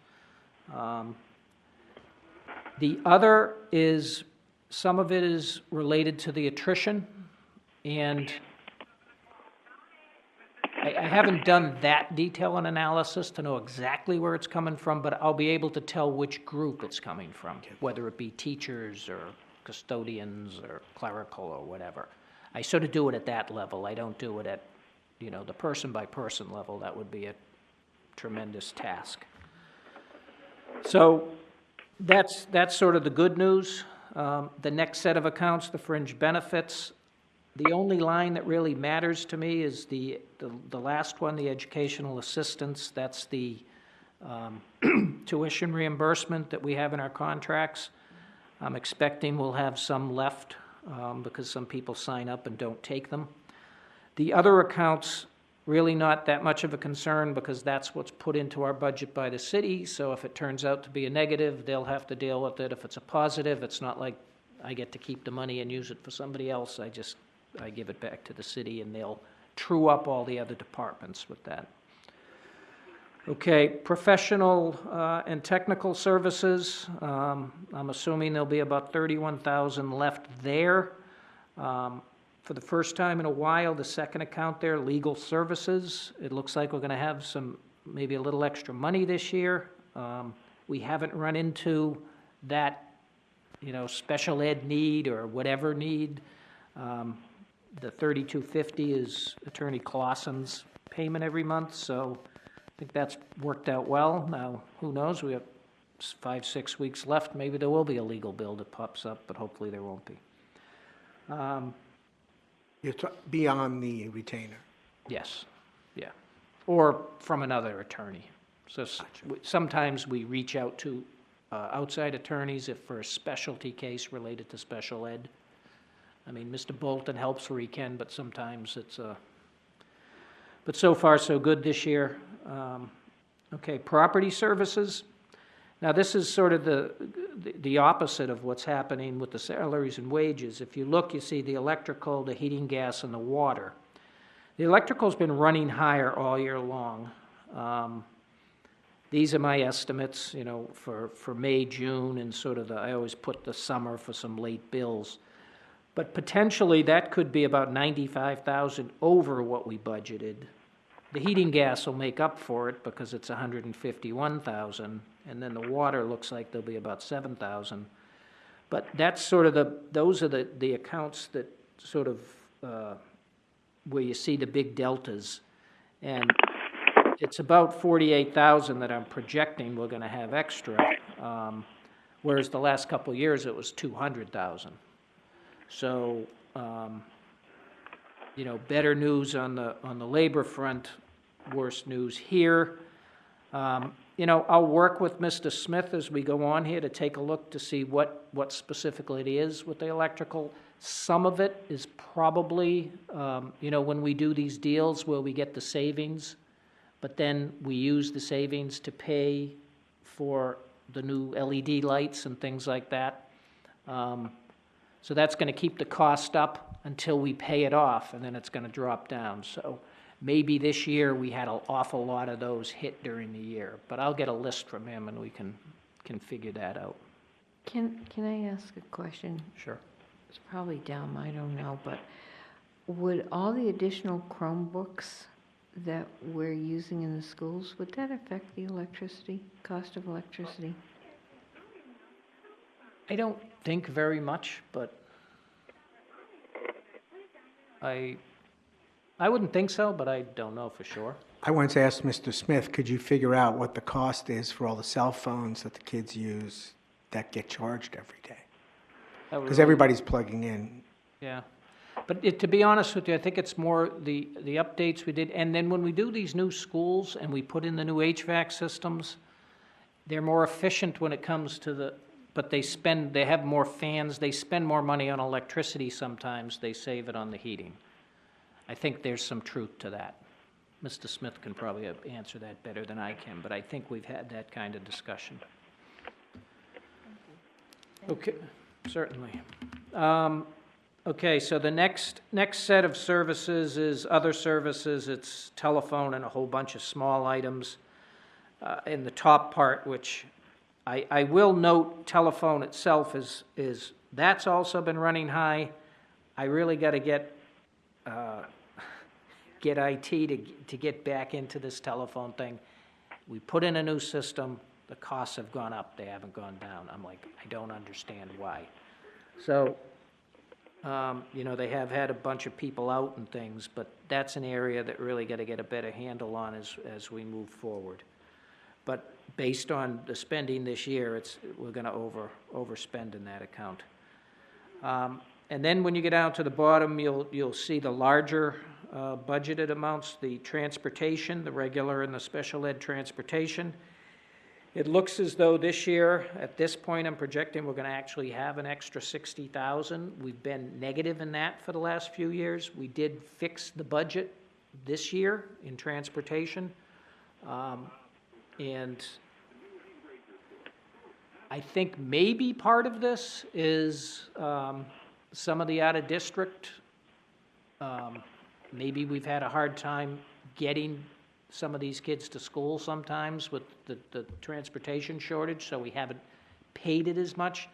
C: The other is, some of it is related to the attrition, and I haven't done that detail an analysis to know exactly where it's coming from, but I'll be able to tell which group it's coming from, whether it be teachers or custodians or clerical or whatever. I sort of do it at that level. I don't do it at, the person-by-person level. That would be a tremendous task. So that's sort of the good news. The next set of accounts, the fringe benefits, the only line that really matters to me is the last one, the educational assistance. That's the tuition reimbursement that we have in our contracts. I'm expecting we'll have some left because some people sign up and don't take them. The other accounts, really not that much of a concern because that's what's put into our budget by the city. So if it turns out to be a negative, they'll have to deal with it. If it's a positive, it's not like I get to keep the money and use it for somebody else. I give it back to the city, and they'll true up all the other departments with that. Okay, professional and technical services. I'm assuming there'll be about 31,000 left there. For the first time in a while, the second account there, legal services. It looks like we're going to have maybe a little extra money this year. We haven't run into that, special ed need or whatever need. The $32.50 is Attorney Clausen's payment every month, so I think that's worked out well. Now, who knows? We have 5-6 weeks left. Maybe there will be a legal bill that pops up, but hopefully there won't be.
B: You're beyond the retainer.
C: Yes, yeah. Or from another attorney. So sometimes we reach out to outside attorneys if for a specialty case related to special ed. I mean, Mr. Bolton helps where he can, but sometimes it's but so far so good this year. Okay, property services. Now this is sort of the opposite of what's happening with the salaries and wages. If you look, you see the electrical, the heating, gas, and the water. The electrical's been running higher all year long. These are my estimates, for May, June, and sort of I always put the summer for some late bills. But potentially that could be about 95,000 over what we budgeted. The heating gas will make up for it because it's 151,000, and then the water looks like there'll be about 7,000. But that's sort of those are the accounts that sort of where you see the big deltas. And it's about 48,000 that I'm projecting we're going to have extra, whereas the last couple of years it was 200,000. So, better news on the labor front, worse news here. I'll work with Mr. Smith as we go on here to take a look to see what specifically it is with the electrical. Some of it is probably, when we do these deals where we get the savings, but then we use the savings to pay for the new LED lights and things like that. So that's going to keep the cost up until we pay it off, and then it's going to drop down. So maybe this year we had an awful lot of those hit during the year, but I'll get a list from him and we can figure that out.
A: Can I ask a question?
C: Sure.
A: It's probably dumb, I don't know, but would all the additional Chromebooks that we're using in the schools, would that affect the cost of electricity?
C: I don't think very much, but I wouldn't think so, but I don't know for sure.
B: I once asked Mr. Smith, could you figure out what the cost is for all the cell phones that the kids use that get charged every day? Because everybody's plugging in.
C: Yeah. But to be honest with you, I think it's more the updates we did. And then when we do these new schools and we put in the new HVAC systems, they're more efficient when it comes to but they have more fans, they spend more money on electricity sometimes, they save it on the heating. I think there's some truth to that. Mr. Smith can probably answer that better than I can, but I think we've had that kind of discussion. Okay, certainly. Okay, so the next set of services is other services. It's telephone and a whole bunch of small items. In the top part, which I will note, telephone itself is that's also been running high. I really got to get IT to get back into this telephone thing. We put in a new system, the costs have gone up, they haven't gone down. I'm like, I don't understand why. So, they have had a bunch of people out and things, but that's an area that really got to get a better handle on as we move forward. But based on the spending this year, we're going to overspend in that account. And then when you get down to the bottom, you'll see the larger budgeted amounts, the transportation, the regular and the special ed transportation. It looks as though this year, at this point, I'm projecting we're going to actually have an extra 60,000. We've been negative in that for the last few years. We did fix the budget this year in transportation. And I think maybe part of this is some of the out-of-district. Maybe we've had a hard time getting some of these kids to school sometimes with the transportation shortage, so we haven't paid it as much.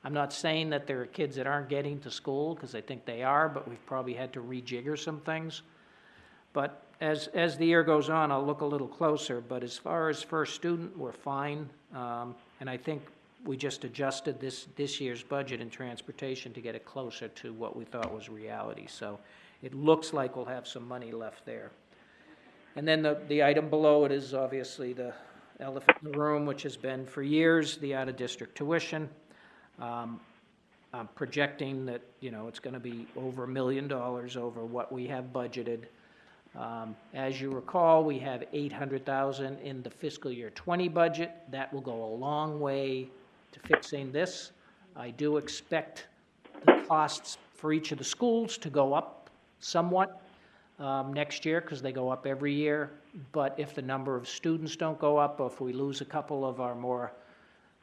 C: I'm not saying that there are kids that aren't getting to school, because I think they are, but we've probably had to rejigger some things. But as the year goes on, I'll look a little closer, but as far as first student, we're fine. And I think we just adjusted this year's budget in transportation to get it closer to what we thought was reality. So it looks like we'll have some money left there. And then the item below it is obviously the elephant in the room, which has been for years, the out-of-district tuition. I'm projecting that, it's going to be over $1 million over what we have budgeted. As you recall, we have $800,000 in the fiscal year 20 budget. That will go a long way to fixing this. I do expect the costs for each of the schools to go up somewhat next year, because they go up every year. But if the number of students don't go up, or if we lose a couple of our more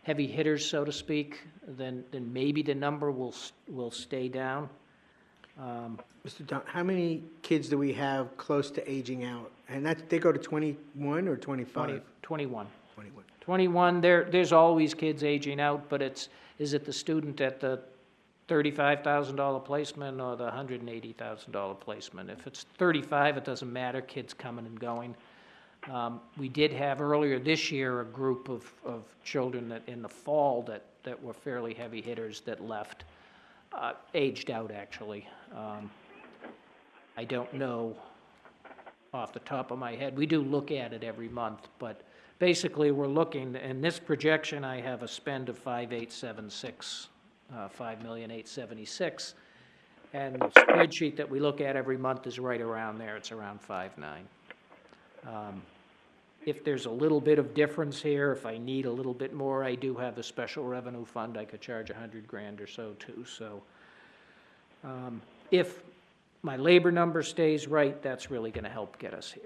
C: heavy hitters, so to speak, then maybe the number will stay down.
B: Mr. Don, how many kids do we have close to aging out? And they go to 21 or 25?
C: 21.
B: 21.
C: 21, there's always kids aging out, but is it the student at the $35,000 placement or the $180,000 placement? If it's 35, it doesn't matter, kids coming and going. We did have earlier this year a group of children that in the fall that were fairly heavy hitters that left, aged out actually. I don't know off the top of my head. We do look at it every month, but basically we're looking, in this projection I have a spend of 5,876. 5,876,000, and the spreadsheet that we look at every month is right around there. It's around 5.9. If there's a little bit of difference here, if I need a little bit more, I do have the special revenue fund. I could charge $100,000 or so too. So if my labor number stays right, that's really going to help get us here.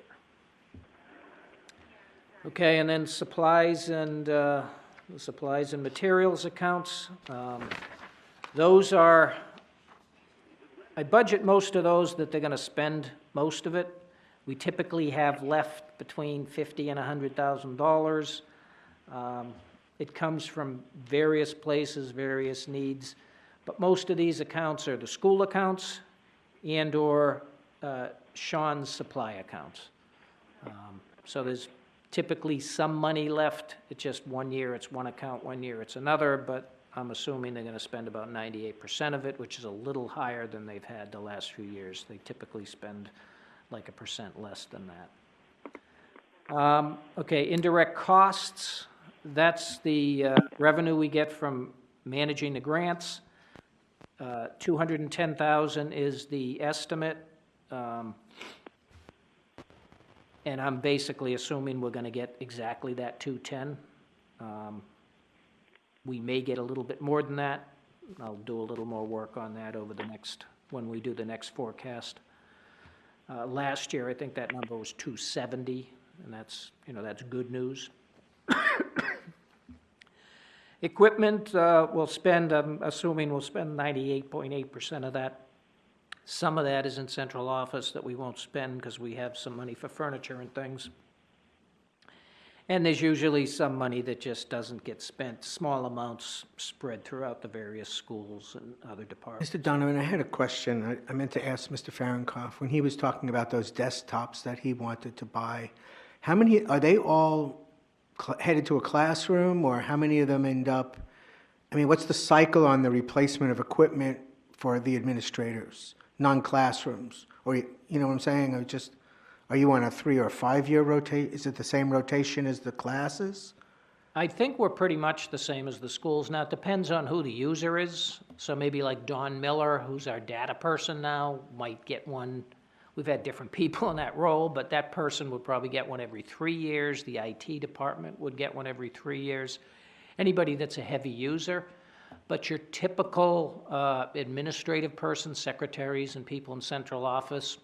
C: Okay, and then supplies and the supplies and materials accounts. Those are, I budget most of those that they're going to spend most of it. We typically have left between $50,000 and $100,000. It comes from various places, various needs, but most of these accounts are the school accounts and or Sean's supply accounts. So there's typically some money left. It's just 1 year it's one account, 1 year it's another, but I'm assuming they're going to spend about 98% of it, which is a little higher than they've had the last few years. They typically spend like 1% less than that. Okay, indirect costs, that's the revenue we get from managing the grants. 210,000 is the estimate. And I'm basically assuming we're going to get exactly that 210. We may get a little bit more than that. I'll do a little more work on that over the next, when we do the next forecast. Last year, I think that number was 270, and that's, that's good news. Equipment, we'll spend, I'm assuming we'll spend 98.8% of that. Some of that is in central office that we won't spend because we have some money for furniture and things. And there's usually some money that just doesn't get spent, small amounts spread throughout the various schools and other departments.
B: Mr. Donovan, I had a question. I meant to ask Mr. Fahrenkopf, when he was talking about those desktops that he wanted to buy, how many, are they all headed to a classroom, or how many of them end up, I mean, what's the cycle on the replacement of equipment for the administrators, non-classrooms? Or, you know what I'm saying? Or just, are you on a 3 or 5 year rotate? Is it the same rotation as the classes?
C: I think we're pretty much the same as the schools. Now, it depends on who the user is. So maybe like Dawn Miller, who's our data person now, might get one. We've had different people in that role, but that person would probably get one every 3 years. The IT department would get one every 3 years. Anybody that's a heavy user. But your typical administrative person, secretaries and people in central office,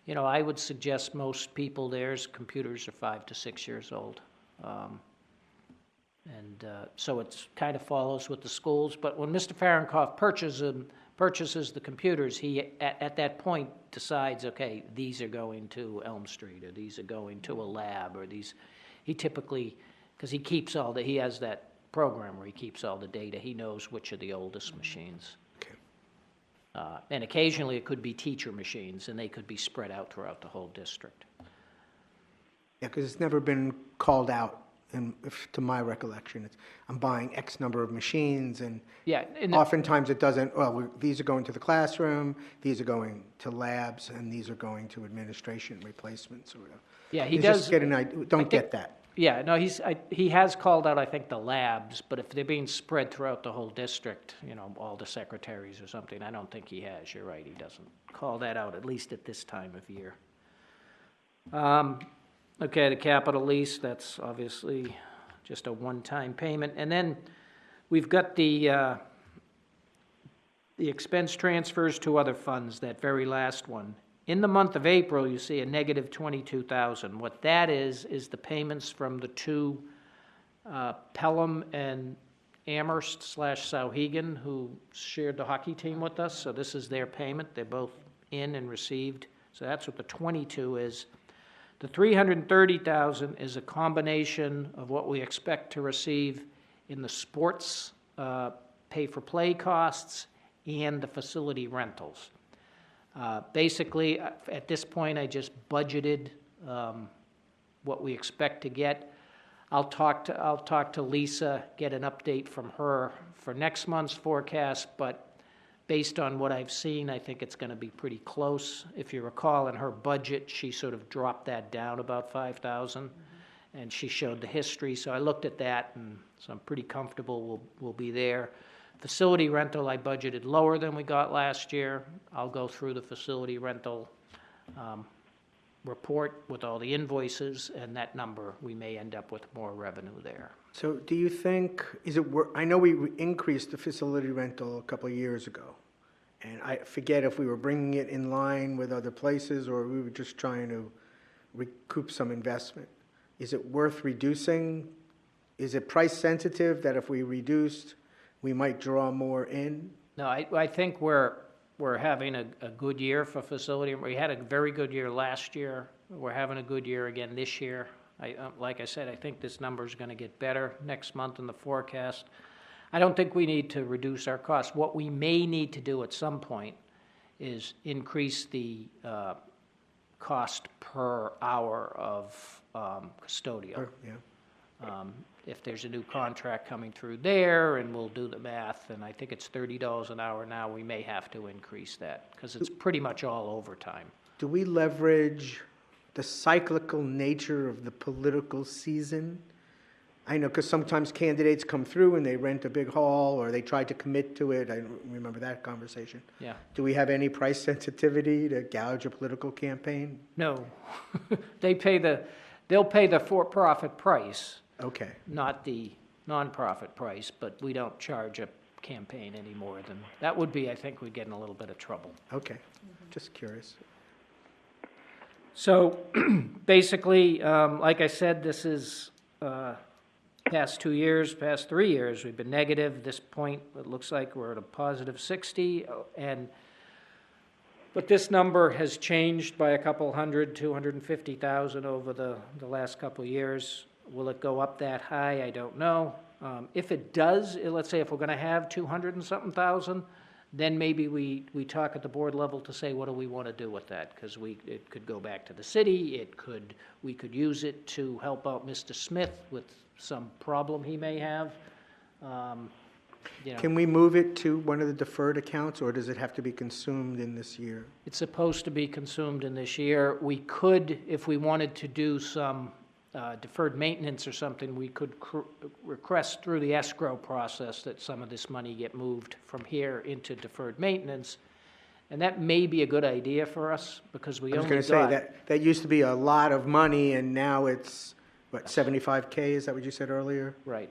C: you know, I would suggest most people, there's computers are 5 to 6 years old. So it's kind of follows with the schools. But when Mr. Fahrenkopf purchases the computers, he, at that point, decides, okay, these are going to Elm Street, or these are going to a lab, or these, he typically, because he keeps all the, he has that program where he keeps all the data, he knows which are the oldest machines.
B: Okay.
C: And occasionally it could be teacher machines, and they could be spread out throughout the whole district.
B: Yeah, because it's never been called out, and to my recollection, it's, I'm buying X number of machines, and
C: Yeah, and
B: oftentimes it doesn't, well, these are going to the classroom, these are going to labs, and these are going to administration replacements or whatever.
C: yeah, he
B: You
C: does.
B: just get an idea, don't get that.
C: Yeah, no, he has called out, I think, the labs, but if they're being spread throughout the whole district, you know, all the secretaries or something, I don't think he has. You're right, he doesn't call that out, at least at this time of year. Okay, the capital lease, that's obviously just a one-time payment. And then we've got the expense transfers to other funds, that very last one. In the month of April, you see a negative 22,000. What that is the payments from the two Pelham and Amherst / Sauhegan, who shared the hockey team with us. So this is their payment. They're both in and received. So that's what the 22 is. The 330,000 is a combination of what we expect to receive in the sports pay-for-play costs and the facility rentals. Basically, at this point, I just budgeted what we expect to get. I'll talk to Lisa, get an update from her for next month's forecast, but based on what I've seen, I think it's going to be pretty close. If you recall, in her budget, she sort of dropped that down about 5,000, and she showed the history. So I looked at that, and so I'm pretty comfortable we'll be there. Facility rental, I budgeted lower than we got last year. I'll go through the facility rental report with all the invoices, and that number, we may end up with more revenue there.
B: So do you think, is it, I know we increased the facility rental a couple of years ago, and I forget if we were bringing it in line with other places or we were just trying to recoup some investment. Is it worth reducing? Is it price sensitive that if we reduced, we might draw more in?
C: No, I think we're having a good year for facility. We had a very good year last year. We're having a good year again this year. Like I said, I think this number is going to get better next month in the forecast. I don't think we need to reduce our costs. What we may need to do at some point is increase the cost per hour of custodial.
B: Yeah.
C: If there's a new contract coming through there, and we'll do the math, and I think it's $30 an hour now, we may have to increase that, because it's pretty much all overtime.
B: Do we leverage the cyclical nature of the political season? I know, because sometimes candidates come through and they rent a big hall, or they try to commit to it. I remember that conversation.
C: Yeah.
B: Do we have any price sensitivity to gouge a political campaign?
C: No. They'll pay the for-profit price,
B: Okay.
C: not the nonprofit price, but we don't charge a campaign any more than, that would be, I think we'd get in a little bit of trouble.
B: Okay. Just curious.
C: So basically, like I said, this is past 2 years, past 3 years, we've been negative. This point, it looks like we're at a positive 60, but this number has changed by a couple hundred, 250,000 over the last couple of years. Will it go up that high? I don't know. If it does, let's say if we're gonna have 200 and something thousand, then maybe we talk at the board level to say, what do we want to do with that? Because it could go back to the city, we could use it to help out Mr. Smith with some problem he may have. You know,
B: Can we move it to one of the deferred accounts, or does it have to be consumed in this year?
C: it's supposed to be consumed in this year. We could, if we wanted to do some deferred maintenance or something, we could request through the escrow process that some of this money get moved from here into deferred maintenance. And that may be a good idea for us, because we
B: I was
C: only
B: going to say,
C: got,
B: that used to be a lot of money, and now it's, what, 75K, is that what you said earlier?
C: right.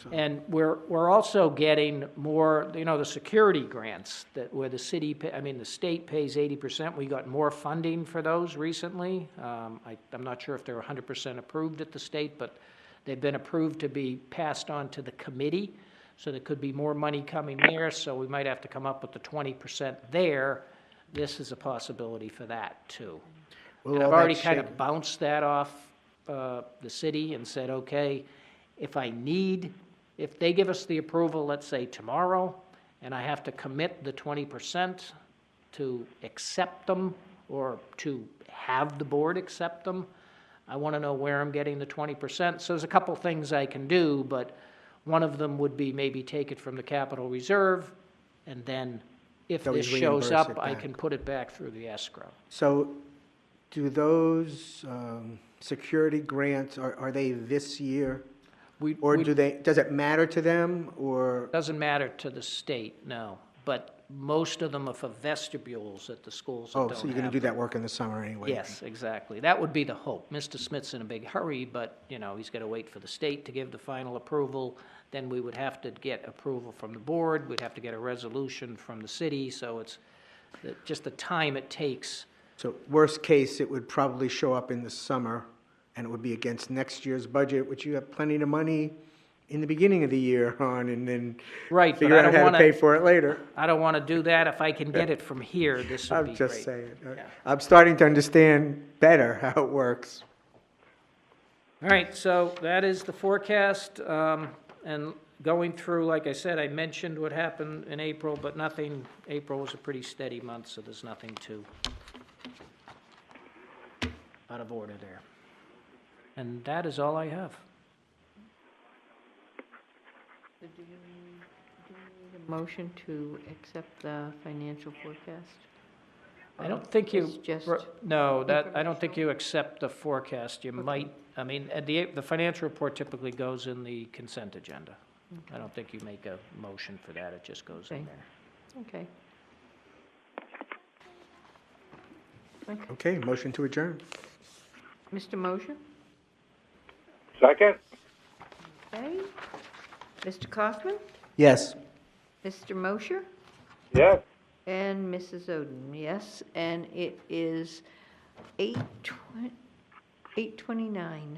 B: So-
C: And we're also getting more, you know, the security grants that where the city, the state pays 80%. We got more funding for those recently. I'm not sure if they're 100% approved at the state, but they've been approved to be passed on to the committee. So there could be more money coming there, so we might have to come up with the 20% there. This is a possibility for that, too.
B: Will
C: And
B: all
C: I've
B: that
C: already kind
B: shape-
C: of bounced that off the city and said, okay, if they give us the approval, let's say tomorrow, and I have to commit the 20% to accept them or to have the board accept them, I want to know where I'm getting the 20%. So there's a couple things I can do, but one of them would be maybe take it from the capital reserve, and then if
B: Always
C: this shows
B: reimburse
C: up,
B: it
C: I
B: back.
C: can put it back through the escrow.
B: So do those security grants, are they this year? Or does it matter to them, or?
C: Doesn't matter to the state, no, but most of them are for vestibules at the schools that don't
B: Oh,
C: have
B: so you're going to do
C: them.
B: that work in the summer anyway?
C: Yes, exactly. That would be the hope. Mr. Smith's in a big hurry, but, you know, he's got to wait for the state to give the final approval. Then we would have to get approval from the board, we'd have to get a resolution from the city, so it's just the time it takes.
B: So worst case, it would probably show up in the summer, and it would be against next year's budget, which you have plenty of money in the beginning of the year on, and then
C: Right, but
B: figure
C: I
B: out
C: don't
B: how to
C: want
B: pay
C: to,
B: for it later.
C: I don't want to do that. If I can get it from here, this would be
B: I'm
C: great.
B: just saying.
C: Yeah.
B: I'm starting to understand better how it works.
C: All right, so that is the forecast, and going through, like I said, I mentioned what happened in April, but nothing, April was a pretty steady month, so there's nothing too out of order there. And that is all I have.
A: Do you need a motion to accept the financial forecast?
C: I don't think you,
A: It's just
C: no, that, I don't think you accept the forecast. You might, the financial report typically goes in the consent agenda. I don't think you make a motion for that, it just goes in
A: Okay.
C: there.
A: Okay.
B: Okay, motion to adjourn.
A: Mr. Mosher?
D: Second?
A: Okay. Mr. Kaufman?
B: Yes.
A: Mr. Mosher?
D: Yes.
A: And Mrs. Oden, yes, and it is 8:29.